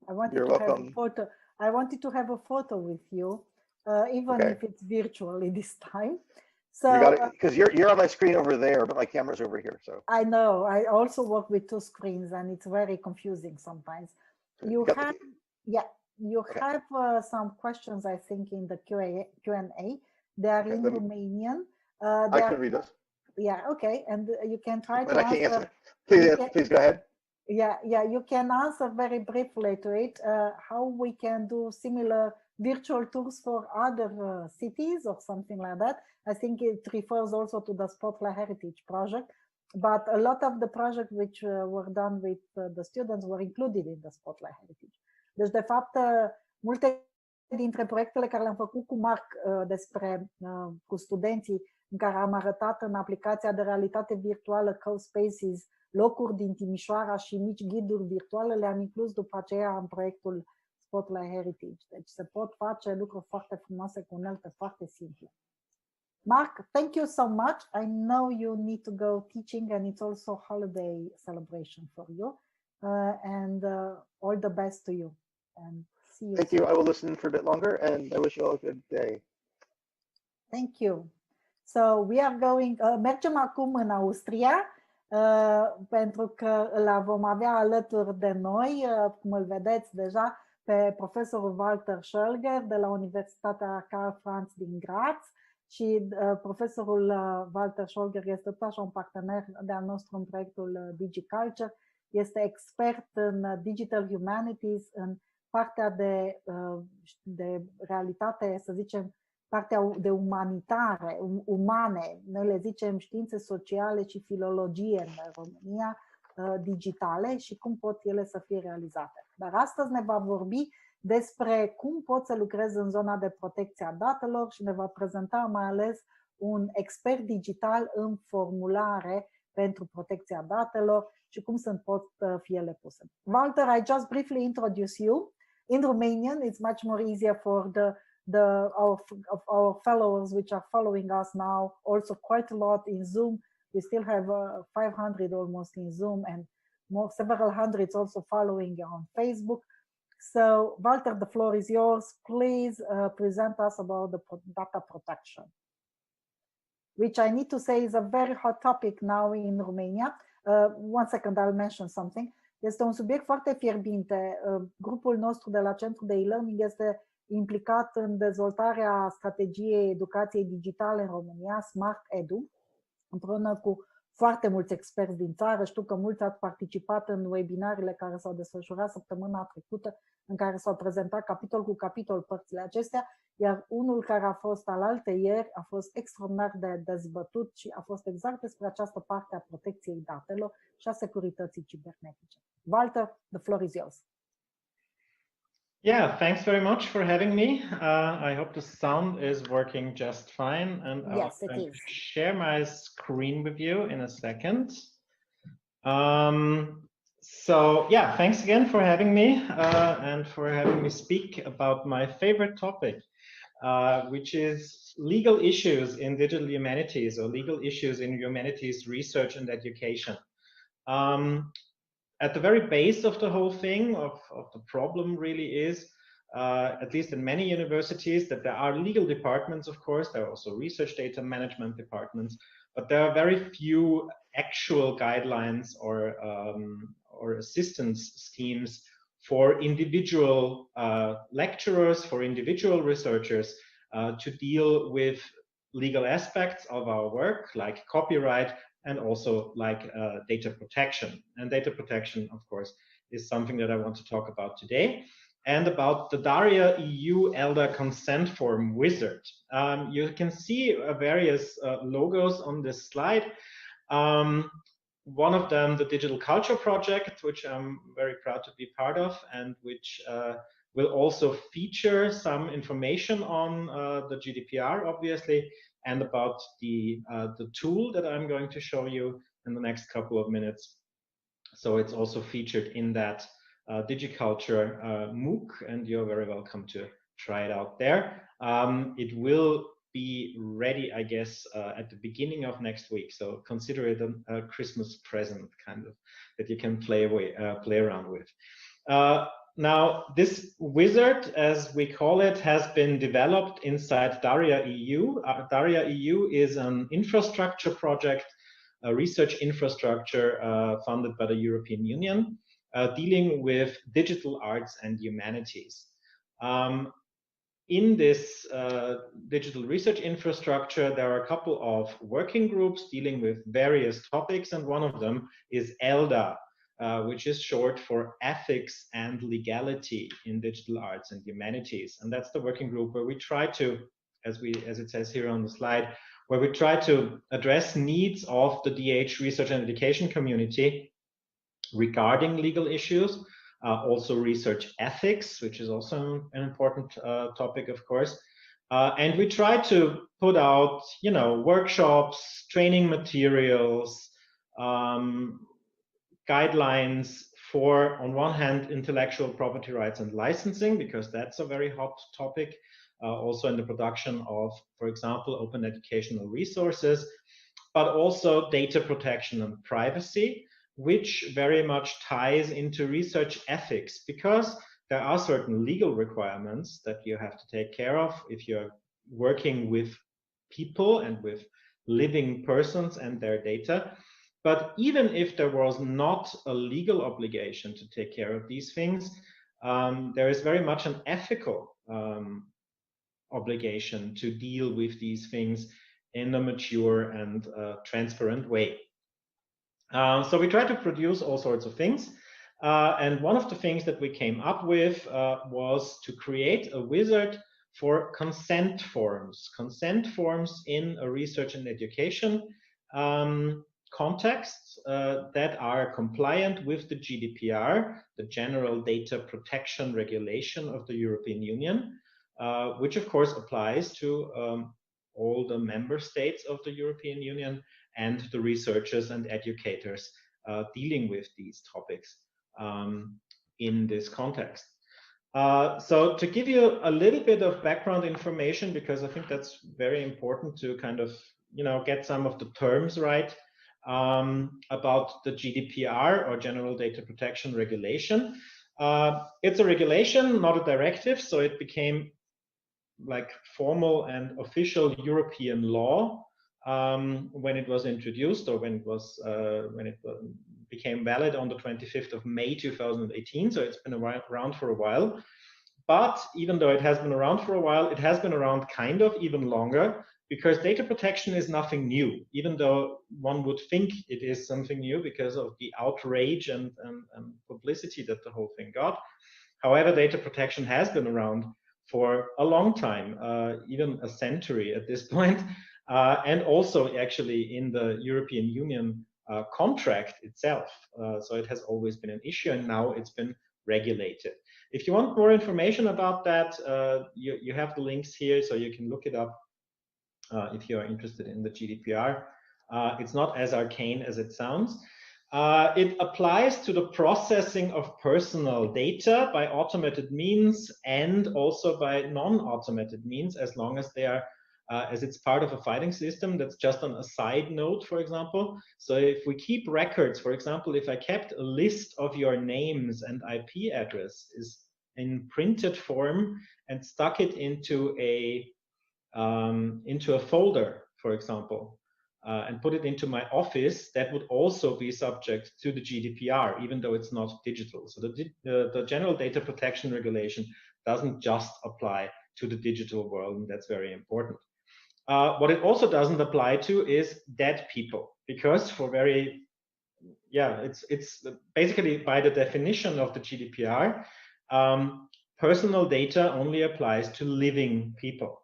I wanted You're to welcome. have a photo. I wanted to have a photo with you, even Okay. if it's virtually this time. So You got it, because you're on my screen over there, but my camera's over here. So I know. I also work with 2 screens, and it's very confusing sometimes. You have, Okay. have some questions, I think, in the Q&A. They are in Romanian. I can read this. Yeah, okay, and you can try But to I can't answer. answer. Please go ahead. Yeah, you can answer very briefly to it. How we can do similar virtual tours for other cities or something like that. I think it refers also to the Spotlight Heritage project, but a lot of the projects which were done with the students were included in the Spotlight Heritage. Deci, de fapt, multe dintre proiectele care le-am făcut cu Marc cu studenții, în care am arătat în aplicația de realitate virtuală 𝐸𝐽 locuri din Timișoara și mici ghiduri virtuale, le-am inclus după aceea în proiectul Spotlight Heritage. Deci se pot face lucruri foarte frumoase cu unelte foarte simple. Mark, thank you so much. I know you need to go teaching and it's also a holiday celebration for you. And all the best to you. And see you Thank soon. you. I will listen for a bit longer and I wish you all a good day. Thank you. So we are going, mergem acum în Austria. pentru că îl vom avea alături de noi, cum îl vedeți deja, pe profesorul Walter Schölger de la Universitatea Karl Franz din Graz. Și profesorul Walter Schölger este tot așa un partener de-al nostru în proiectul DigiCulture. Este expert în Digital Humanities, în partea de realitate, să zicem, partea de umanitare, umane, noi le zicem științe sociale și filologie în România, digitale și cum pot ele să fie realizate. Dar astăzi ne va vorbi despre cum pot să lucrez în zona de protecție a datelor și ne va prezenta mai ales un expert digital în formulare pentru protecția datelor și cum pot fi ele puse. Walter, I just briefly introduce you. In Romanian, it's much more easier for our fellows which are following us now, also quite a lot in Zoom. We still have 500 almost in Zoom and several hundreds also following on Facebook. So, Walter, the floor is yours. Please present us about the data protection, which I need to say is a very hot topic now in Romania. One second, I'll mention something. Este un subiect foarte fierbinte. Grupul nostru de la Centrul de e-learning este implicat în dezvoltarea strategiei educației digitale în România, Smart Edu, împreună cu foarte mulți experți din țară. Știu că mulți ați participat în webinarele care s-au desfășurat săptămâna trecută, în care s-au prezentat capitol cu capitol părțile acestea, iar unul care a fost alaltăieri a fost extraordinar de dezbătut și a fost exact despre această parte a protecției datelor și a securității cibernetice. Walter, the floor is yours. Yeah, thanks very much for having me. I hope the sound is working just fine, and yes, I'm going to share my screen with you in a second. So yeah, thanks again for having me and for having me speak about my favorite topic, which is legal issues in digital humanities, or legal issues in humanities research and education. At the very base of the whole thing, of the problem really is, at least in many universities, that there are legal departments, of course, there are also research data management departments, but there are very few actual guidelines or assistance schemes for individual lecturers, for individual researchers to deal with legal aspects of our work, like copyright, and also like data protection. And data protection, of course, is something that I want to talk about today, and about the DARIA EU Elder Consent Form wizard. You can see various logos on this slide. One of them, the Digital Culture Project, which I'm very proud to be part of, and which will also feature some information on the GDPR, obviously, and about the tool that I'm going to show you in the next couple of minutes. So it's also featured in that DigiCulture MOOC, and you're very welcome to try it out there. It will be ready, I guess, at the beginning of next week. So consider it a Christmas present, kind of, that you can play around with. Now, this wizard, as we call it, has been developed inside DARIA EU. DARIA EU is an infrastructure project, a research infrastructure funded by the European Union, dealing with digital arts and humanities. In this digital research infrastructure, there are a couple of working groups dealing with various topics, and one of them is ELDA, which is short for Ethics and Legality in Digital Arts and Humanities. And that's the working group where we try to, as it says here on the slide, where we try to address needs of the DH research and education community regarding legal issues, also research ethics, which is also an important topic, of course. And we try to put out, workshops, training materials, guidelines for, on one hand, intellectual property rights and licensing, because that's a very hot topic, also in the production of, for example, open educational resources, but also data protection and privacy, which very much ties into research ethics, because there are certain legal requirements that you have to take care of if you're working with people and with living persons and their data. But even if there was not a legal obligation to take care of these things, there is very much an ethical obligation to deal with these things in a mature and transparent way. So we try to produce all sorts of things. And one of the things that we came up with was to create a wizard for consent forms in a research and education contexts that are compliant with the GDPR, the General Data Protection Regulation of the European Union, which of course applies to all the member states of the European Union and the researchers and educators dealing with these topics in this context. So to give you a little bit of background information, because I think that's very important to kind of, get some of the terms right about the GDPR, or General Data Protection Regulation. It's a regulation, not a directive, so it became like formal and official European law when it was introduced, or when it became valid on the 25th of May 2018. So it's been around for a while. But even though it has been around for a while, it has been around kind of even longer, because data protection is nothing new, even though one would think it is something new because of the outrage and publicity that the whole thing got. However, data protection has been around for a long time, even a century at this point, and also actually in the European Union contract itself. So it has always been an issue, and now it's been regulated. If you want more information about that, you have the links here, so you can look it up if you are interested in the GDPR. It's not as arcane as it sounds. It applies to the processing of personal data by automated means and also by non-automated means, as long as they are, as it's part of a filing system. That's just on a side note, for example. So if we keep records, for example, if I kept a list of your names and IP addresses in printed form and stuck it into a folder, for example, and put it into my office, that would also be subject to the GDPR, even though it's not digital. So the General Data Protection Regulation doesn't just apply to the digital world, and that's very important. What it also doesn't apply to is dead people, because it's basically by the definition of the GDPR, personal data only applies to living people.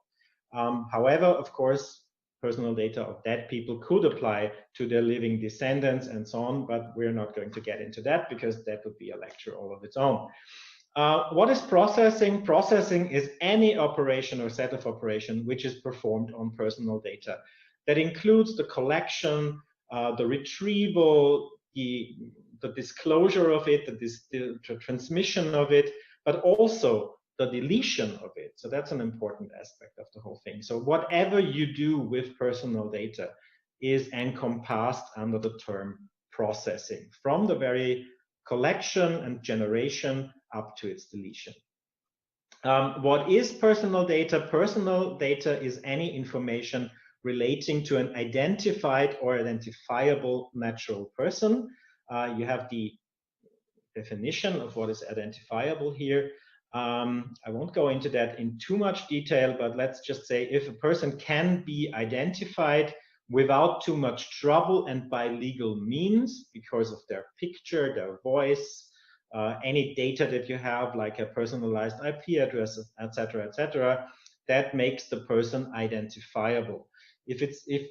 However, of course, personal data of dead people could apply to their living descendants and so on, but we're not going to get into that because that would be a lecture all of its own. What is processing? Processing is any operation or set of operation which is performed on personal data. That includes the collection, the retrieval, the disclosure of it, the transmission of it, but also the deletion of it. So that's an important aspect of the whole thing. So whatever you do with personal data is encompassed under the term processing, from the very collection and generation up to its deletion. What is personal data? Personal data is any information relating to an identified or identifiable natural person. You have the definition of what is identifiable here. I won't go into that in too much detail, but let's just say if a person can be identified without too much trouble and by legal means because of their picture, their voice, any data that you have, like a personalized IP address, etc., that makes the person identifiable. If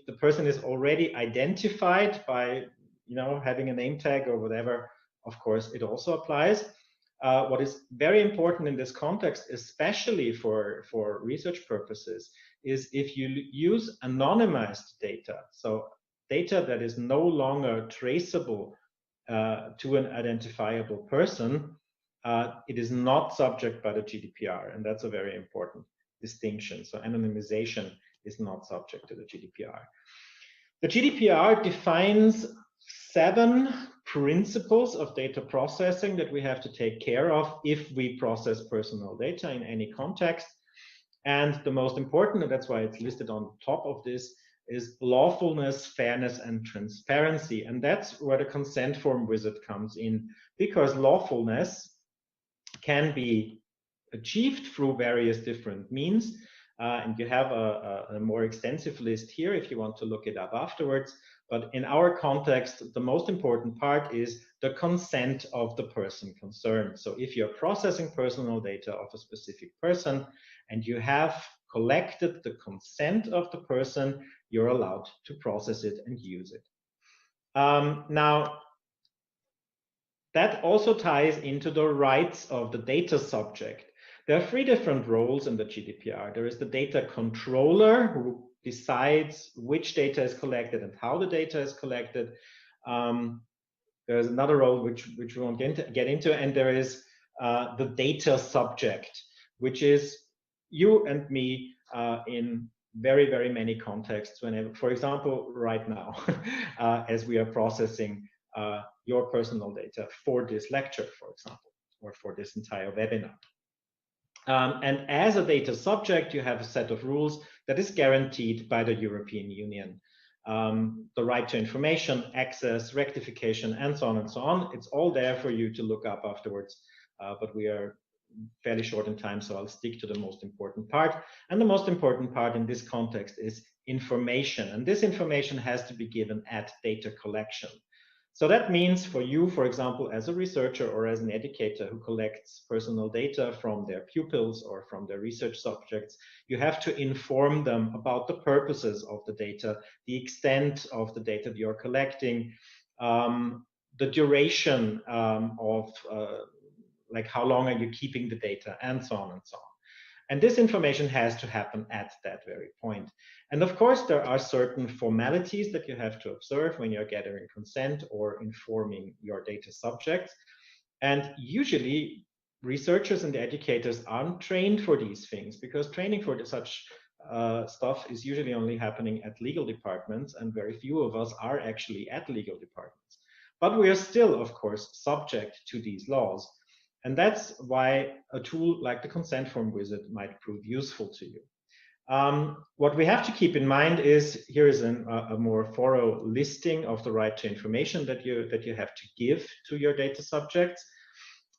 the person is already identified by having a name tag or whatever, of course it also applies. What is very important in this context, especially for research purposes, is if you use anonymized data, so data that is no longer traceable to an identifiable person, it is not subject by the GDPR, and that's a very important distinction. So anonymization is not subject to the GDPR. The GDPR defines 7 principles of data processing that we have to take care of if we process personal data in any context. And the most important, and that's why it's listed on top of this, is lawfulness, fairness, and transparency. And that's where the consent form wizard comes in, because lawfulness can be achieved through various different means. And you have a more extensive list here if you want to look it up afterwards. But in our context, the most important part is the consent of the person concerned. So if you're processing personal data of a specific person and you have collected the consent of the person, you're allowed to process it and use it. Now, that also ties into the rights of the data subject. There are 3 different roles in the GDPR. There is the data controller, who decides which data is collected and how the data is collected. There's another role which we won't get into, and there is the data subject, which is you and me in very, very many contexts. Whenever, for example, right now, as we are processing your personal data for this lecture, for example, or for this entire webinar. And as a data subject, you have a set of rules that is guaranteed by the European Union. The right to information, access, rectification, and so on and so on. It's all there for you to look up afterwards, but we are fairly short in time, so I'll stick to the most important part. And the most important part in this context is information. And this information has to be given at data collection. So that means for you, for example, as a researcher or as an educator who collects personal data from their pupils or from their research subjects, you have to inform them about the purposes of the data, the extent of the data that you're collecting, the duration of like how long are you keeping the data, and so on and so on. And this information has to happen at that very point. And of course, there are certain formalities that you have to observe when you're gathering consent or informing your data subjects. And usually, researchers and educators aren't trained for these things, because training for such stuff is usually only happening at legal departments, and very few of us are actually at legal departments. But we are still, of course, subject to these laws. And that's why a tool like the consent form wizard might prove useful to you. What we have to keep in mind is, here is a more thorough listing of the right to information that you have to give to your data subjects.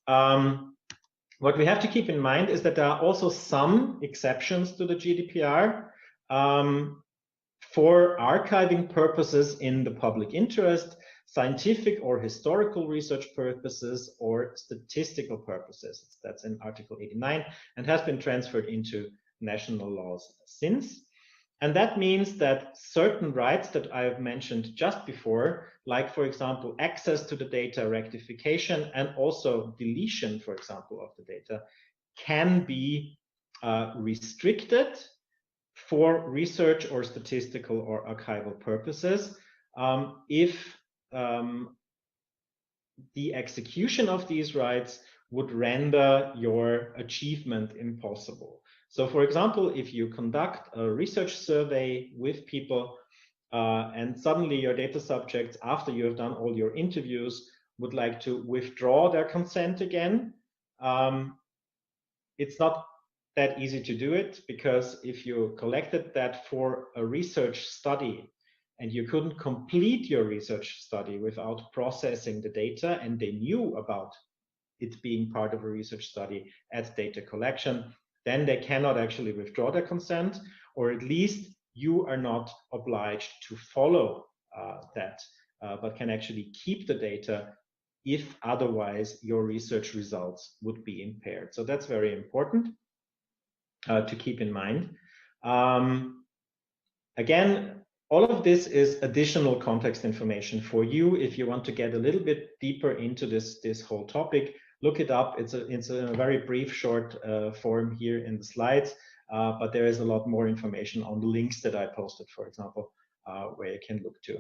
What we have to keep in mind is that there are also some exceptions to the GDPR for archiving purposes in the public interest, scientific or historical research purposes, or statistical purposes. That's in Article 89 and has been transferred into national laws since. And that means that certain rights that I have mentioned just before, like, for example, access to the data, rectification, and also deletion, for example, of the data, can be restricted for research or statistical or archival purposes if the execution of these rights would render your achievement impossible. So, for example, if you conduct a research survey with people and suddenly your data subjects, after you have done all your interviews, would like to withdraw their consent again, it's not that easy to do it, because if you collected that for a research study and you couldn't complete your research study without processing the data, and they knew about it being part of a research study at data collection, then they cannot actually withdraw their consent, or at least you are not obliged to follow that, but can actually keep the data if otherwise your research results would be impaired. So that's very important to keep in mind. Again, all of this is additional context information for you. If you want to get a little bit deeper into this whole topic, look it up. It's a very brief, short form here in the slides, but there is a lot more information on the links that I posted, for example, where you can look to.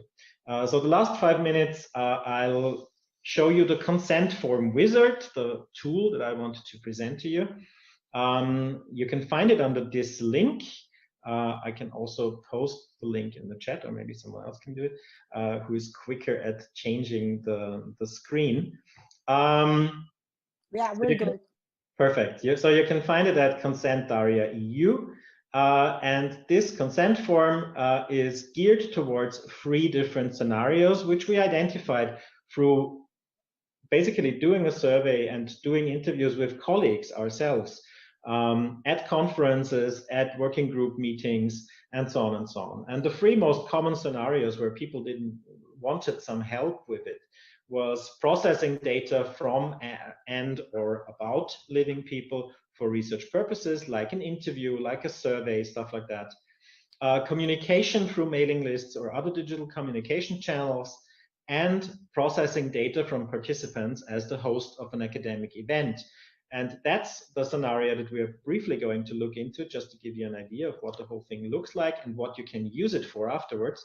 So the last 5 minutes, I'll show you the consent form wizard, the tool that I wanted to present to you. You can find it under this link. I can also post the link in the chat, or maybe someone else can do it, who is quicker at changing the screen. Yeah, we'll do it. Perfect. So you can find it at consent.area.eu. And this consent form is geared towards 3 different scenarios, which we identified through basically doing a survey and doing interviews with colleagues ourselves at conferences, at working group meetings, and so on and so on. And the 3 most common scenarios where people wanted some help with it was processing data from and or about living people for research purposes, like an interview, like a survey, stuff like that. Communication through mailing lists or other digital communication channels, and processing data from participants as the host of an academic event. And that's the scenario that we are briefly going to look into, just to give you an idea of what the whole thing looks like and what you can use it for afterwards.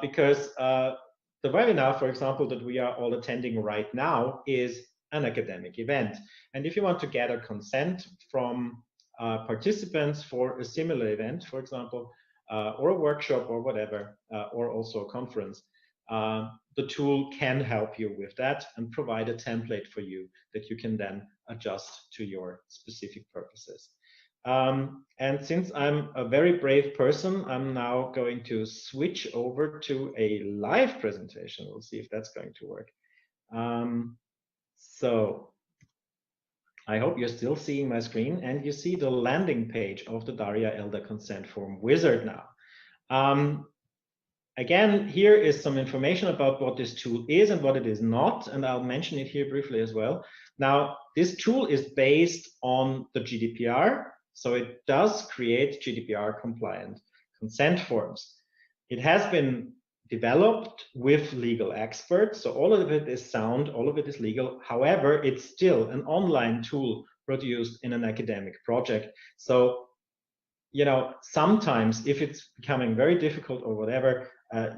Because the webinar, for example, that we are all attending right now is an academic event. And if you want to gather consent from participants for a similar event, for example, or a workshop or whatever, or also a conference, the tool can help you with that and provide a template for you that you can then adjust to your specific purposes. And since I'm a very brave person, I'm now going to switch over to a live presentation. We'll see if that's going to work. So I hope you're still seeing my screen and you see the landing page of the Daria Elder consent form wizard now. Again, here is some information about what this tool is and what it is not, and I'll mention it here briefly as well. Now, this tool is based on the GDPR, so it does create GDPR compliant consent forms. It has been developed with legal experts, so all of it is sound, all of it is legal. However, it's still an online tool produced in an academic project. So, you know, sometimes if it's becoming very difficult or whatever,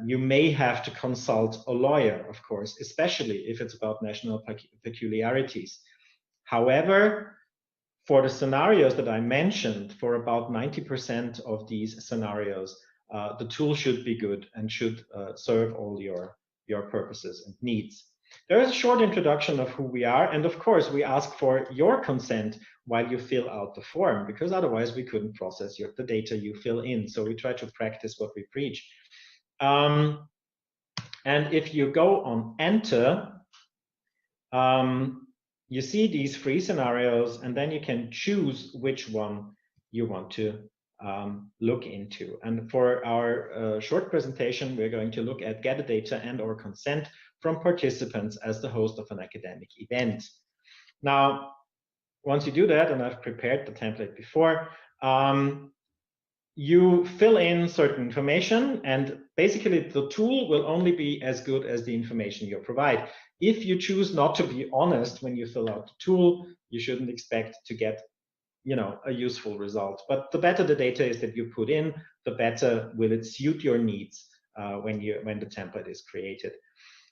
you may have to consult a lawyer, of course, especially if it's about national peculiarities. However, for the scenarios that I mentioned, for about 90% of these scenarios, the tool should be good and should serve all your purposes and needs. There is a short introduction of who we are, and of course we ask for your consent while you fill out the form, because otherwise we couldn't process the data you fill in. So we try to practice what we preach. And if you go on enter, you see these 3 scenarios, and then you can choose which one you want to look into. And for our short presentation, we're going to look at gather data and or consent from participants as the host of an academic event. Now, once you do that, and I've prepared the template before, you fill in certain information, and basically the tool will only be as good as the information you provide. If you choose not to be honest when you fill out the tool, you shouldn't expect to get, you know, a useful result. But the better the data is that you put in, the better will it suit your needs when the template is created.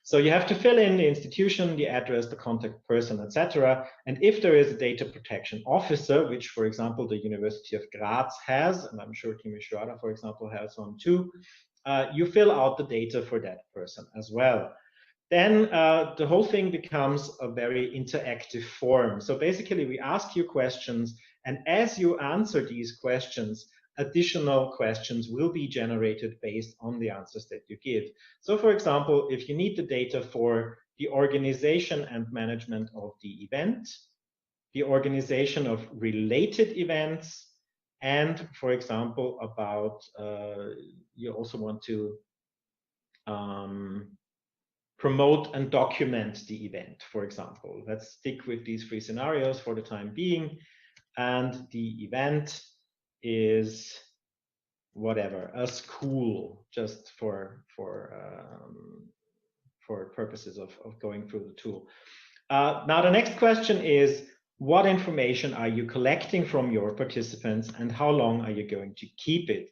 So you have to fill in the institution, the address, the contact person, etc. And if there is a data protection officer, which, for example, the University of Graz has, and I'm sure 𝐸𝐸, for example, has one too, you fill out the data for that person as well. Then the whole thing becomes a very interactive form. So basically, we ask you questions, and as you answer these questions, additional questions will be generated based on the answers that you give. So for example, if you need the data for the organization and management of the event, the organization of related events, and for example, about, you also want to promote and document the event, for example. Let's stick with these 3 scenarios for the time being. And the event is whatever, a school, just for purposes of going through the tool. Now the next question is, what information are you collecting from your participants and how long are you going to keep it?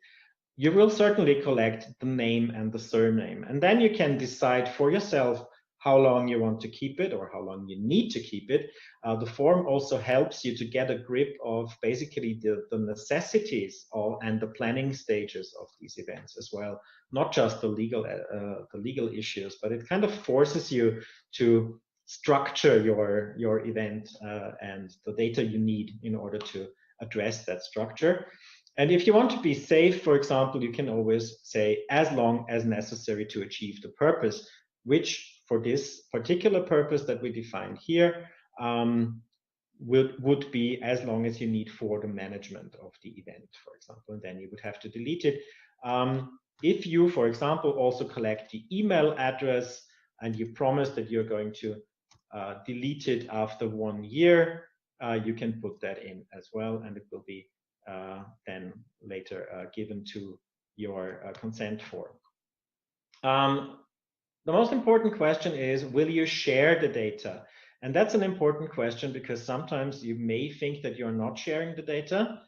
You will certainly collect the name and the surname, and then you can decide for yourself how long you want to keep it or how long you need to keep it. The form also helps you to get a grip of basically the necessities and the planning stages of these events as well, not just the legal issues, but it kind of forces you to structure your event and the data you need in order to address that structure. And if you want to be safe, for example, you can always say as long as necessary to achieve the purpose, which for this particular purpose that we defined here would be as long as you need for the management of the event, for example, and then you would have to delete it. If you, for example, also collect the email address and you promise that you're going to delete it after 1 year, you can put that in as well, and it will be then later given to your consent form. The most important question is, will you share the data? And that's an important question because sometimes you may think that you're not sharing the data,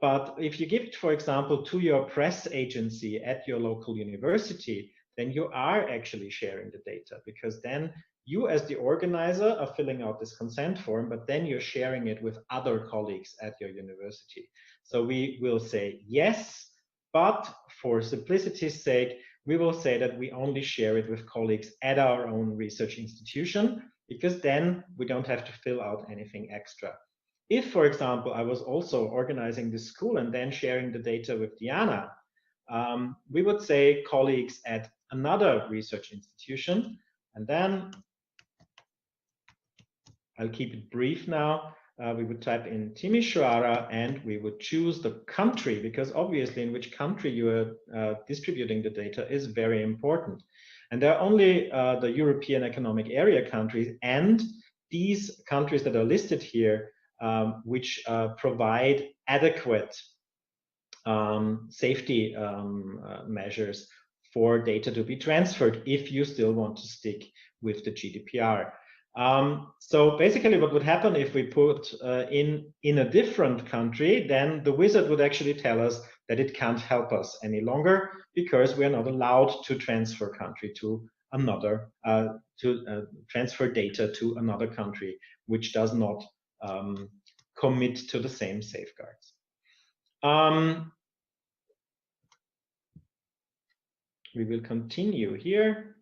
but if you give it, for example, to your press agency at your local university, then you are actually sharing the data, because then you as the organizer are filling out this consent form, but then you're sharing it with other colleagues at your university. So we will say yes, but for simplicity's sake, we will say that we only share it with colleagues at our own research institution, because then we don't have to fill out anything extra. If, for example, I was also organizing the school and then sharing the data with Diana, we would say colleagues at another research institution, and then I'll keep it brief now. We would type in Timișoara and we would choose the country, because obviously in which country you are distributing the data is very important. And there are only the European Economic Area countries and these countries that are listed here which provide adequate safety measures for data to be transferred if you still want to stick with the GDPR. So basically what would happen if we put in a different country, then the wizard would actually tell us that it can't help us any longer because we are not allowed to transfer country to another, transfer data to another country which does not commit to the same safeguards. We will continue here.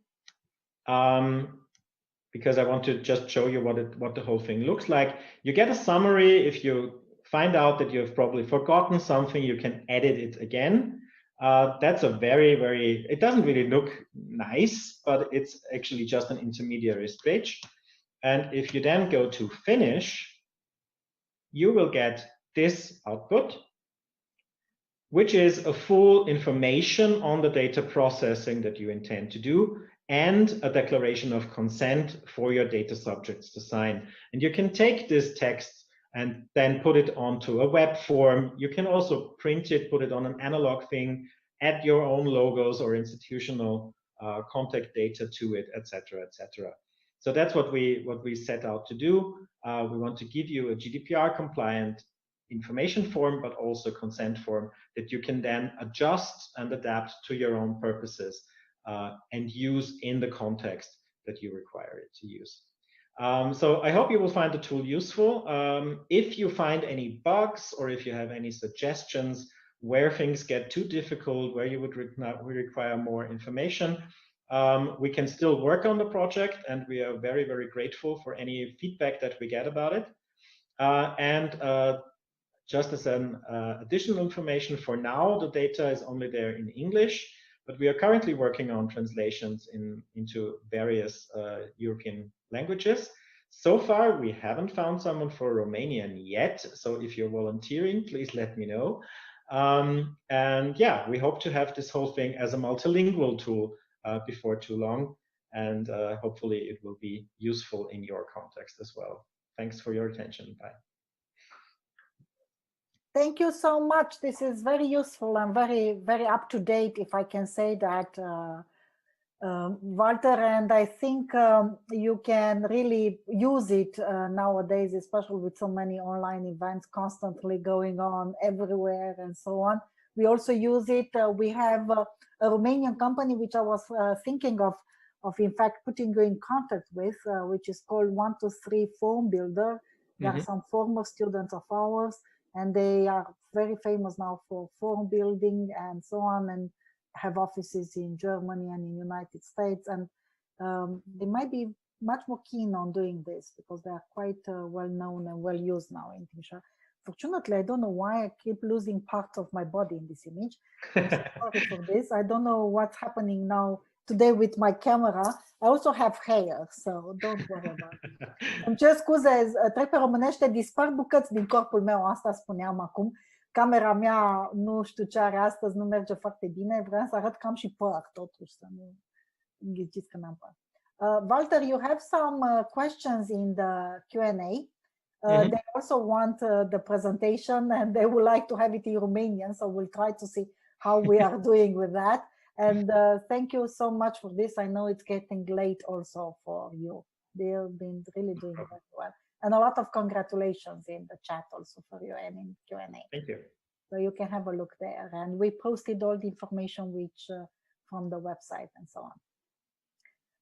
Because I want to just show you what the whole thing looks like. You get a summary. If you find out that you've probably forgotten something, you can edit it again. That's a very, it doesn't really look nice, but it's actually just an intermediary stage. And if you then go to finish, you will get this output, which is a full information on the data processing that you intend to do, and a declaration of consent for your data subjects to sign. And you can take this text and then put it onto a web form. You can also print it, put it on an analog thing, add your own logos or institutional contact data to it, etc., etc. So that's what we set out to do. We want to give you a GDPR compliant information form, but also consent form that you can then adjust and adapt to your own purposes and use in the context that you require it to use. So I hope you will find the tool useful. If you find any bugs or if you have any suggestions where things get too difficult, where you would require more information, we can still work on the project, and we are very, very grateful for any feedback that we get about it. Just as an additional information, for now, the data is only there in English, but we are currently working on translations into various European languages. So far, we haven't found someone for Romanian yet. So if you're volunteering, please let me know. And yeah, we hope to have this whole thing as a multilingual tool before too long. And hopefully it will be useful in your context as well. Thanks for your attention. Bye. Thank you so much. This is very useful and very, very up to date, if I can say that, Walter. And I think you can really use it nowadays, especially with so many online events constantly going on everywhere and so on. We also use it. We have a Romanian company which I was thinking of in fact putting you in contact with, which is called 123 Form Builder. There are some former students of ours, and they are very famous now for form building and so on, and have offices in Germany and in the United States. And they might be much more keen on doing this because they are quite well known and well used now in Timișoara. Fortunately, I don't know why I keep losing parts of my body in this image. I'm so sorry for this. I don't know what's happening now today with my camera. I also have hair, so don't worry about it. Îmi cer scuze, trec pe românește, dispar bucăți din corpul meu, asta spuneam acum. Camera mea, nu știu ce are astăzi, nu merge foarte bine. Vreau să arăt că am și păr, totuși, să nu înghiciți că n-am păr. Walter, you have some questions in the Q&A. They also want the presentation and they would like to have it in Romanian, so we'll try to see how we are doing with that. And thank you so much for this. I know it's getting late also for you. They've been really doing very well. And a lot of congratulations in the chat also for you and in Q&A. Thank you. So you can have a look there. And we posted all the information which from the website and so on.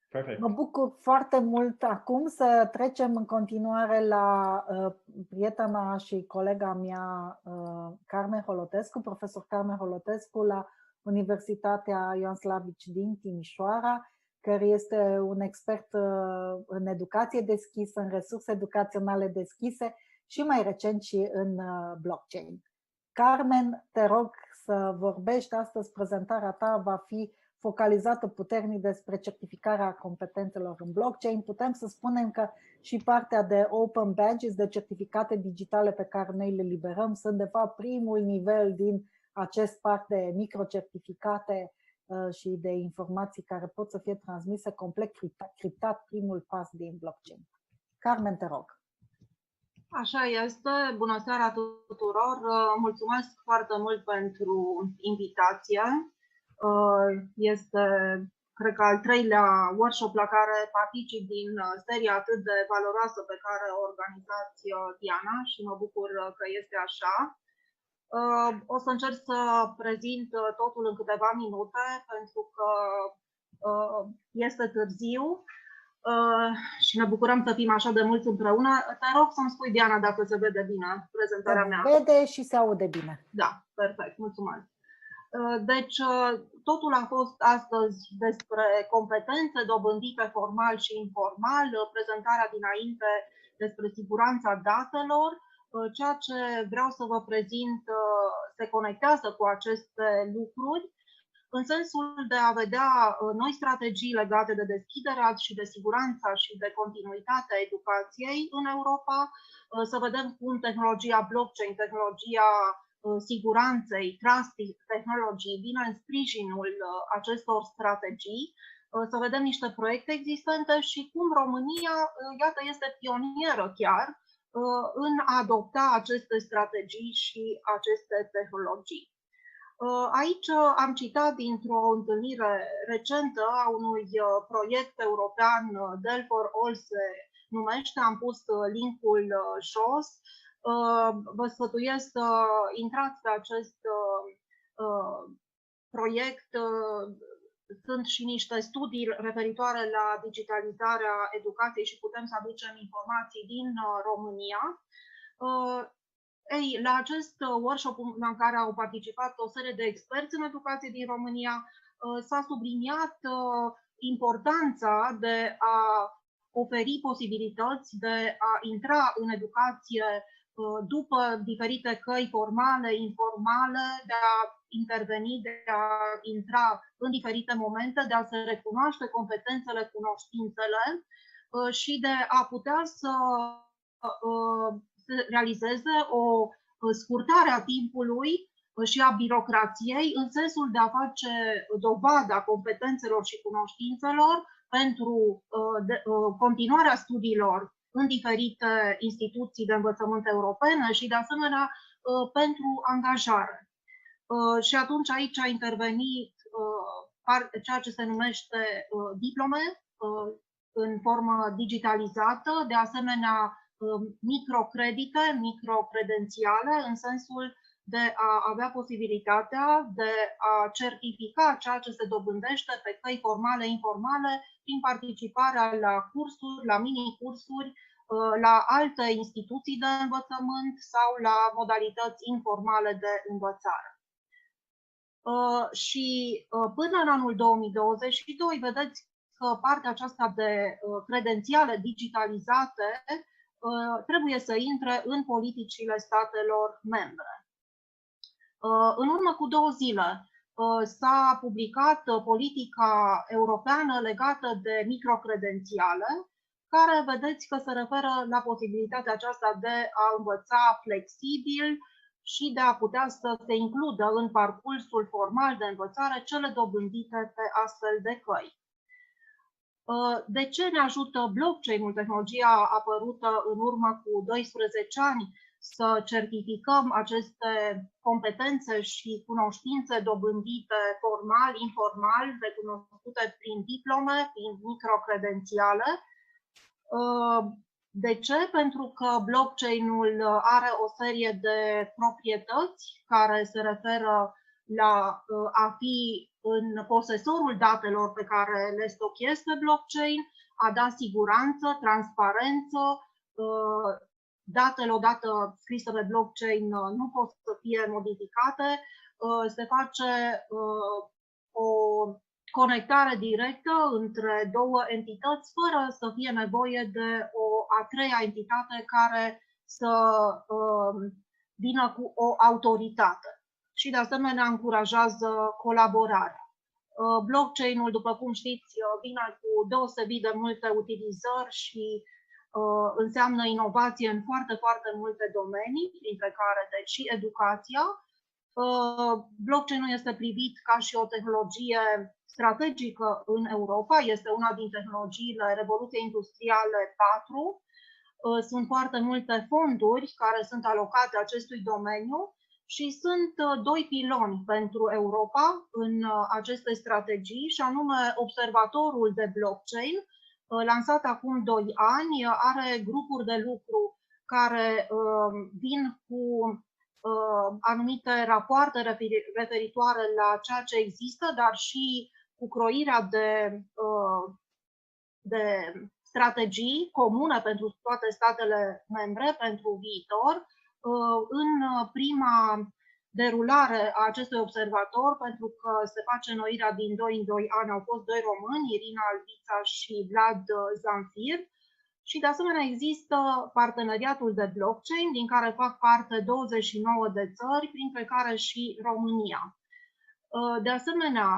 Perfect. Mă bucur foarte mult acum să trecem în continuare la prietena și colega mea, Carmen Holotescu, profesor Carmen Holotescu la Universitatea 𝐸𝐤𝐻𝐢𝐿𝐵𝐻 din Timișoara, care este un expert în educație deschisă, în resurse educaționale deschise și mai recent și în blockchain. Carmen, te rog să vorbești astăzi, prezentarea ta va fi focalizată puternic despre certificarea competențelor în blockchain. Putem să spunem că și partea de open badges, de certificate digitale pe care noi le liberăm, sunt de fapt primul nivel din acest part de microcertificate și de informații care pot să fie transmise complet criptat, primul pas din blockchain. Carmen, te rog. Așa este. Bună seara tuturor. Mulțumesc foarte mult pentru invitație. Este, cred că, al treilea workshop la care particip din seria atât de valoroasă pe care o organizați, Diana, și mă bucur că este așa. O să încerc să prezint totul în câteva minute, pentru că este târziu și ne bucurăm să fim așa de mulți împreună. Te rog să-mi spui, Diana, dacă se vede bine prezentarea mea. Se vede și se aude bine. Da, perfect, mulțumesc. Deci, totul a fost astăzi despre competențe dobândite formal și informal, prezentarea dinainte despre siguranța datelor. Ceea ce vreau să vă prezint se conectează cu aceste lucruri, în sensul de a vedea noi strategii legate de deschiderea și de siguranța și de continuitatea educației în Europa, să vedem cum tehnologia blockchain, tehnologia siguranței, trust technology vine în sprijinul acestor strategii, să vedem niște proiecte existente și cum România, iată, este pionieră chiar în a adopta aceste strategii și aceste tehnologii. Aici am citat dintr-o întâlnire recentă a unui proiect european, Dell for All se numește, am pus linkul jos. Vă sfătuiesc să intrați pe acest proiect. Sunt și niște studii referitoare la digitalizarea educației și putem să aducem informații din România. La acest workshop în care au participat o serie de experți în educație din România, s-a subliniat importanța de a oferi posibilități de a intra în educație după diferite căi formale, informale, de a interveni, de a intra în diferite momente, de a se recunoaște competențele, cunoștințele și de a putea să realizeze o scurtare a timpului și a birocrației în sensul de a face dovada competențelor și cunoștințelor pentru continuarea studiilor în diferite instituții de învățământ europene și, de asemenea, pentru angajare. Și atunci aici a intervenit ceea ce se numește diplome în formă digitalizată, de asemenea microcredite, microcredențiale, în sensul de a avea posibilitatea de a certifica ceea ce se dobândește pe căi formale, informale, prin participarea la cursuri, la mini-cursuri, la alte instituții de învățământ sau la modalități informale de învățare. Și până în anul 2022, vedeți că partea aceasta de credențiale digitalizate trebuie să intre în politicile statelor membre. În urmă cu 2 zile s-a publicat politica europeană legată de microcredențiale, care vedeți că se referă la posibilitatea aceasta de a învăța flexibil și de a putea să se includă în parcursul formal de învățare cele dobândite pe astfel de căi. De ce ne ajută blockchain-ul, tehnologia apărută în urmă cu 12 ani, să certificăm aceste competențe și cunoștințe dobândite formal, informal, recunoscute prin diplome, prin microcredențiale? De ce? Pentru că blockchain-ul are o serie de proprietăți care se referă la a fi în posesorul datelor pe care le stochez pe blockchain, a da siguranță, transparență. Datele odată scrise pe blockchain nu pot să fie modificate. Se face o conectare directă între 2 entități fără să fie nevoie de o a 3-a entitate care să vină cu o autoritate. Și de asemenea încurajează colaborarea. Blockchain-ul, după cum știți, vine cu deosebit de multe utilizări și înseamnă inovație în foarte, foarte multe domenii, printre care deci și educația. Blockchain-ul este privit ca și o tehnologie strategică în Europa, este una din tehnologiile Revoluției Industriale 4. Sunt foarte multe fonduri care sunt alocate acestui domeniu și sunt 2 piloni pentru Europa în aceste strategii, și anume observatorul de blockchain, lansat acum 2 ani, are grupuri de lucru care vin cu anumite rapoarte referitoare la ceea ce există, dar și cu croirea de strategii comune pentru toate statele membre pentru viitor. În prima derulare a acestui observator, pentru că se face înnoirea din 2 în 2 ani, au fost 2 români, Irina Albița și Vlad Zamfir. Și de asemenea există parteneriatul de blockchain, din care fac parte 29 de țări, printre care și România. De asemenea,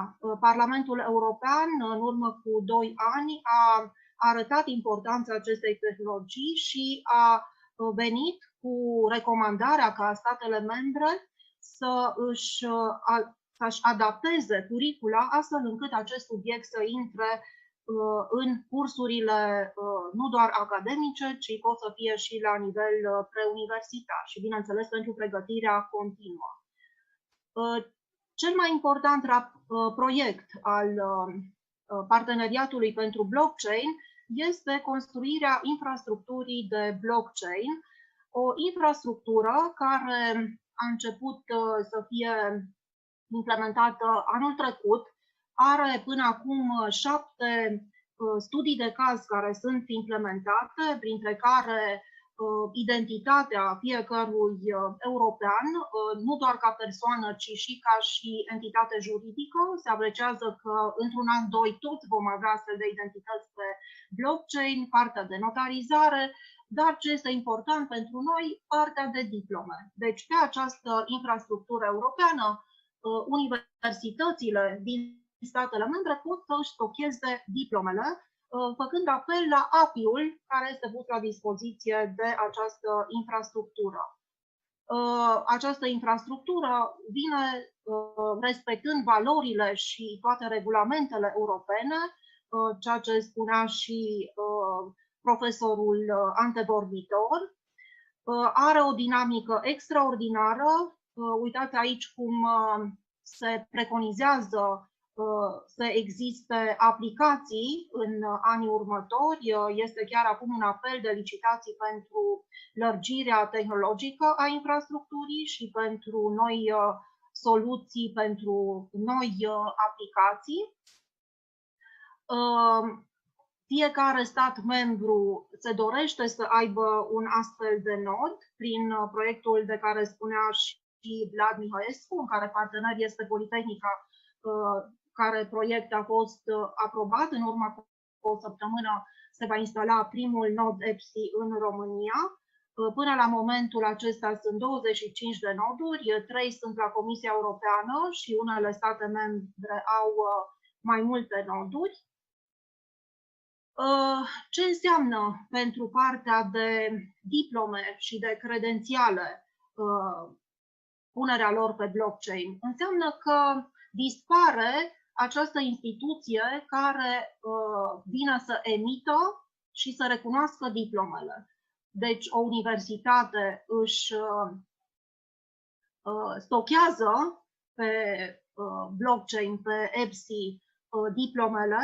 Parlamentul European, în urmă cu 2 ani, a arătat importanța acestei tehnologii și a venit cu recomandarea ca statele membre să-și adapteze curicula astfel încât acest subiect să intre în cursurile nu doar academice, ci pot să fie și la nivel preuniversitar și, bineînțeles, pentru pregătirea continuă. Cel mai important proiect al parteneriatului pentru blockchain este construirea infrastructurii de blockchain, o infrastructură care a început să fie implementată anul trecut. Are până acum 7 studii de caz care sunt implementate, printre care identitatea fiecărui european, nu doar ca persoană, ci și ca și entitate juridică. Se apreciază că într-un an, 2 toți vom avea astfel de identități pe blockchain, partea de notarizare, dar ce este important pentru noi, partea de diplome. Deci pe această infrastructură europeană, universitățile din statele membre pot să își stocheze diplomele, făcând apel la API-ul care este pus la dispoziție de această infrastructură. Această infrastructură vine respectând valorile și toate regulamentele europene, ceea ce spunea și profesorul antevorbitor. Are o dinamică extraordinară. Uitați aici cum se preconizează să existe aplicații în anii următori. Este chiar acum un apel de licitații pentru lărgirea tehnologică a infrastructurii și pentru noi soluții, pentru noi aplicații. Fiecare stat membru se dorește să aibă un astfel de nod prin proiectul de care spunea și Vlad Mihaescu, în care partener este Politehnica, care proiect a fost aprobat în urma o săptămână se va instala primul nod EPSI în România. Până la momentul acesta sunt 25 de noduri, 3 sunt la Comisia Europeană și unele state membre au mai multe noduri. Ce înseamnă pentru partea de diplome și de credențiale punerea lor pe blockchain? Înseamnă că dispare această instituție care vine să emită și să recunoască diplomele. Deci o universitate își stochează pe blockchain, pe EPSI, diplomele.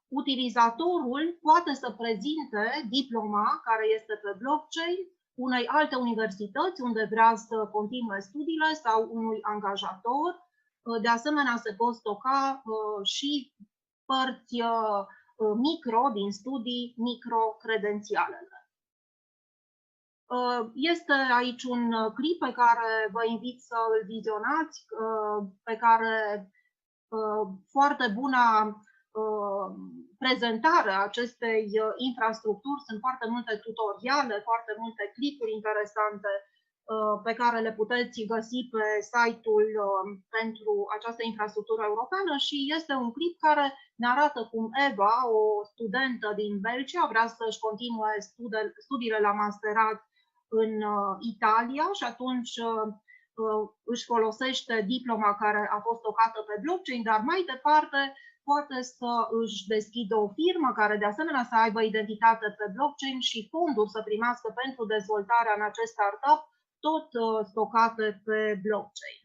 Utilizatorul poate să prezinte diploma care este pe blockchain unei alte universități unde vrea să continue studiile sau unui angajator. De asemenea, se pot stoca și părți micro din studii, microcredențialele. Este aici un clip pe care vă invit să îl vizionați, pe care foarte bună prezentare a acestei infrastructuri. Sunt foarte multe tutoriale, foarte multe clipuri interesante pe care le puteți găsi pe site-ul pentru această infrastructură europeană și este un clip care ne arată cum Eva, o studentă din Belgia, vrea să-și continue studiile la masterat în Italia și atunci își folosește diploma care a fost stocată pe blockchain, dar mai departe poate să își deschidă o firmă care de asemenea să aibă identitate pe blockchain și fonduri să primească pentru dezvoltarea în acest startup, tot stocate pe blockchain.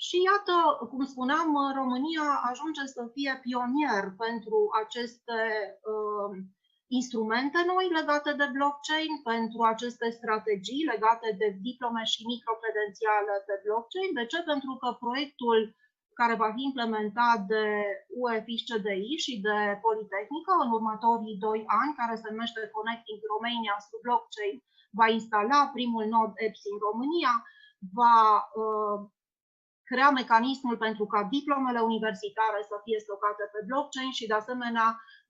Și iată, cum spuneam, România ajunge să fie pionier pentru aceste instrumente noi legate de blockchain, pentru aceste strategii legate de diplome și microcredențiale pe blockchain. De ce? Pentru că proiectul care va fi implementat de 𝐸𝐵𝐶DI și de Politehnică în următorii 2 ani, care se numește Connecting Romania through Blockchain, va instala primul nod EPSI în România, va crea mecanismul pentru ca diplomele universitare să fie stocate pe blockchain și, de asemenea,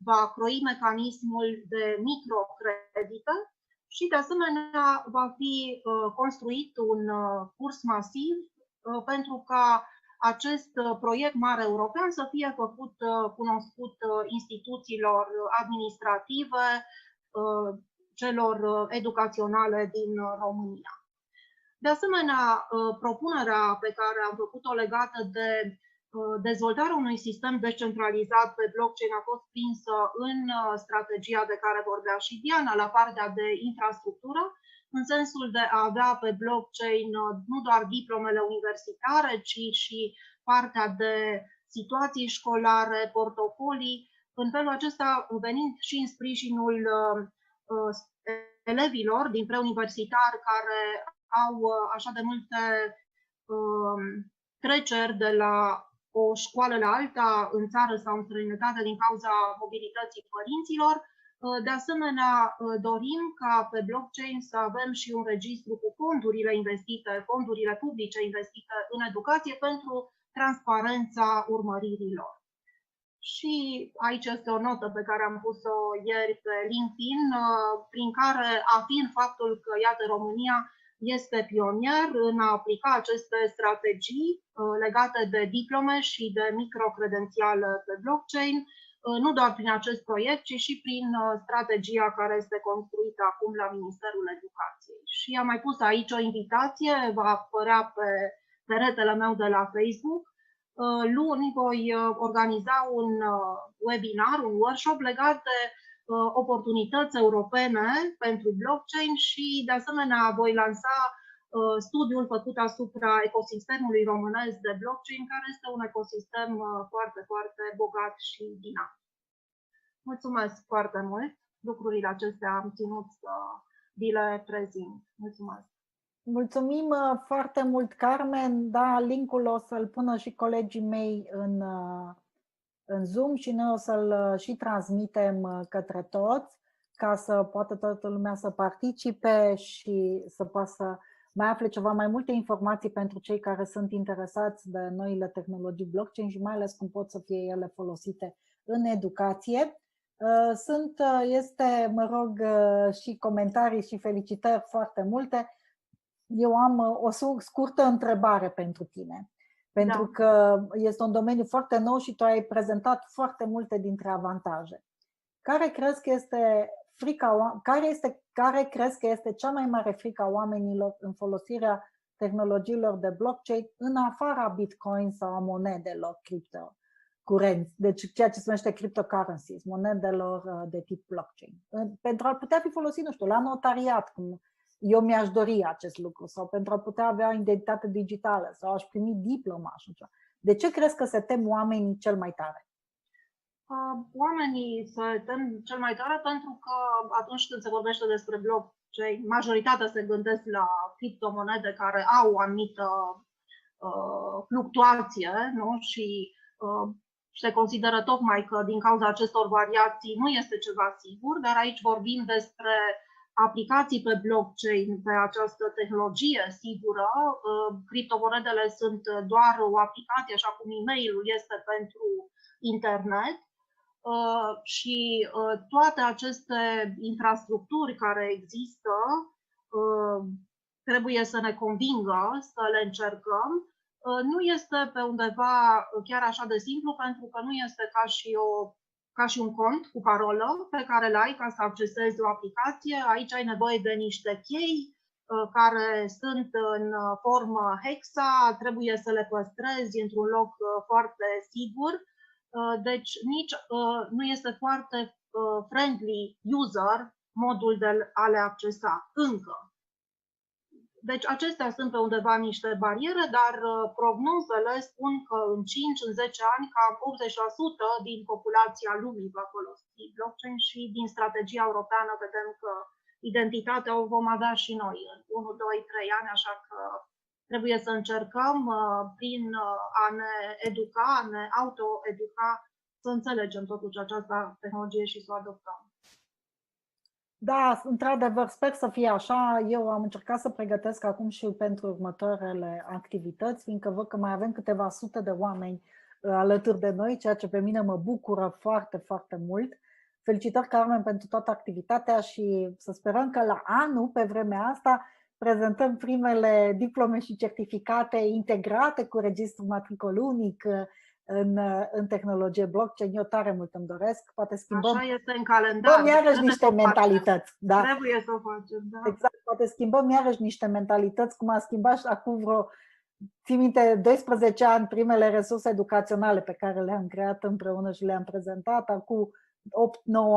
va croi mecanismul de microcredite și, de asemenea, va fi construit un curs masiv pentru ca acest proiect mare european să fie făcut cunoscut instituțiilor administrative, celor educaționale din România. De asemenea, propunerea pe care am făcut-o legată de dezvoltarea unui sistem descentralizat pe blockchain a fost prinsă în strategia de care vorbea și Diana, la partea de infrastructură, în sensul de a avea pe blockchain nu doar diplomele universitare, ci și partea de situații școlare, portofolii, în felul acesta venind și în sprijinul elevilor din preuniversitar care au așa de multe treceri de la o școală la alta, în țară sau în străinătate, din cauza mobilității părinților. De asemenea, dorim ca pe blockchain să avem și un registru cu fondurile investite, fondurile publice investite în educație pentru transparența urmăririlor. Și aici este o notă pe care am pus-o ieri pe LinkedIn, prin care afirm faptul că, iată, România este pionier în a aplica aceste strategii legate de diplome și de microcredențiale pe blockchain, nu doar prin acest proiect, ci și prin strategia care este construită acum la Ministerul Educației. Și am mai pus aici o invitație, va apărea pe peretele meu de la Facebook. Luni voi organiza un webinar, un workshop legat de oportunități europene pentru blockchain și, de asemenea, voi lansa studiul făcut asupra ecosistemului românesc de blockchain, care este un ecosistem foarte, foarte bogat și dinamic. Mulțumesc foarte mult! Lucrurile acestea am ținut să vi le prezint. Mulțumesc! Mulțumim foarte mult, Carmen. Da, linkul o să-l pună și colegii mei în Zoom și noi o să-l și transmitem către toți, ca să poată toată lumea să participe și să poată să mai afle ceva mai multe informații pentru cei care sunt interesați de noile tehnologii blockchain și mai ales cum pot să fie ele folosite în educație. Este, mă rog, și comentarii și felicitări foarte multe. Eu am o scurtă întrebare pentru tine, pentru că este un domeniu foarte nou și tu ai prezentat foarte multe dintre avantaje. Care crezi că este cea mai mare frică a oamenilor în folosirea tehnologiilor de blockchain în afara Bitcoin sau a monedelor cripto curenți, deci ceea ce se numește cryptocurrencies, monedelor de tip blockchain, pentru a putea fi folosit, nu știu, la notariat, cum eu mi-aș dori acest lucru, sau pentru a putea avea identitate digitală, sau aș primi diploma, așa ceva. De ce crezi că se tem oamenii cel mai tare? Oamenii se tem cel mai tare pentru că atunci când se vorbește despre blockchain, majoritatea se gândesc la criptomonede care au o anumită fluctuație, nu? Și se consideră tocmai că din cauza acestor variații nu este ceva sigur, dar aici vorbim despre aplicații pe blockchain, pe această tehnologie sigură. Criptomonedele sunt doar o aplicație, așa cum e-mailul este pentru internet. Și toate aceste infrastructuri care există trebuie să ne convingă să le încercăm. Nu este pe undeva chiar așa de simplu, pentru că nu este ca și un cont cu parolă pe care îl ai ca să accesezi o aplicație. Aici ai nevoie de niște chei care sunt în formă hexa, trebuie să le păstrezi într-un loc foarte sigur. Deci nici nu este foarte friendly user modul de a le accesa încă. Deci acestea sunt pe undeva niște bariere, dar prognozele spun că în 5, în 10 ani, cam 80% din populația lumii va folosi blockchain și din strategia europeană vedem că identitatea o vom avea și noi în 1, 2, 3 ani, așa că trebuie să încercăm prin a ne educa, a ne autoeduca, să înțelegem totuși această tehnologie și să o adoptăm. Da, într-adevăr, sper să fie așa. Eu am încercat să pregătesc acum și pentru următoarele activități, fiindcă văd că mai avem câteva sute de oameni alături de noi, ceea ce pe mine mă bucură foarte, foarte mult. Felicitări, Carmen, pentru toată activitatea și să sperăm că la anul, pe vremea asta, prezentăm primele diplome și certificate integrate cu registrul matricol unic în tehnologie blockchain. Eu tare mult îmi doresc. Poate schimbăm. Așa este în calendar. Iarăși niște mentalități. Da. Trebuie să o facem, da. Exact, poate schimbăm iarăși niște mentalități, cum a schimbat și acum vreo, ții minte, 12 ani primele resurse educaționale pe care le-am creat împreună și le-am prezentat, acum 8-9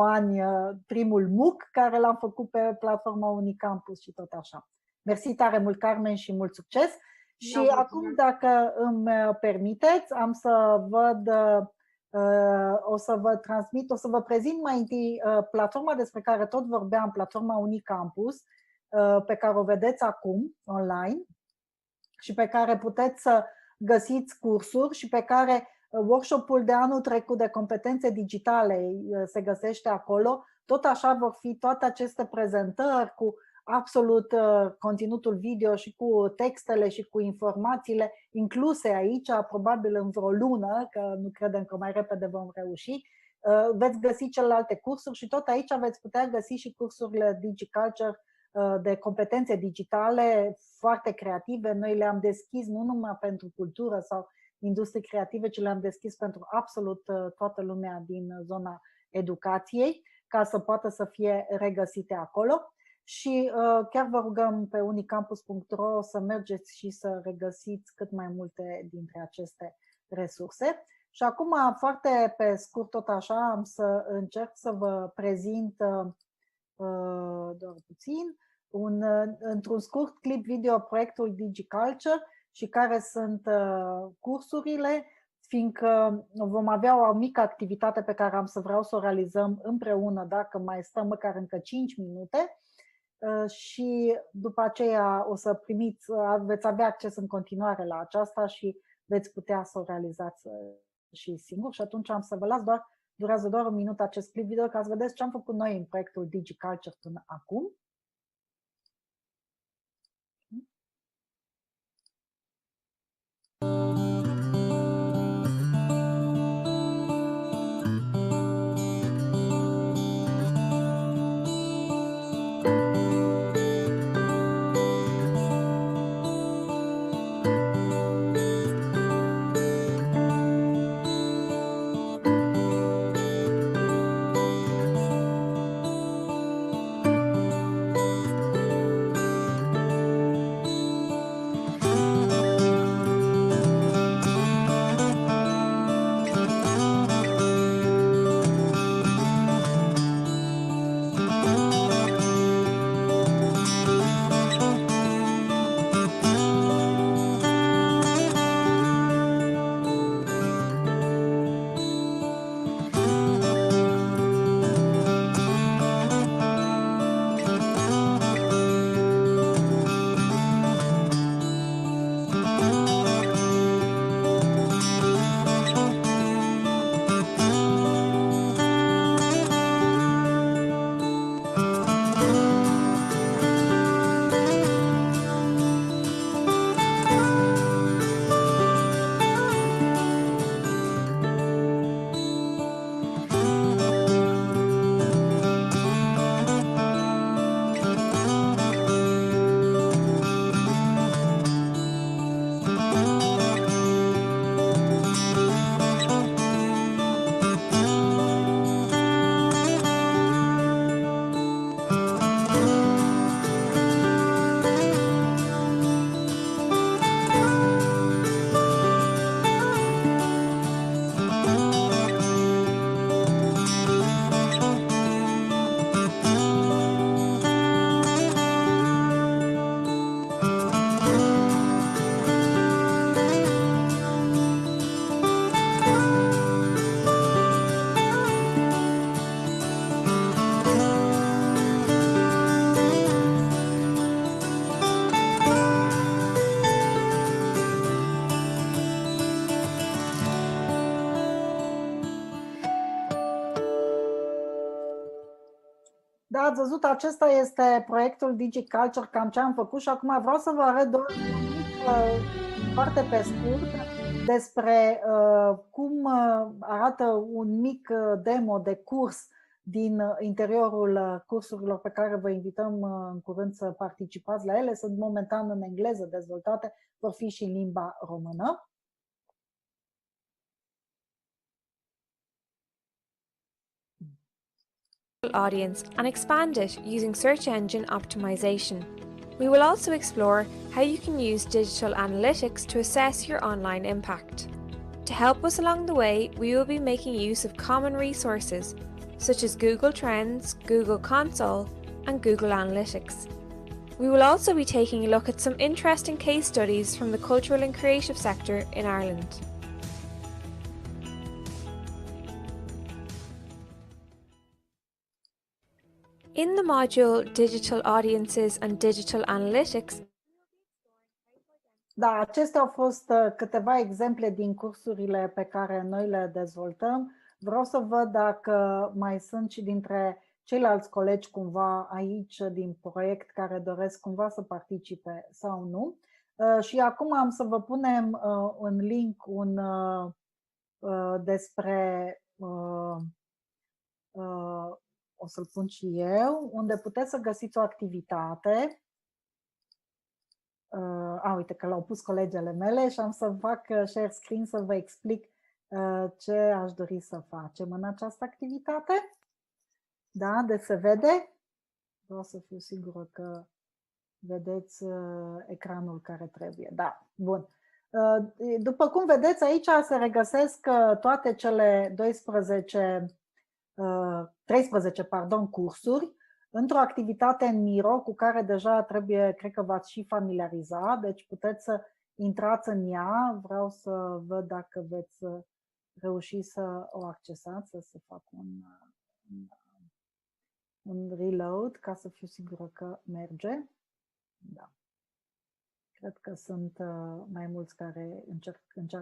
ani primul MOOC care l-am făcut pe platforma Unicampus și tot așa. Mersi tare mult, Carmen, și mult succes! Și acum, dacă îmi permiteți, am să o să vă transmit, o să vă prezint mai întâi platforma despre care tot vorbeam, platforma Unicampus, pe care o vedeți acum online și pe care puteți să găsiți cursuri și pe care workshop-ul de anul trecut de competențe digitale se găsește acolo. Tot așa vor fi toate aceste prezentări cu absolut conținutul video și cu textele și cu informațiile incluse aici, probabil în vreo lună, că nu credem că mai repede vom reuși. Veți găsi celelalte cursuri și tot aici veți putea găsi și cursurile DigiCulture de competențe digitale foarte creative. Noi le-am deschis nu numai pentru cultură sau industrii creative, ci le-am deschis pentru absolut toată lumea din zona educației, ca să poată să fie regăsite acolo. Și chiar vă rugăm pe unicampus.ro să mergeți și să regăsiți cât mai multe dintre aceste resurse. Și acum, foarte pe scurt, tot așa, am să încerc să vă prezint doar puțin, într-un scurt clip video, proiectul DigiCulture și care sunt cursurile, fiindcă vom avea o mică activitate pe care am să vreau să o realizăm împreună, dacă mai stăm măcar încă 5 minute. Și după aceea o să veți avea acces în continuare la aceasta și veți putea să o realizați și singur. Și atunci am să vă las, durează doar un minut acest clip video ca să vedeți ce am făcut noi în proiectul DigiCulture până acum. Da, ați văzut, acesta este proiectul DigiCulture, cam ce am făcut și acum vreau să vă arăt doar foarte pe scurt despre cum arată un mic demo de curs din interiorul cursurilor pe care vă invităm în curând să participați la ele. Sunt momentan în engleză dezvoltate, vor fi și în limba română. Audience and expand it using search engine optimization. We will also explore how you can use digital analytics to assess your online impact. To help us along the way, we will be making use of common resources such as Google Trends, Google Console, and Google Analytics. We will also be taking a look at some interesting case studies from the cultural and creative sector in Ireland. In the module Digital Audiences and Digital Analytics, da, acestea au fost câteva exemple din cursurile pe care noi le dezvoltăm. Vreau să văd dacă mai sunt și dintre ceilalți colegi cumva aici din proiect care doresc cumva să participe sau nu. Și acum am să vă punem în link un despre o să-l pun și eu, unde puteți să găsiți o activitate. Uite că l-au pus colegele mele și am să fac share screen să vă explic ce aș dori să facem în această activitate. Da, deci se vede. Vreau să fiu sigură că vedeți ecranul care trebuie. Da, bun. După cum vedeți, aici se regăsesc toate cele 13 cursuri într-o activitate în Miro cu care deja trebuie, cred că v-ați și familiarizat, deci puteți să intrați în ea. Vreau să văd dacă veți reuși să o accesați, să fac un reload ca să fiu sigură că merge. Da. Cred că sunt mai mulți care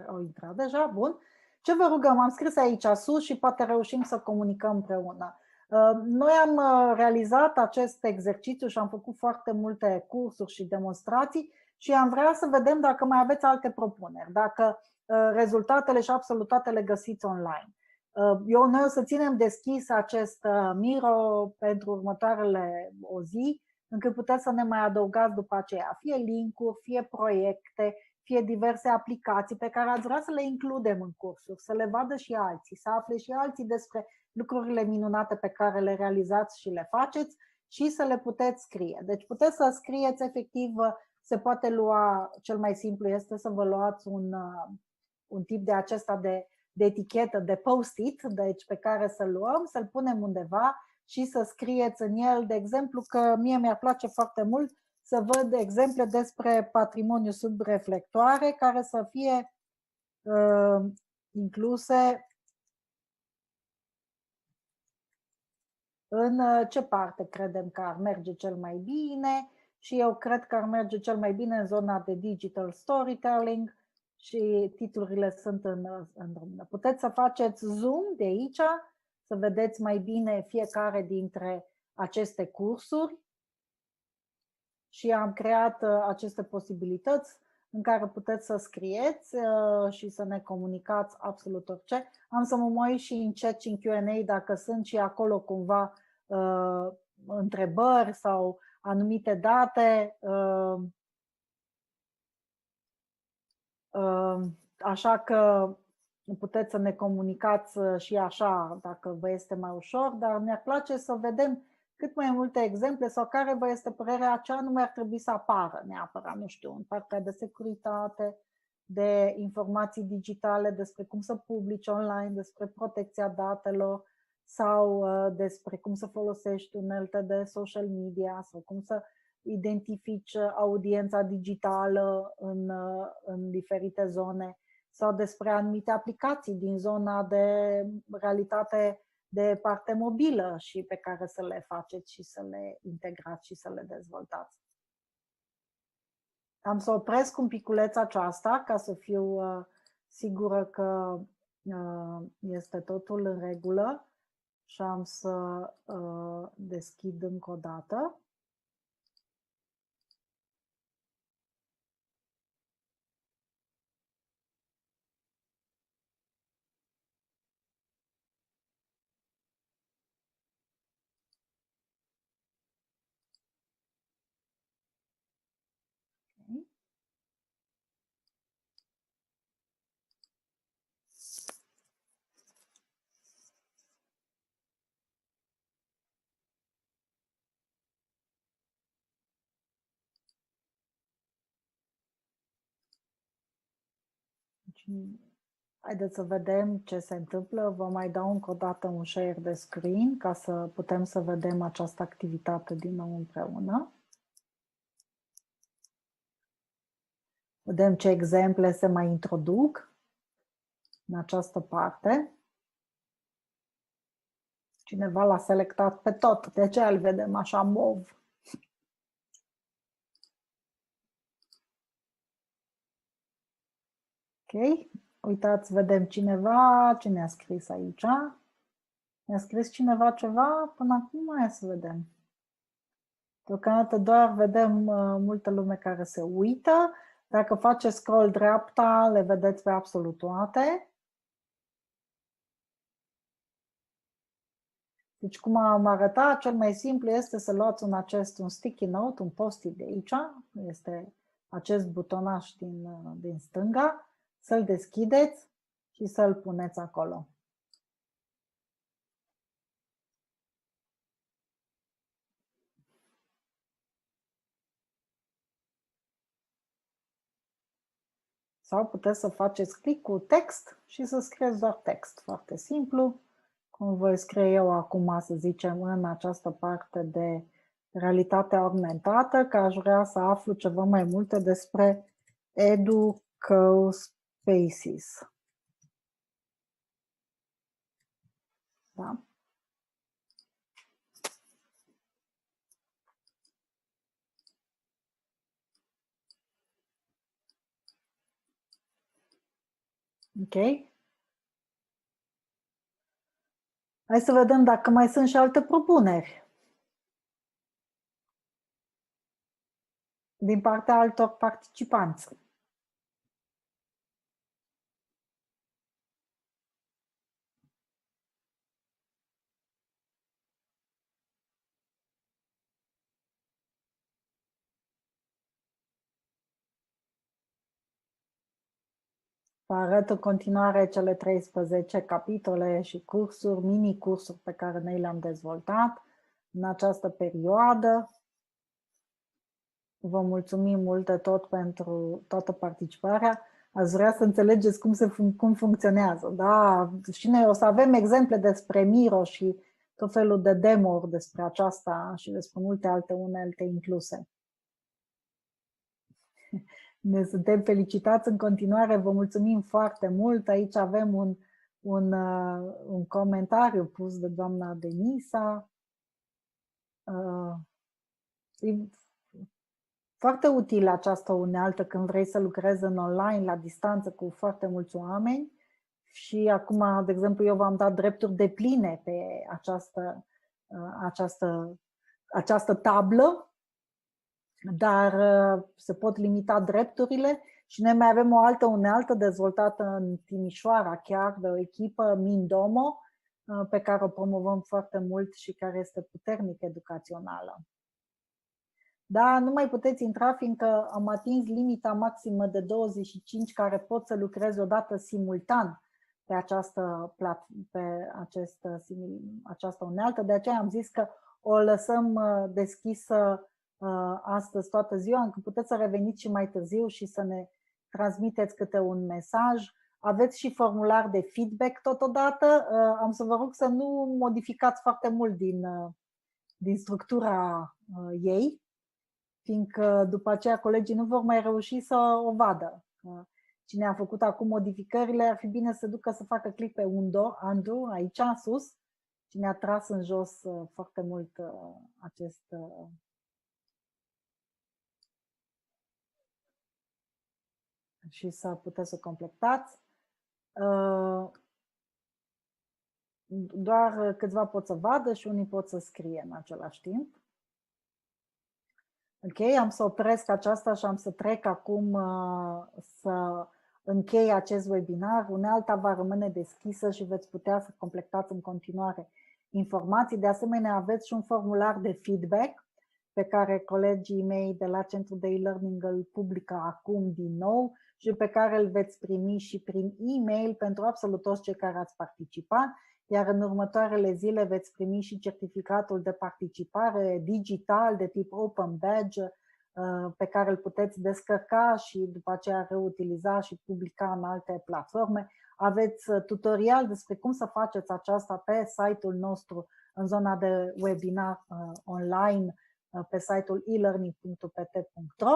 au intrat deja. Bun. Ce vă rugăm? Am scris aici sus și poate reușim să comunicăm împreună. Noi am realizat acest exercițiu și am făcut foarte multe cursuri și demonstrații și am vrea să vedem dacă mai aveți alte propuneri, dacă rezultatele și absolut toate le găsiți online. Noi o să ținem deschis acest Miro pentru următoarele o zi, încât puteți să ne mai adăugați după aceea fie link-uri, fie proiecte, fie diverse aplicații pe care ați vrea să le includem în cursuri, să le vadă și alții, să afle și alții despre lucrurile minunate pe care le realizați și le faceți și să le puteți scrie. Deci puteți să scrieți efectiv, se poate lua, cel mai simplu este să vă luați un tip de acesta de etichetă, de post-it, deci pe care să-l luăm, să-l punem undeva și să scrieți în el, de exemplu, că mie mi-ar place foarte mult să văd exemple despre patrimoniu sub reflectoare care să fie incluse în ce parte credem că ar merge cel mai bine și eu cred că ar merge cel mai bine în zona de digital storytelling și titlurile sunt în română. Puteți să faceți zoom de aici, să vedeți mai bine fiecare dintre aceste cursuri și am creat aceste posibilități în care puteți să scrieți și să ne comunicați absolut orice. Am să mă uit și în chat și în Q&A dacă sunt și acolo cumva întrebări sau anumite date. Așa că puteți să ne comunicați și așa dacă vă este mai ușor, dar mi-ar place să vedem cât mai multe exemple sau care vă este părerea ce anume ar trebui să apară neapărat, nu știu, în partea de securitate, de informații digitale, despre cum să publici online, despre protecția datelor sau despre cum să folosești unelte de social media sau cum să identifici audiența digitală în diferite zone sau despre anumite aplicații din zona de realitate de parte mobilă și pe care să le faceți și să le integrați și să le dezvoltați. Am să opresc un piculeț aceasta ca să fiu sigură că este totul în regulă Și am să deschid încă o dată. Haideți să vedem ce se întâmplă. Vă mai dau încă o dată un share de screen ca să putem să vedem această activitate din nou împreună. Vedem ce exemple se mai introduc în această parte. Cineva l-a selectat pe tot, de aceea îl vedem așa mov. Ok, uitați, vedem cineva, cine a scris aici? Mi-a scris cineva ceva până acum? Hai să vedem. Deocamdată doar vedem multă lume care se uită. Dacă faceți scroll dreapta, le vedeți pe absolut toate. Deci, cum am arătat, cel mai simplu este să luați un sticky note, un post-it de aici, este acest butonaș din stânga, să-l deschideți și să-l puneți acolo. Sau puteți să faceți click cu text și să scrieți doar text, foarte simplu. Cum voi scrie eu acum, să zicem, în această parte de realitate augmentată, că aș vrea să aflu ceva mai multe despre 𝐸𝐞𝐧𝐭. Da? Ok? Hai să vedem dacă mai sunt și alte propuneri din partea altor participanți. Vă arăt în continuare cele 13 capitole și cursuri, mini-cursuri pe care noi le-am dezvoltat în această perioadă. Vă mulțumim mult de tot pentru toată participarea. Aș vrea să înțelegeți cum funcționează. Da? Și noi o să avem exemple despre Miro și tot felul de demo-uri despre aceasta și despre multe alte unelte incluse. Ne suntem felicitați în continuare, vă mulțumim foarte mult. Aici avem un comentariu pus de doamna Denisa. E foarte utilă această unealtă când vrei să lucrezi în online, la distanță, cu foarte mulți oameni. Și acum, de exemplu, eu v-am dat drepturi depline pe această tablă, dar se pot limita drepturile și noi mai avem o altă unealtă dezvoltată în Timișoara, chiar de o echipă Mindomo, pe care o promovăm foarte mult și care este puternic educațională. Da, nu mai puteți intra fiindcă am atins limita maximă de 25 care pot să lucreze odată simultan pe această unealtă. De aceea am zis că o lăsăm deschisă astăzi toată ziua, încă puteți să reveniți și mai târziu și să ne transmiteți câte un mesaj. Aveți și formular de feedback totodată. Am să vă rog să nu modificați foarte mult din structura ei, fiindcă după aceea colegii nu vor mai reuși să o vadă. Cine a făcut acum modificările, ar fi bine să ducă să facă click pe undo aici sus. Cine a tras în jos foarte mult acest și să puteți să completați. doar câțiva pot să vadă și unii pot să scrie în același timp. Ok, am să opresc aceasta și am să trec acum să închei acest webinar. Unealta va rămâne deschisă și veți putea să completați în continuare informații. De asemenea, aveți și un formular de feedback pe care colegii mei de la Centrul de e-learning îl publică acum din nou și pe care îl veți primi și prin e-mail pentru absolut toți cei care ați participat, iar în următoarele zile veți primi și certificatul de participare digital de tip Open Badge pe care îl puteți descărca și după aceea reutiliza și publica în alte platforme. Aveți tutorial despre cum să faceți aceasta pe site-ul nostru în zona de webinar online pe site-ul e-learning.upt.ro.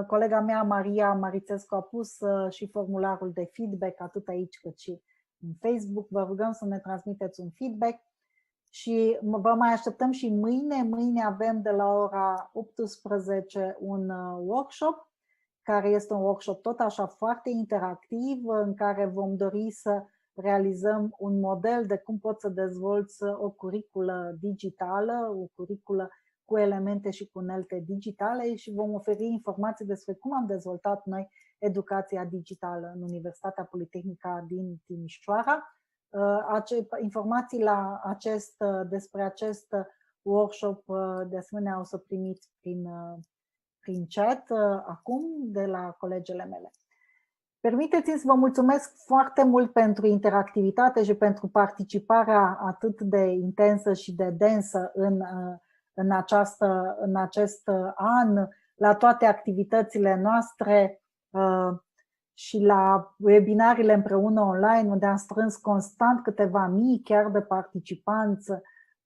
Colega mea, Maria Marițescu, a pus și formularul de feedback atât aici cât și în Facebook. Vă rugăm să ne transmiteți un feedback și vă mai așteptăm și mâine. Mâine avem de la ora 18 un workshop, care este un workshop tot așa foarte interactiv, în care vom dori să realizăm un model de cum poți să dezvolți o curiculă digitală, o curiculă cu elemente și cu unelte digitale și vom oferi informații despre cum am dezvoltat noi educația digitală în Universitatea Politehnică din Timișoara. Informații despre acest workshop de asemenea o să primiți prin chat acum de la colegele mele. Permiteți-mi să vă mulțumesc foarte mult pentru interactivitate și pentru participarea atât de intensă și de densă în acest an, la toate activitățile noastre și la webinariile împreună online, unde am strâns constant câteva mii chiar de participanți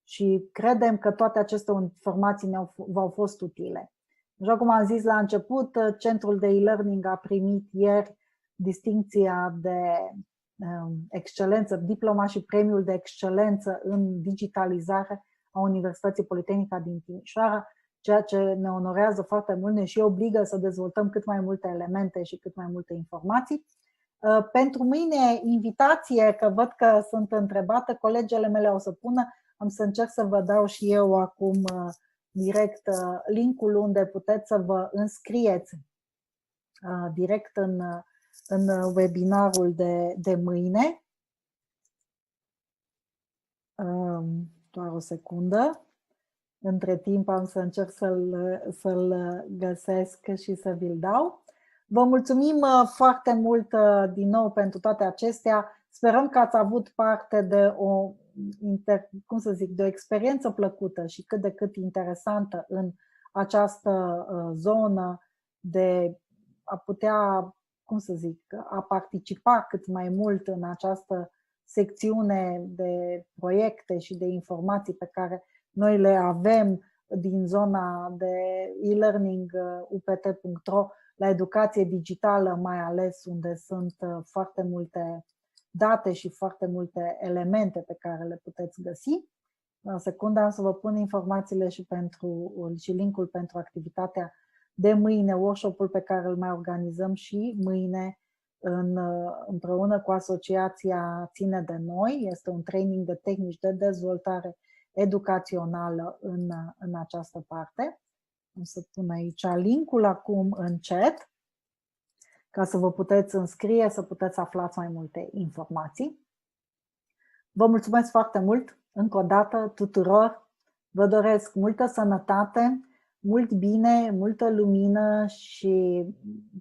și credem că toate aceste informații v-au fost utile. Așa cum am zis la început, Centrul de e-learning a primit ieri distincția de excelență, diploma și premiul de excelență în digitalizare a Universității Politehnică din Timișoara, ceea ce ne onorează foarte mult, ne și obligă să dezvoltăm cât mai multe elemente și cât mai multe informații. Pentru mâine, invitație, că văd că sunt întrebate, colegele mele o să pună, am să încerc să vă dau și eu acum direct linkul unde puteți să vă înscrieți direct în webinarul de mâine. Doar o secundă. Între timp am să încerc să-l găsesc și să vi-l dau. Vă mulțumim foarte mult din nou pentru toate acestea. Sperăm că ați avut parte de de o experiență plăcută și cât de cât interesantă în această zonă de a putea, a participa cât mai mult în această secțiune de proiecte și de informații pe care noi le avem din zona de e-learning upt.ro la educație digitală, mai ales unde sunt foarte multe date și foarte multe elemente pe care le puteți găsi. În secundă am să vă pun informațiile și linkul pentru activitatea de mâine, workshop-ul pe care îl mai organizăm și mâine împreună cu asociația Ține de Noi. Este un training de tehnici de dezvoltare educațională în această parte. O să pun aici linkul acum în chat ca să vă puteți înscrie, să puteți aflați mai multe informații. Vă mulțumesc foarte mult încă o dată tuturor. Vă doresc multă sănătate, mult bine, multă lumină și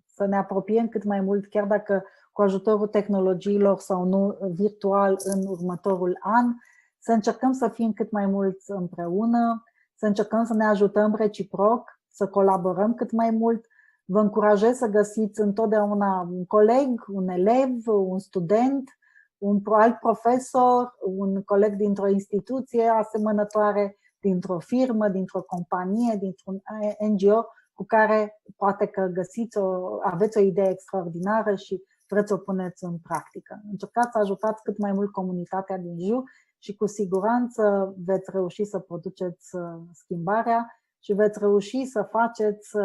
să ne apropiem cât mai mult, chiar dacă cu ajutorul tehnologiilor sau nu virtual în următorul an, să încercăm să fim cât mai mulți împreună, să încercăm să ne ajutăm reciproc, să colaborăm cât mai mult. Vă încurajez să găsiți întotdeauna un coleg, un elev, un student, un alt profesor, un coleg dintr-o instituție asemănătoare, dintr-o firmă, dintr-o companie, dintr-un NGO cu care poate că aveți o idee extraordinară și vreți să o puneți în practică. Încercați să ajutați cât mai mult comunitatea din Jiu și cu siguranță veți reuși să produceți schimbarea și veți reuși să faceți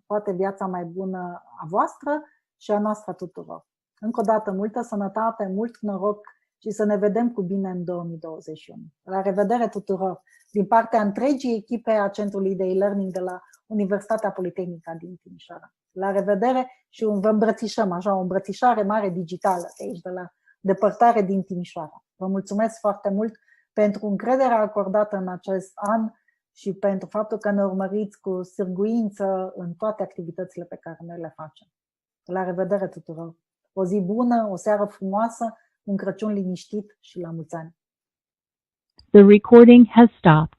poate viața mai bună a voastră și a noastră tuturor. Încă o dată, multă sănătate, mult noroc și să ne vedem cu bine în 2021. La revedere tuturor! Din partea întregii echipe a Centrului de e-learning de la Universitatea Politehnică din Timișoara. La revedere și vă îmbrățișăm, așa, o îmbrățișare mare digitală de aici, de la depărtare din Timișoara. Vă mulțumesc foarte mult pentru încrederea acordată în acest an și pentru faptul că ne urmăriți cu sârguință în toate activitățile pe care noi le facem. La revedere tuturor! O zi bună, o seară frumoasă, un Crăciun liniștit și la mulți ani! The recording has stopped.